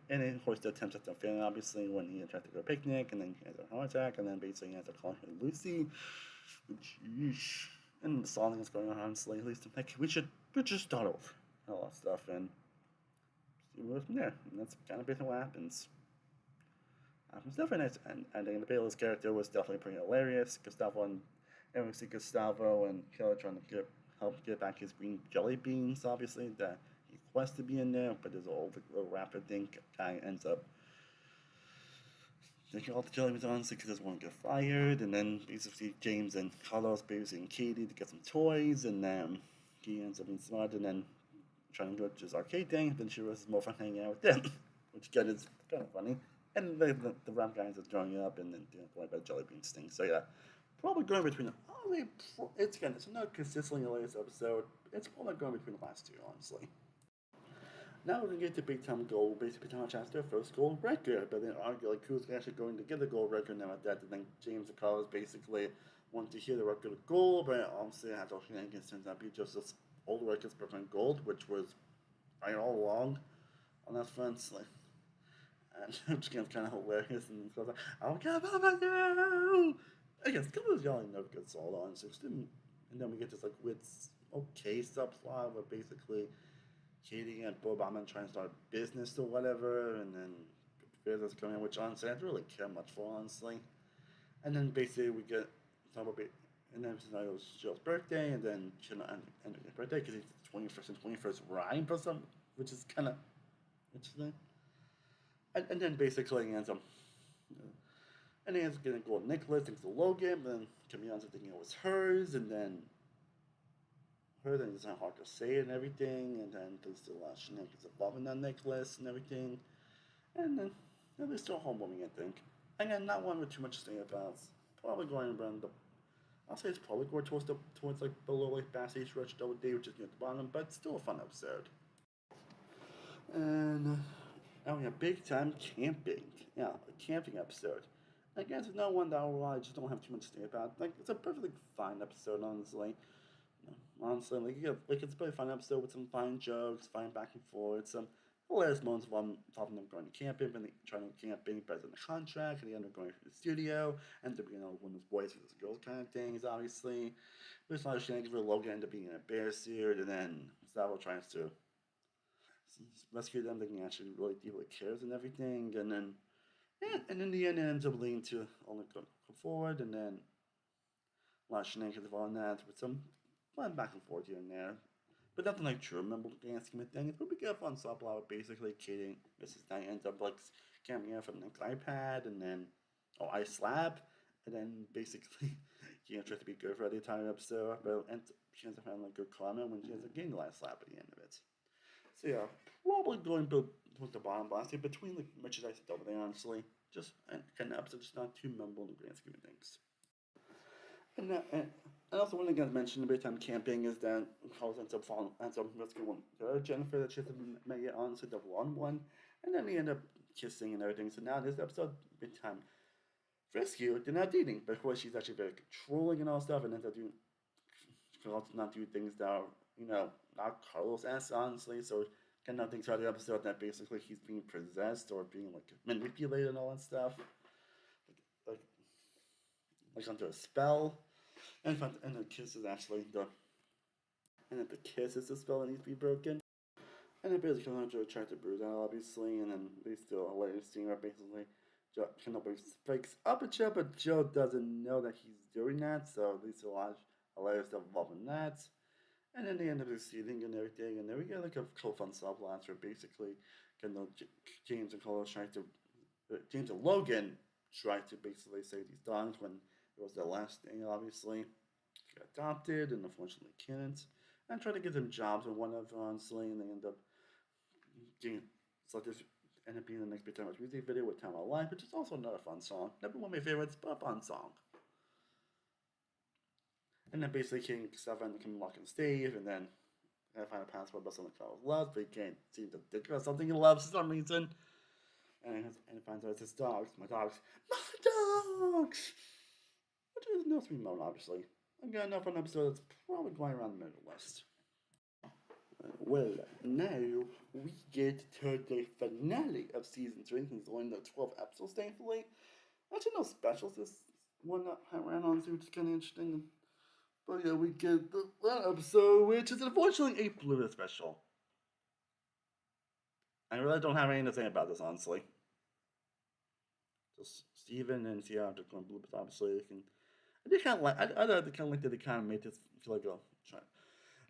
then, of course, the attempts at the family, obviously, when he tried to go to a picnic, and then he has a heart attack, and then basically he has to call her Lucy. Which, yeesh. And the song is going on, honestly. At least, like, we should just start over. And all that stuff, and see where from there. And that's kind of basically what happens. Happens definitely nice. And then the Bayless character was definitely pretty hilarious. Gustavo and we see Gustavo and Killer trying to help get back his green jelly beans, obviously, that he requests to be in there, but this old little rapper thing guy ends up taking all the jelly beans on because he doesn't want to get fired, and then basically James and Carlos babysitting Katie to get some toys, and then he ends up being smart and then trying to go to his arcade thing, then she was more fun hanging out with them, which again is kind of funny. And the rap guys are throwing up and then going about jelly beans thing. So yeah, probably going between them. It's not consistently hilarious episode. It's probably going between the last two, honestly. Now we're gonna get the big time goal, basically pretty much as their first gold record, but then argue like who's actually going to get the gold record now at that. And then James and Carlos basically want to hear the record of gold, but obviously it has all shenanigans turns out to be just this old records broken gold, which was right all along on that front. Like, and which again kind of hilarious. And goes like, "I don't care about you." Again, still was yelling no good solo on 16, and then we get this like weird, okay subplot where basically Katie and Bo Bauman trying to start a business or whatever, and then Bears coming in, which honestly I don't really care much for, honestly. And then basically we get some of it, and then it was Jill's birthday, and then she ended his birthday because it's 21st and 21st rhyme for some, which is kind of interesting. And then basically he ends up, and he ends up getting a gold necklace thanks to Logan, and then coming on to thinking it was hers, and then her, then it's not hard to say it and everything, and then there's still a lot of shenanigans involving that necklace and everything, and then there's still homewarming, I think. Again, not one with too much to say about. It's probably going around the, I'll say it's probably going towards like below like Bass Age Rush Double D, which is near the bottom, but still a fun episode. And now we have big time camping. Yeah, a camping episode. Again, it's not one that I just don't have too much to say about. Like, it's a perfectly fine episode, honestly. Honestly, like it's a pretty fun episode with some fine jokes, fine back and forth, some hilarious moments involving them going to camping, and trying to camping, but in the contract, and they end up going to the studio, end up being one of those boys with those girls kind of things, obviously. There's a lot of shenanigans where Logan ends up being in a bear suit, and then Gustavo tries to rescue them, thinking actually really deeply cares and everything, and then yeah, and in the end, it ends up leading to only go forward, and then a lot of shenanigans involved in that with some fun back and forth here and there. But nothing like true memorable grand scheme of things. But we get a fun subplot basically kidding. Mrs. Knight ends up like camping out from the next iPad and then I slap and then basically she tries to be good for the entire episode, but she ends up having like good comment when she ends up getting the last slap at the end of it. So yeah, probably going towards the bottom, but I say between like merchandise and everything, honestly. Just kind of episode, just not too memorable in the grand scheme of things. And also one thing I mentioned about time camping is that Carlos ends up rescuing Jennifer that she hasn't met yet on, so double on one, and then they end up kissing and everything. So now this episode, big time rescue, they're not dating, but of course she's actually very controlling and all stuff, and ends up doing Carlos not do things that are not Carlos esque honestly. So kind of things throughout the episode that basically he's being possessed or being like manipulated and all that stuff, like like under a spell. And the kiss is actually and then the kiss is the spell that needs to be broken. And then basically Joe tries to bruise out, obviously, and then they still hilarious scene where basically Joe breaks up at Joe, but Joe doesn't know that he's doing that, so there's a lot of hilarious stuff involving that. And then they end up succeeding and everything, and then we get like a couple fun subplots where basically, you know, James and Carlos try to, James and Logan try to basically save these dogs when it was their last thing, obviously. They got adopted and unfortunately couldn't. And try to get them jobs and whatever, honestly, and they end up getting, so this end up being the next Big Time music video with Time of Life, which is also another fun song. Never one of my favorites, but a fun song. And then basically King Seven can lock and Steve, and then I find a password about something called love, but he can't seem to think about something he loves for some reason. And it finds out it's his dogs. My dogs. Which is no sweet moan, obviously. I've got enough on an episode that's probably going around the middle list. Well, now we get to the finale of season 3. It's only the 12 episodes, thankfully. Actually, no specials this one that I ran on to, which is kind of interesting. But yeah, we get the episode, which is unfortunately a Blu-ray special. I really don't have anything to say about this, honestly. Just Steven and Sierra are going blue, but obviously they can. I did kind of like. I kind of like that they kind of made this feel like a.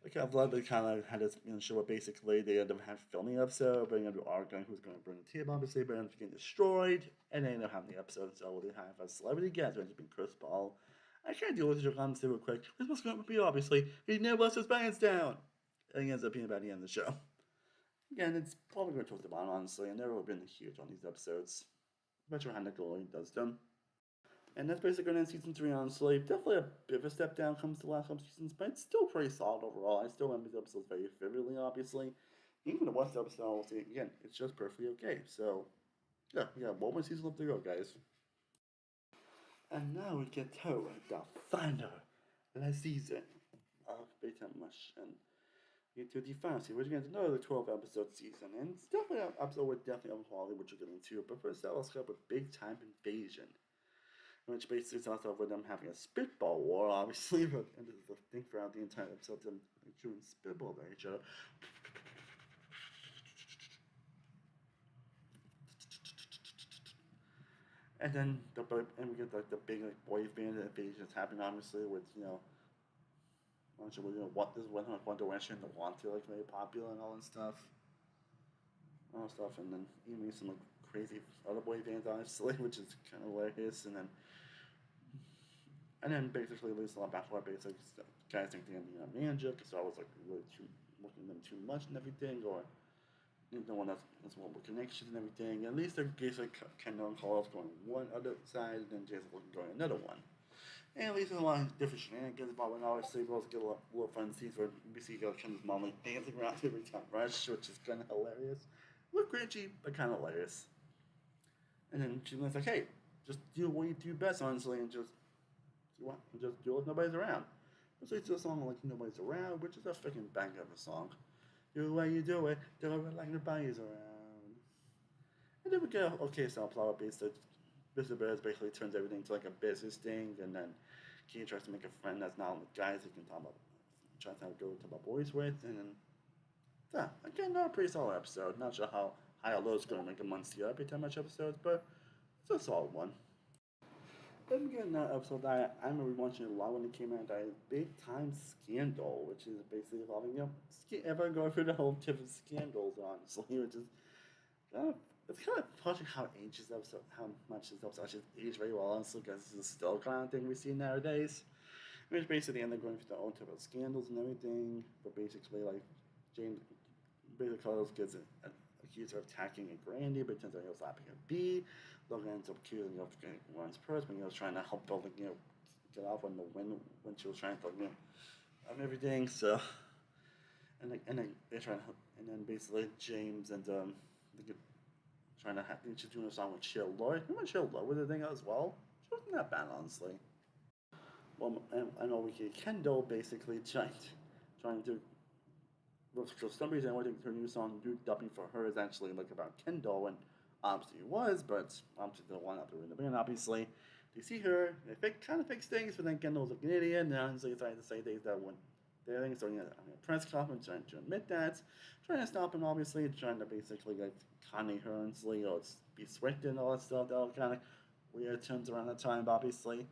I kind of love they kind of had this show where basically they end up having filming an episode, but they end up arguing who's going to bring the table, obviously, but ends up getting destroyed, and they end up having the episode. So they have a celebrity guest, which has been Chris Paul. I can't deal with it honestly real quick. Chris Paul's going to be obviously he never lets his pants down, and he ends up being about the end of the show. Again, it's probably going to towards the bottom, honestly. I've never been huge on these episodes. I'm not sure how Nickelodeon does them. And that's basically going to end season 3, honestly. Definitely a bit of a step down comes to the last couple seasons, but it's still pretty solid overall. I still remember the episodes very vividly, obviously. Even the worst episode, again, it's just perfectly okay. So, yeah, we got one more season left to go, guys. And now we get to the final season of Big Time Rush. And we get to the final season, which is another 12 episode season. And it's definitely an episode with definitely of quality, which we're getting to. But first, let's go with Big Time Invasion. Which basically starts off with them having a spitball war, obviously, but and this is the thing throughout the entire episode, them shooting spitballs at each other. And then we get like the big like boy band invasion that's happening, obviously, with what is One Direction the want to like very popular and all that stuff, and then even some like crazy other boy bands, honestly, which is kind of hilarious, and then basically leaves a lot back for basically guys think they're gonna be a manager because I was like really working them too much and everything, or no one that's one with connections and everything. At least they're basically Kendall and Carlos going one other side, and then Jason going another one. And at least there's a lot of different shenanigans involved, and obviously we also get a little fun scenes where we see Kendall's mom like dancing around every time Rush, which is kind of hilarious. A little cringy, but kind of hilarious. And then she's like, "Hey, just do what you do best, honestly, and just do it if nobody's around." So it's a song like Nobody's Around, which is a freaking banger of a song. Do the way you do it like nobody's around. And then we get okay sunflower beats that Mr. Bears basically turns everything to like a business thing, and then Key tries to make a friend that's not with guys he can try to go talk about boys with, and then yeah, again, not a pretty solid episode. Not sure how high or low it's going to make amongst the other Big Time Much episodes, but it's a solid one. Then we get another episode that I remember watching a lot when it came out. That is Big Time Scandal, which is basically involving everyone going through the whole tip of scandals, honestly, which is it's kind of touching how how much this episode actually aged very well, honestly, because this is still kind of thing we see nowadays. Which basically end up going through their own type of scandals and everything, but basically like James, basically Carlos gets accused of attacking a Grandy, but it turns out he was slapping a bee. Logan ends up accusing of getting Warren's purse when he was trying to help building, get off when she was trying to, everything. So, and then they're trying to, and then basically James and trying to she's doing a song with Chill Lloyd. Remember Chill Lloyd with the thing as well? She wasn't that bad, honestly. Well, I know we get Kendall basically trying to. For some reason, I think her new song, "New Dubbing for Her," is actually like about Kendall, and obviously it was, but obviously the one up there in the band, obviously. They see her, they kind of fix things, but then Kendall's like an idiot, and honestly trying to say things that when they're thinking, so a press conference, trying to admit that, trying to stop him, obviously, trying to basically like conning her, honestly, or be swift and all that stuff, that all kind of weird terms around that time, obviously.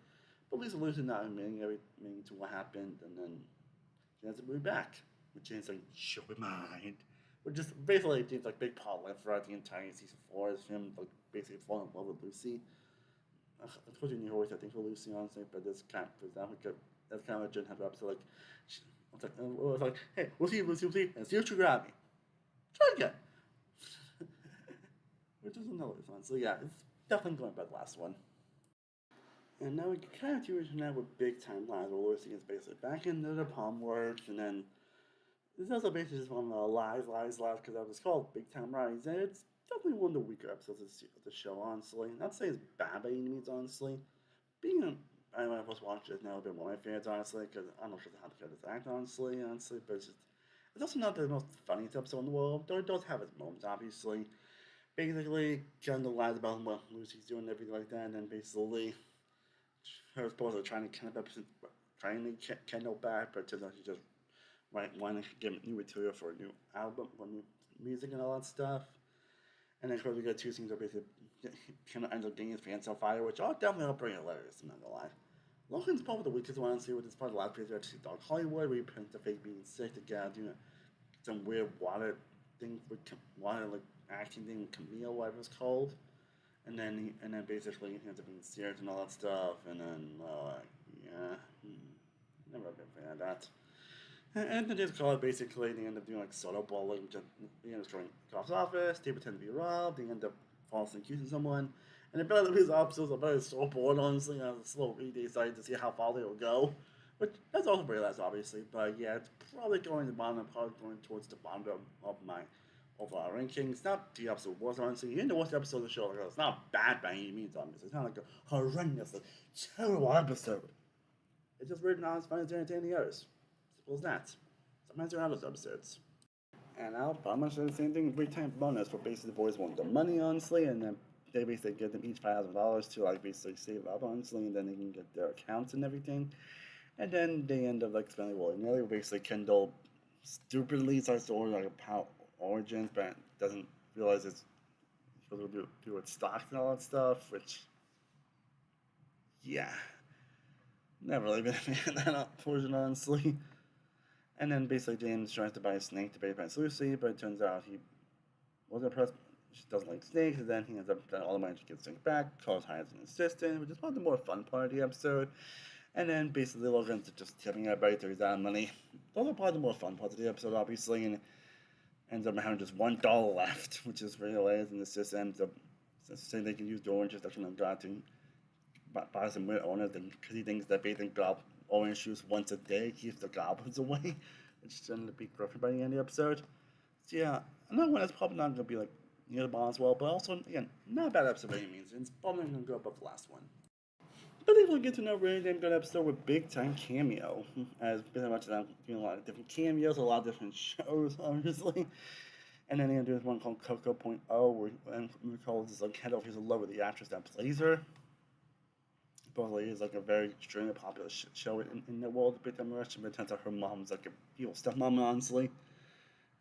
But Lisa losing not admitting everything to what happened, and then She has to move back, which is like, show in mind. Which just basically it's like big plot line throughout the entire season 4 is him like basically falling in love with Lucy. I told you New York, I think for Lucy honestly, but this kind of that's kind of a Jen Hunter episode. Like, she, I was like, hey, Lucy, and see what you grab me. Try again. Which is another one. So yeah, it's definitely going by the last one. And now we can kind of do it now with big time lies where Lucy gets basically back into the palm works, and then this is also basically just one of the lies, because that was called Big Time Rise, and it's definitely one of the weaker episodes of the show, honestly. Not to say it's bad by any means, honestly. Being a, I don't know if I was watching it now, a bit one of my favorites, honestly, because I don't know if it's how to get this act, honestly, but it's also not the most funniest episode in the world, though it does have its moments, obviously. Basically, kind of lies about what Lucy's doing and everything like that, and then basically her supposed to trying to Kendall back, but turns out she just wanting to get new material for a new album, for new music and all that stuff. And then of course we got two scenes where basically kind of ends up getting his pants on fire, which are definitely pretty hilarious, I'm not gonna lie. Logan's probably the weakest one, honestly, with this part of the last page where actually Dog Hollywood, where he pretends to fake being sick to get out doing some weird water thing with water like acting thing with Camille, whatever it's called. And then basically he ends up being serious and all that stuff, and then yeah, never been a fan of that. And then just call it basically they end up doing like solo bowling, just they end up destroying Goff's office, they pretend to be robbed, they end up falsely accusing someone. And the better these episodes are very so bored, honestly, on a slow read, they decided to see how far they will go. Which that's also pretty less obviously, but yeah, it's probably going to the bottom, probably going towards the bottom of my overall rankings. Not the episode was honestly. In the worst episode of the show, like, it's not bad by any means, obviously. It's not like a horrendous, like, terrible episode. It's just written on as fun as entertaining the others. Simple as that. Sometimes they're out of episodes. And I'll pretty much say the same thing. Big time bonus for basically the boys want the money, honestly, and then they basically give them each $5,000 to like basically save up, honestly, and then they can get their accounts and everything. And then they end up like spending willy nilly. Basically, Kendall stupidly starts to order like a Power Origins, but doesn't realize it's supposed to do with stocks and all that stuff. Which, yeah, never really been a fan of that portion, honestly. And then basically James tries to buy a snake to pay Prince Lucy, but it turns out he wasn't impressed. She doesn't like snakes, and then he ends up all the money to get snake back. Calls hires an assistant, which is one of the more fun part of the episode. And then basically Logan's just tipping everybody to his own money. Those are probably the more fun parts of the episode, obviously, and ends up having just $1 left, which is really hilarious, and the assistant ends up saying they can use the oranges that's when God to buy some weird owners, because he thinks that basically orange juice once a day keeps the goblins away, which is ended up being perfect by the end of the episode. So yeah, another one that's probably not going to be like near the bottom as well, but also, again, not a bad episode by any means, and it's probably going to go above the last one. But they will get to know really damn good episode with big time cameo, as pretty much I'm doing a lot of different cameos, a lot of different shows, obviously. And then they're gonna do this one called Coco.0, where Nicole is like head over his love with the actress that plays her. Supposedly is like a very extremely popular show in the world of Big Time Rush, but it turns out her mom's like a evil stepmom, honestly.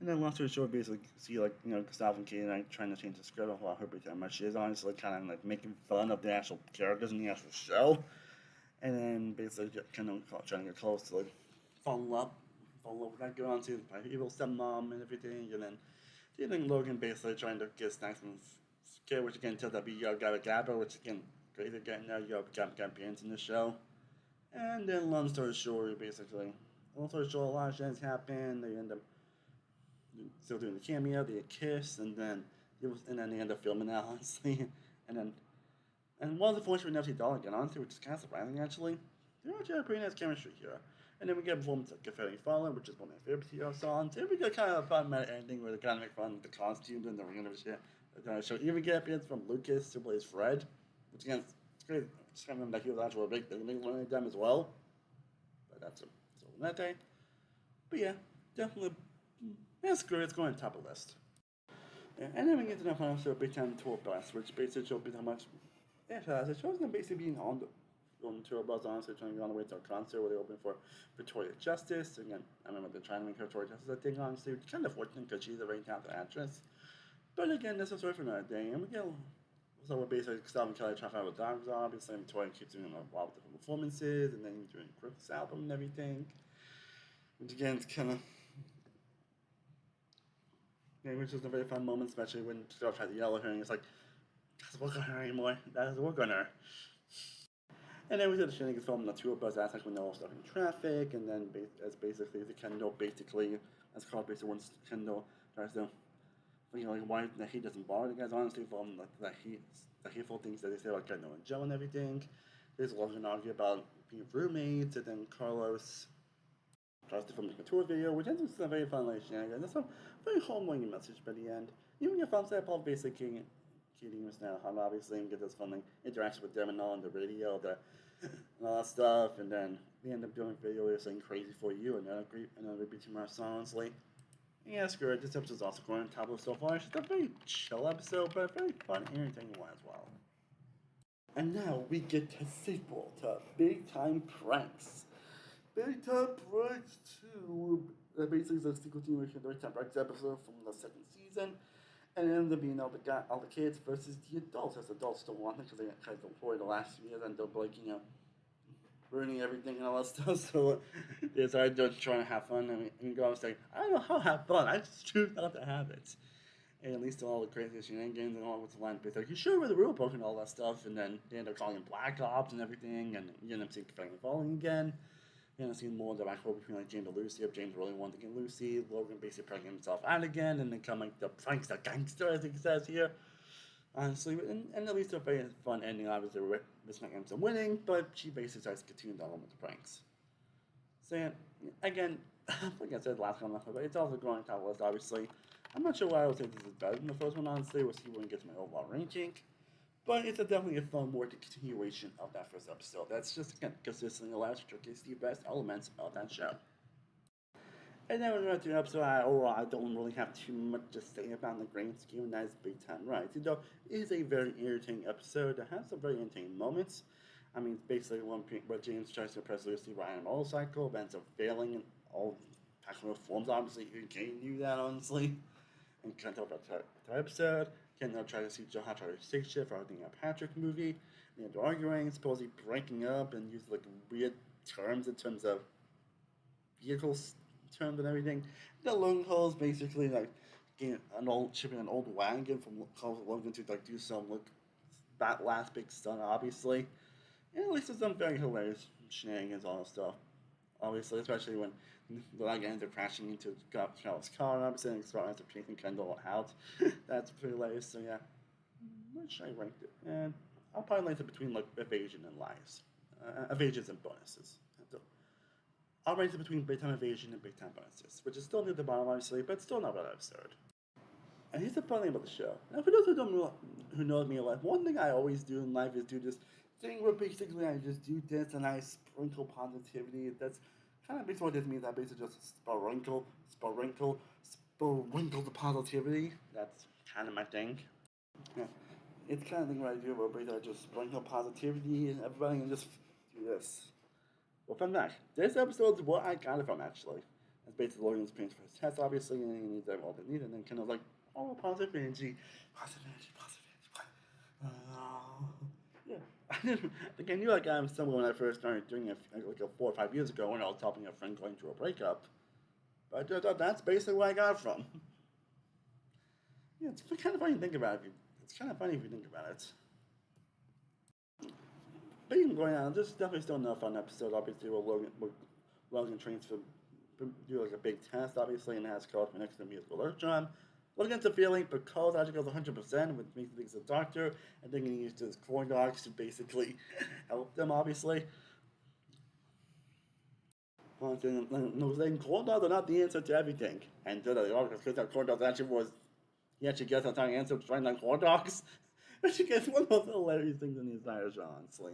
And then long story short, basically see like Gustavo and Kate and I trying to change the script of what her Big Time Rush is, honestly, kind of like making fun of the actual characters in the actual show, and then basically kind of trying to get close to like fall in love with that girl, honestly, by her evil stepmom and everything, and then Logan basically trying to get snacks from Kate, which again turns out to be Yo Gabba Gabba, which again great again now Yo Gabba Gabba appearance in the show. And then long story short, a lot of things happen. They end up still doing the cameo, they kiss, and then they end up filming that, honestly. And one of the points we never see Dollar get onto, which is kind of surprising actually. They actually have pretty nice chemistry here. And then we get a performance of Confetti Fallen, which is one of my favorite TV songs. And we get kind of a fun meta ending where they kind of make fun of the costumes and the ring and shit. So even get appearance from Lucas, who plays Fred, which again, it's great. Just kind of like he was actually a big thing one of them as well. But that's so that day. But yeah, definitely. That's good. It's going on top of the list. Yeah, and then we get to the final show, Big Time Tour Bus, which basically shows how much. Yeah, it shows them basically being on the tour bus, honestly, trying to go on the way to a concert where they open for Victoria Justice. Again, I remember they're trying to make Victoria Justice a thing, honestly, which is kind of fortunate because she's a very talented actress. But again, that's a story for another day. And we get. So we're basically Gustavo and Kelly trying to find out what dogs are. Obviously, Victoria keeps doing a lot of different performances, and then doing Chris' album and everything. Which again, it's kind of, which is a very fun moment, especially when Joe tries to yell at her, and it's like, doesn't work on her anymore. That doesn't work on her. And then we did the shenanigans film, the tour bus aspect when they're all stuck in traffic, and then as basically the Kendall basically, as Carl basically wants Kendall tries to, like why that he doesn't bother the guys honestly from the hateful things that they say about Kendall and Joe and everything. There's a lot of argue about being roommates, and then Carlos tries to film like a tour video, which ends with some very fun like shenanigans. There's some very heartwarming message by the end. Even your fun set, Paul basically Keating was now how obviously and get this fun like, interaction with them and all on the radio, and all that stuff, and then we end up doing a video where saying crazy for you and another beat more honestly. Yeah, screw it. This episode's also going on top of so far. It's just a very chill episode, but a very fun and entertaining one as well. And now we get the sequel to Big Time Pranks. Big Time Pranks 2 basically is a sequel continuation of the Big Time Pranks episode from the second season. And it ends up being all the kids versus the adults, as adults don't want it because they got kind of employed the last few years and they're like, ruining everything and all that stuff. So they started just trying to have fun. And go and say, I don't know how to have fun. I just choose not to have it. And at least all the crazy shenanigans and all what's the line. But like, you sure we're the real book and all that stuff. And then they end up calling him Black Ops and everything. And you end up seeing Frank falling again. You end up seeing more of the background between like James and Lucy. If James really wanted to get Lucy, Logan basically pranking himself out again. And then come like the prankster gangster, as he says here. Honestly, and at least a very fun ending. Obviously, Miss McAmson winning, but she basically starts continuing on with the pranks. So, yeah, again, like I said last time, but it's also growing top list, obviously. I'm not sure why I would say this is better than the first one, honestly. We'll see when it gets my overall ranking. But it's definitely a fun, more continuation of that first episode. That's just, again, consistently allows you to showcase the best elements of that show. And then when we went to the episode, I don't really have too much to say about the grand scheme of that is Big Time Right. Though it is a very entertaining episode that has some very entertaining moments. I mean, basically where James tries to impress Lucy riding a motorcycle, but ends up failing in all technical forms. Obviously, you can't do that, honestly. And can't talk about the episode. Ken try to see Joe how to try to stick shit for everything a Patrick movie. They end up arguing, supposedly breaking up, and use like weird terms in terms of vehicles terms and everything. The Logan calls basically like getting shipping an old wagon from Logan to like do some like that last big stunt, obviously. And at least there's some very hilarious shenanigans, all that stuff. Obviously, especially when the wagon ends up crashing into Charles' car, and obviously, and Scott ends up chasing Kendall out. That's pretty hilarious. So yeah, where should I rank it? And I'll probably rank it between like evasion and lies, evasions and bonuses. I'll rate it between Big Time Evasion and Big Time Bonuses, which is still near the bottom, obviously, but still not a bad episode. And here's the fun thing about the show. Now, for those who know me in life, one thing I always do in life is do this thing where basically I just do this and I sprinkle positivity. That's kind of basically what this means. I basically just sprinkle the positivity. That's kind of my thing. Yeah. It's kind of thing what I do where basically I just sprinkle positivity and everybody can just do this. Well, fun fact, this episode's what I got it from, actually. It's basically Logan's paying for his test, obviously, and he needs all they need, and then kind of like, oh, positive energy. Yeah. Like, I knew like I'm somewhere when I first started doing it, like 4 or 5 years ago, when I was helping a friend going through a breakup. But I thought that's basically where I got it from. Yeah, it's kind of funny to think about it. It's kind of funny if you think about it. But even going on, this is definitely still enough fun episode. Obviously, Logan trains for do like a big test, obviously, and has called for next to musical electron. Logan's a feeling because actually goes 100%, which makes him think he's a doctor, and then he uses his corn dogs to basically help them, obviously. Saying corn dogs are not the answer to everything, and because that corn dogs actually was, he actually gets the answer to trying on corn dogs, which is one of the most hilarious things in the entire show, honestly.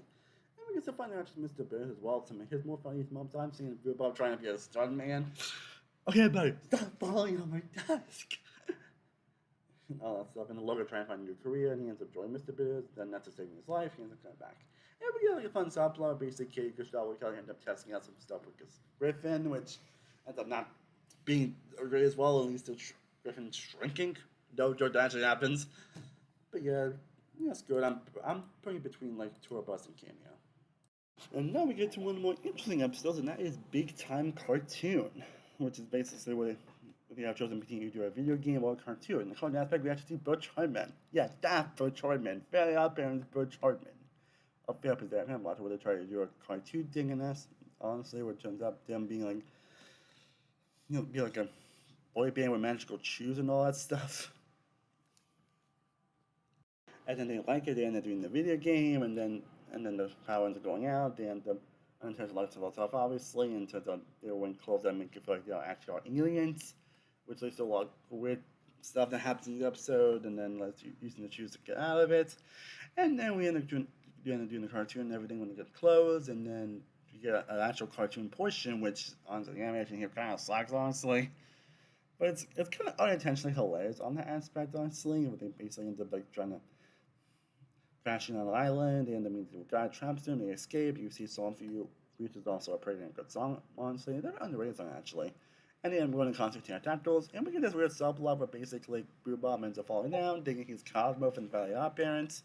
We get to find out Mr. Bear as well. Some of his more funny moments I'm seeing about trying to be a stunt man. Okay, buddy, stop falling on my desk. All that stuff. And Logan trying to find a new career, and he ends up joining Mr. Bear. Then that's saving his life. He ends up coming back. And we get like a fun subplot. Basically, Katie Gustavo kind of end up testing out some stuff with his Griffin, which ends up not being great as well. At least Griffin shrinking. No, that actually happens. But yeah, that's good. I'm putting between like tour bus and cameo. And now we get to one of the more interesting episodes, and that is Big Time Cartoon, which is basically where they have chosen between either a video game or a cartoon. In the cartoon aspect, we actually see Butch Hartman. Yes, that's Butch Hartman. Very out there is Butch Hartman. A fair present him, watch where they try to do a cartoon thing in this. Honestly, where it turns out them being like, be like a boy band with magical shoes and all that stuff. And then they like it, and they're doing the video game, and then the power ends up going out, and the unintentional lights of off, obviously, and turns out they were wearing clothes that make you feel like they actually are aliens, which leads to a lot of weird stuff that happens in the episode, and then lets you using the shoes to get out of it, and then we end up doing the cartoon and everything when they get clothes, and then you get an actual cartoon portion, which honestly the animation here kind of sucks, honestly. But it's kind of unintentionally hilarious on that aspect, honestly. Where they basically end up like trying to crashing on an island, and the guy traps them, they escape. You see Song for You, which is also a pretty damn good song, honestly. They're underrated song, actually. And then we're going to concert pterodactyls, and we get this weird subplot where basically Boobop ends up falling down, digging his Cosmo from the Valley of Parents,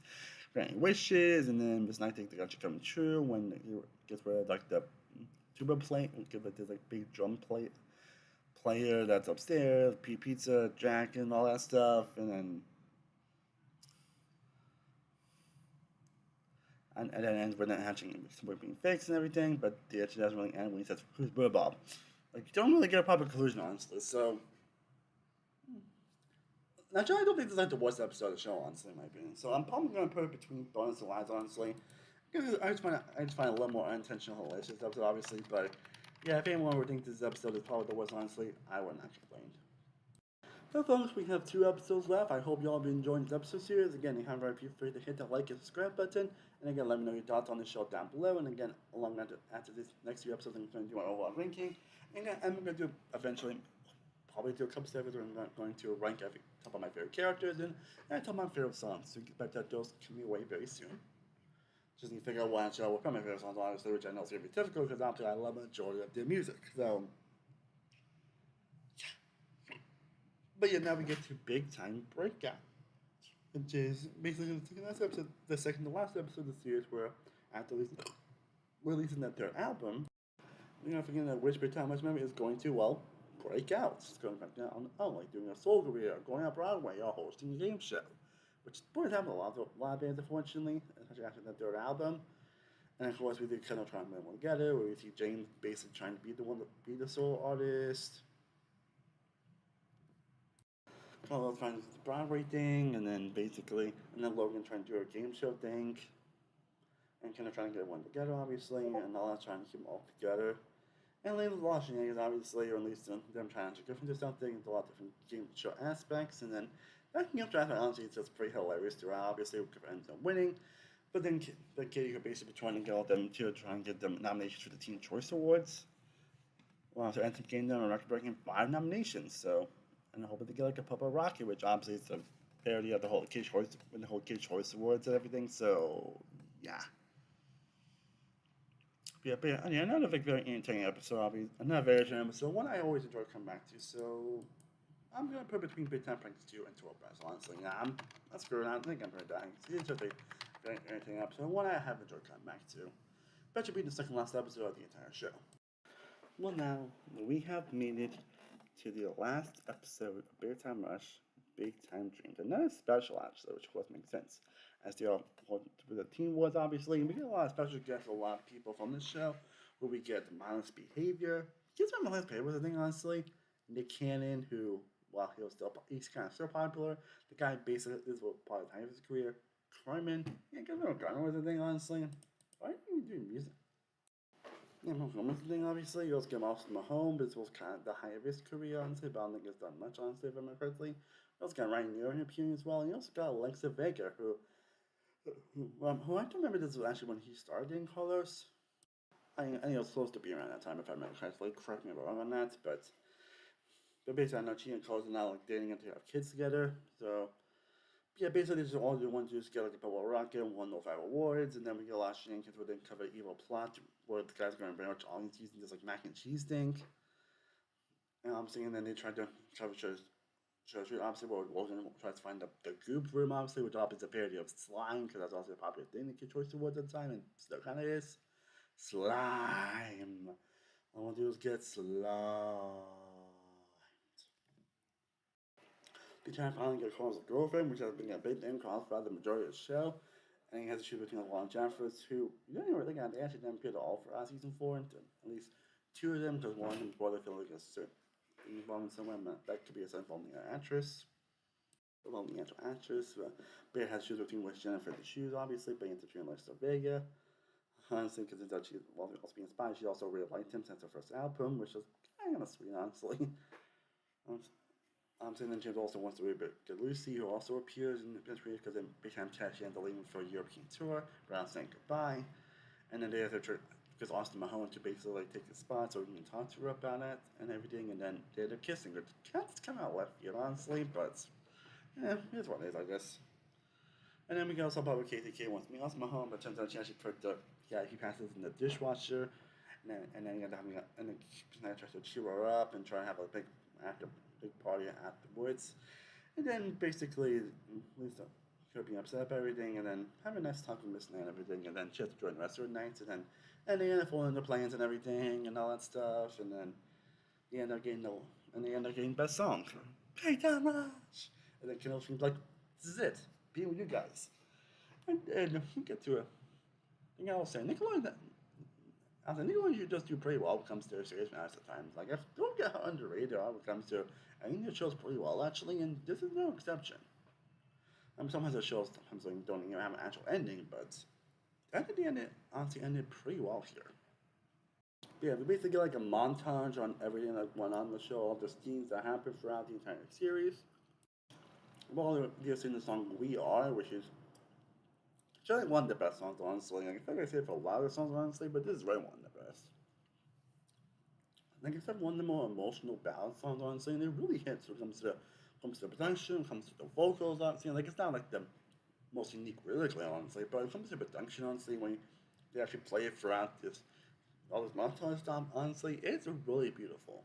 granting wishes, and then this night things actually come true when he gets rid of like the tuba plate, give it this like big drum plate player that's upstairs, Pizza, Jack, and all that stuff, and then and then ends with that hatching being fixed and everything, but the actually doesn't really end when he says, "Who's Bob?" Like, you don't really get a proper conclusion, honestly. So, actually, I don't think this is like the worst episode of the show, honestly, in my opinion. So, I'm probably going to put it between bonus and lies, honestly. Because I just find a little more unintentional hilarious this episode, obviously, but yeah, if anyone would think this episode is probably the worst, honestly, I would not complain. So, folks, we have 2 episodes left. I hope you all have been enjoying this episode series. Again, if you haven't, feel free to hit that like and subscribe button. And again, let me know your thoughts on the show down below. And again, along after this next 2 episodes, I'm going to do my overall ranking. And again, I'm going to do eventually, probably do a couple episodes where I'm going to rank every top of my favorite characters and top of my favorite songs. So expect that those coming away very soon. Just need to figure out what show will my favorite songs, honestly, which I know is going to be difficult because obviously I love the majority of their music. So, but yeah, now we get to Big Time Breakout, which is basically the second to last episode of the series where after releasing that third album, we're not forgetting that which Big Time Rush member is going to, well, break out. It's going back down on like doing a soul career, going out Broadway, or hosting a game show, which boy happened a lot of bands, unfortunately, especially after that third album. And of course, we did kind of try and put them together, where we see James basically trying to be the one to be the soul artist. Carlos trying to do the Broadway thing, and then Logan trying to do a game show thing, and kind of trying to get one together, obviously, and all that trying to keep them all together. And Layla's a lot of shenanigans, obviously, or at least them trying to go into something, into a lot of different game show aspects, and then that game show aspect, honestly, it's just pretty hilarious throughout. Obviously, Cooper ends up winning, but then the Katie could basically be trying to get them to try and get them nominations for the Teen Choice Awards. Well, so Anthony gained them a record-breaking 5 nominations, so, and I hope they get like a Purple Rocket, which obviously is a parody of the whole Kids Choice Awards and everything, so, yeah. But yeah, another very entertaining episode, obviously. Another very entertaining episode, one I always enjoy coming back to, so I'm going to put between Big Time Pranks 2 and 12 Best, honestly. Yeah, that's good. I think I'm pretty dying. It's just a very entertaining episode, one I have enjoyed coming back to. That should be the second last episode of the entire show. Well, now we have made it to the last episode of Big Time Rush, Big Time Dreams. Another special, actually, which of course makes sense, as they are with the Teen Wars, obviously, and we get a lot of special guests, a lot of people from the show, where we get Mindless Behavior. Here's my Mindless Behavior was the thing, honestly. Nick Cannon, who, well, he's kind of still popular. The guy basically is part of the time of his career. Carmen, yeah, Carmen was the thing, honestly. Why are you doing music? Yeah, Mahomes thing, obviously. You also get Austin Mahomes, but it was kind of the high of his career, honestly, but I don't think it's done much, honestly, if I remember correctly. You also got Ryan Neal appearing as well, and you also got Alexa Vega, who I don't remember this was actually when he started in Carlos. I think it was supposed to be around that time, if I remember correctly. Correct me if I'm wrong on that, but basically, I know she and Carlos are now like dating and they have kids together, so yeah, basically, this is all they want to do is get like a Purple Rocket and 105 awards, and then we get a lot of shenanigans where they cover evil plot where the guy's going to bring out all these using this like mac and cheese thing. And I'm saying then they try to cover shows obviously where Logan tries to find the goop room, obviously, which obviously is a parody of slime, because that's also a popular thing in the Kid Choice Awards at the time, and still kind of is. Slime. All I want to do is get slimed. They try to finally get Carl's girlfriend, which has been a big thing Carl throughout the majority of the show. And he has to choose between Law and Jeffers, who you don't even really got. They actually didn't appear at all for season 4, and at least 2 of them, because one of them brother feel like a certain involved in somewhere. That could be a son of the actress. Well, the actual actress. Bear has to choose between which Jennifer to choose, obviously, but into between Lex Vega. Honestly, because she also being inspired, she also really liked him since her first album, which is kind of sweet, honestly. And then James also wants to read to Lucy, who also appears in this period because then became Ted, she ended up leaving for a European tour, around saying goodbye. And then they have to, because Austin Mahone to basically like take his spot so he can talk to her about it and everything, and then they end up kissing. It's kind of left field, honestly, but yeah, here's what it is, I guess. And then we can also talk about KTK wants me Austin Mahone, but turns out she actually put the he passes in the dishwasher, and then he ends up having and then tries to cheer her up and try to have a big party afterwards. And then basically, Lisa could be upset about everything, and then have a nice talk with Miss Nan and everything, and then she has to join the rest of the nights, and they end up falling into plans and everything, and all that stuff, and then they end up getting best song. Hey, Thomas! And then Kendall seems like, this is it, being with you guys. And we get to it. I was saying, Nickelodeon, you just do pretty well when it comes to serious matters at times. Like, if don't get underrated when it comes to, I think it shows pretty well, actually, and this is no exception. Sometimes the shows sometimes don't even have an actual ending, but at the end, it honestly ended pretty well here. But yeah, we basically get like a montage on everything that went on in the show, all the scenes that happened throughout the entire series. Well, you're seeing the song "We Are," which is just one of the best songs, honestly. Like, I feel like I say it for a lot of songs, honestly, but this is really one of the best. Like I said, one of the more emotional ballad songs, honestly, and it really hits when it comes to the production, comes to the vocals, honestly. Like, it's not like the most unique lyrically, honestly, but it comes to production, honestly, when they actually play it throughout all this montage stuff, honestly, it's really beautiful.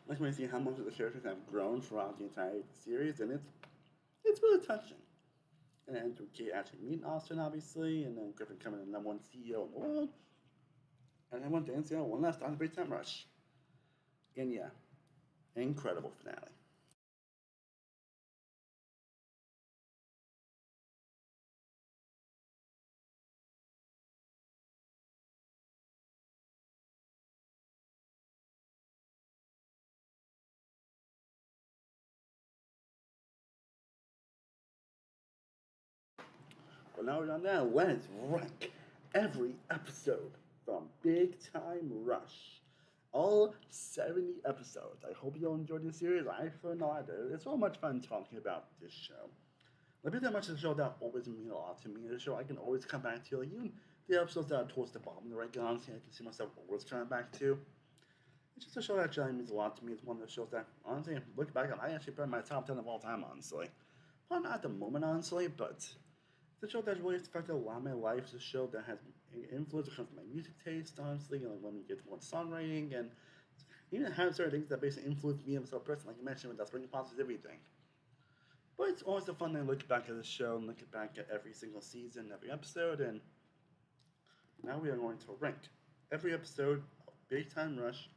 Like when you see how much of the characters have grown throughout the entire series, and it's really touching. And then to Kate actually meeting Austin, obviously, and then Griffin coming in number one CEO in the world, and then one dance, one last time, Big Time Rush. And yeah, incredible finale. But now we're done that. Let's rank every episode from Big Time Rush. All 70 episodes. I hope you all enjoyed this series. I sure know I did. It's so much fun talking about this show. Let me tell you much of the show that always means a lot to me. The show I can always come back to. Like, even the episodes that are towards the bottom of the ranking, honestly, I can see myself always coming back to. It's just a show that generally means a lot to me. It's one of the shows that, honestly, look back on, I actually put in my top 10 of all time, honestly. Probably not at the moment, honestly, but it's a show that's really affected a lot of my life. It's a show that has influence when it comes to my music taste, honestly, and like when we get towards songwriting, and even have certain things that basically influence me as a person, like you mentioned, with that bringing positivity thing. But it's always a fun thing to look back at the show and look back at every single season, every episode, and now we are going to rank every episode of Big Time Rush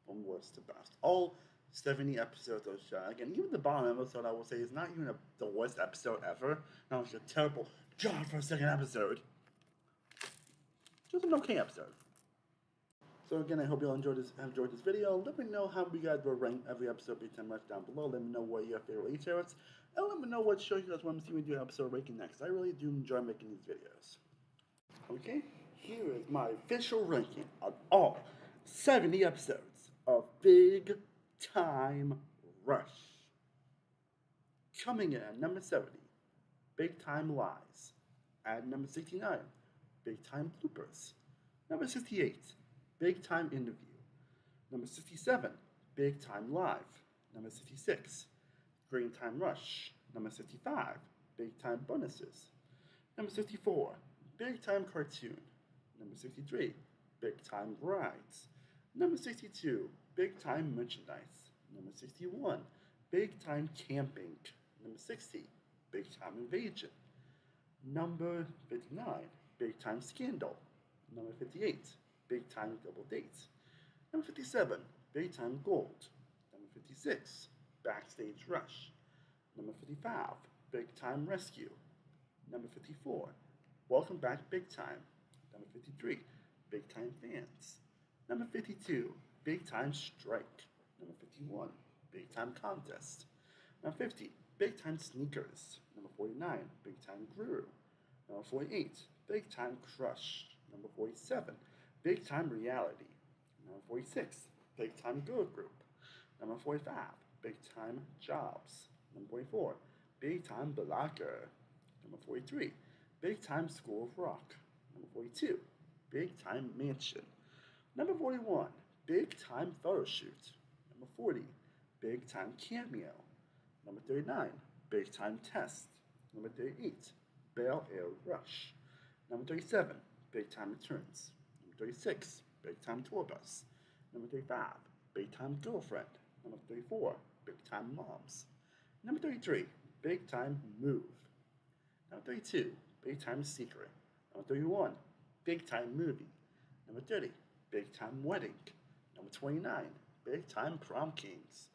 from worst to best. All 70 episodes of the show. Again, even the bottom episode, I will say, is not even the worst episode ever. Not like a terrible God for a second episode. Just an okay episode. So again, I hope you all enjoyed this video. Let me know how you guys will rank every episode of Big Time Rush down below. Let me know what your favorite each is. And let me know what show you guys want to see me do episode ranking next. I really do enjoy making these videos. Okay, here is my official ranking of all 70 episodes of Big Time Rush. Coming in at number 70, Big Time Lies. At number 69, Big Time Bloopers. Number 68, Big Time Interview. Number 67, Big Time Live. Number 66, Green Time Rush. Number 65, Big Time Bonuses. Number 64, Big Time Cartoon. Number 63, Big Time Rides. Number 62, Big Time Merchandise. Number 61, Big Time Camping. Number 60, Big Time Invasion. Number 59, Big Time Scandal. Number 58, Big Time Double Date. Number 57, Big Time Gold. Number 56, Backstage Rush. Number 55, Big Time Rescue. Number 54, Welcome Back Big Time. Number 53, Big Time Fans. Number 52, Big Time Strike. Number 51, Big Time Contest. Number 50, Big Time Sneakers. Number 49, Big Time Guru. Number 48, Big Time Crush. Number 47, Big Time Reality. Number 46, Big Time Girl Group. Number 45, Big Time Jobs. Number 44, Big Time Blocker. Number 43, Big Time School of Rock. Number 42, Big Time Mansion. Number 41, Big Time Photo Shoot. Number 40, Big Time Cameo. Number 39, Big Time Test. Number 38, Bel Air Rush. Number 37, Big Time Returns. Number 36, Big Time Tour Bus. Number 35, Big Time Girlfriend. Number 34, Big Time Moms. Number 33, Big Time Move. Number 32, Big Time Secret. Number 31, Big Time Movie. Number 30, Big Time Wedding. Number 29, Big Time Prom Kings.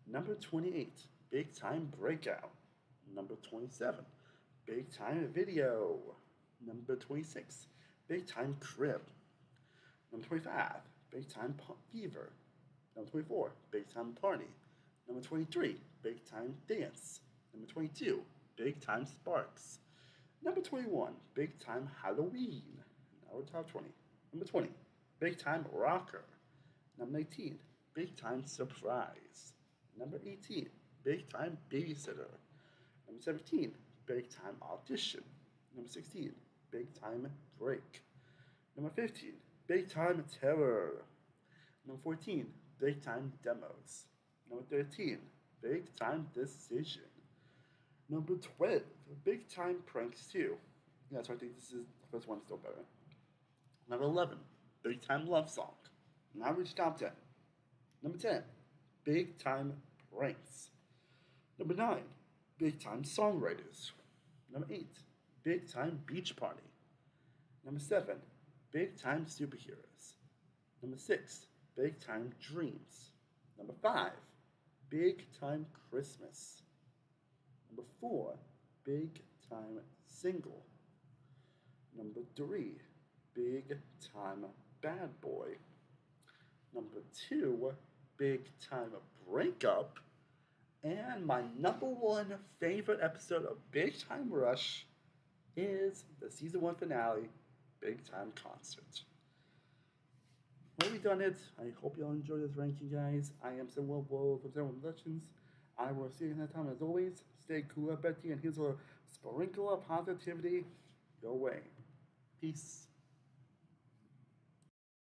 Number 28, Big Time Breakout. Number 27, Big Time Video. Number 26, Big Time Crib. Number 25, Big Time Fever. Number 24, Big Time Party. Number 23, Big Time Dance. Number 22, Big Time Sparks. Number 21, Big Time Halloween. Now we're top 20. Number 20, Big Time Rocker. Number 19, Big Time Surprise. Number 18, Big Time Babysitter. Number 17, Big Time Audition. Number 16, Big Time Break. Number 15, Big Time Terror. Number 14, Big Time Demos. Number 13, Big Time Decision. Number 12, Big Time Pranks 2. Yeah, so I think this is the first one's still better. Number 11, Big Time Love Song. Now reach top 10. Number 10, Big Time Pranks. Number 9, Big Time Songwriters. Number 8, Big Time Beach Party. Number 7, Big Time Superheroes. Number 6, Big Time Dreams. Number 5, Big Time Christmas. Number 4, Big Time Single. Number 3, Big Time Bad Boy. Number 2, Big Time Breakup. And my number 1 favorite episode of Big Time Rush is the season 1 finale, Big Time Concert. Well, we've done it. I hope you all enjoyed this ranking, guys. I am Samuel Wolf from Samuel Productions. I will see you next time. As always, stay cool, Betty, and here's a sprinkle of positivity your way. Peace.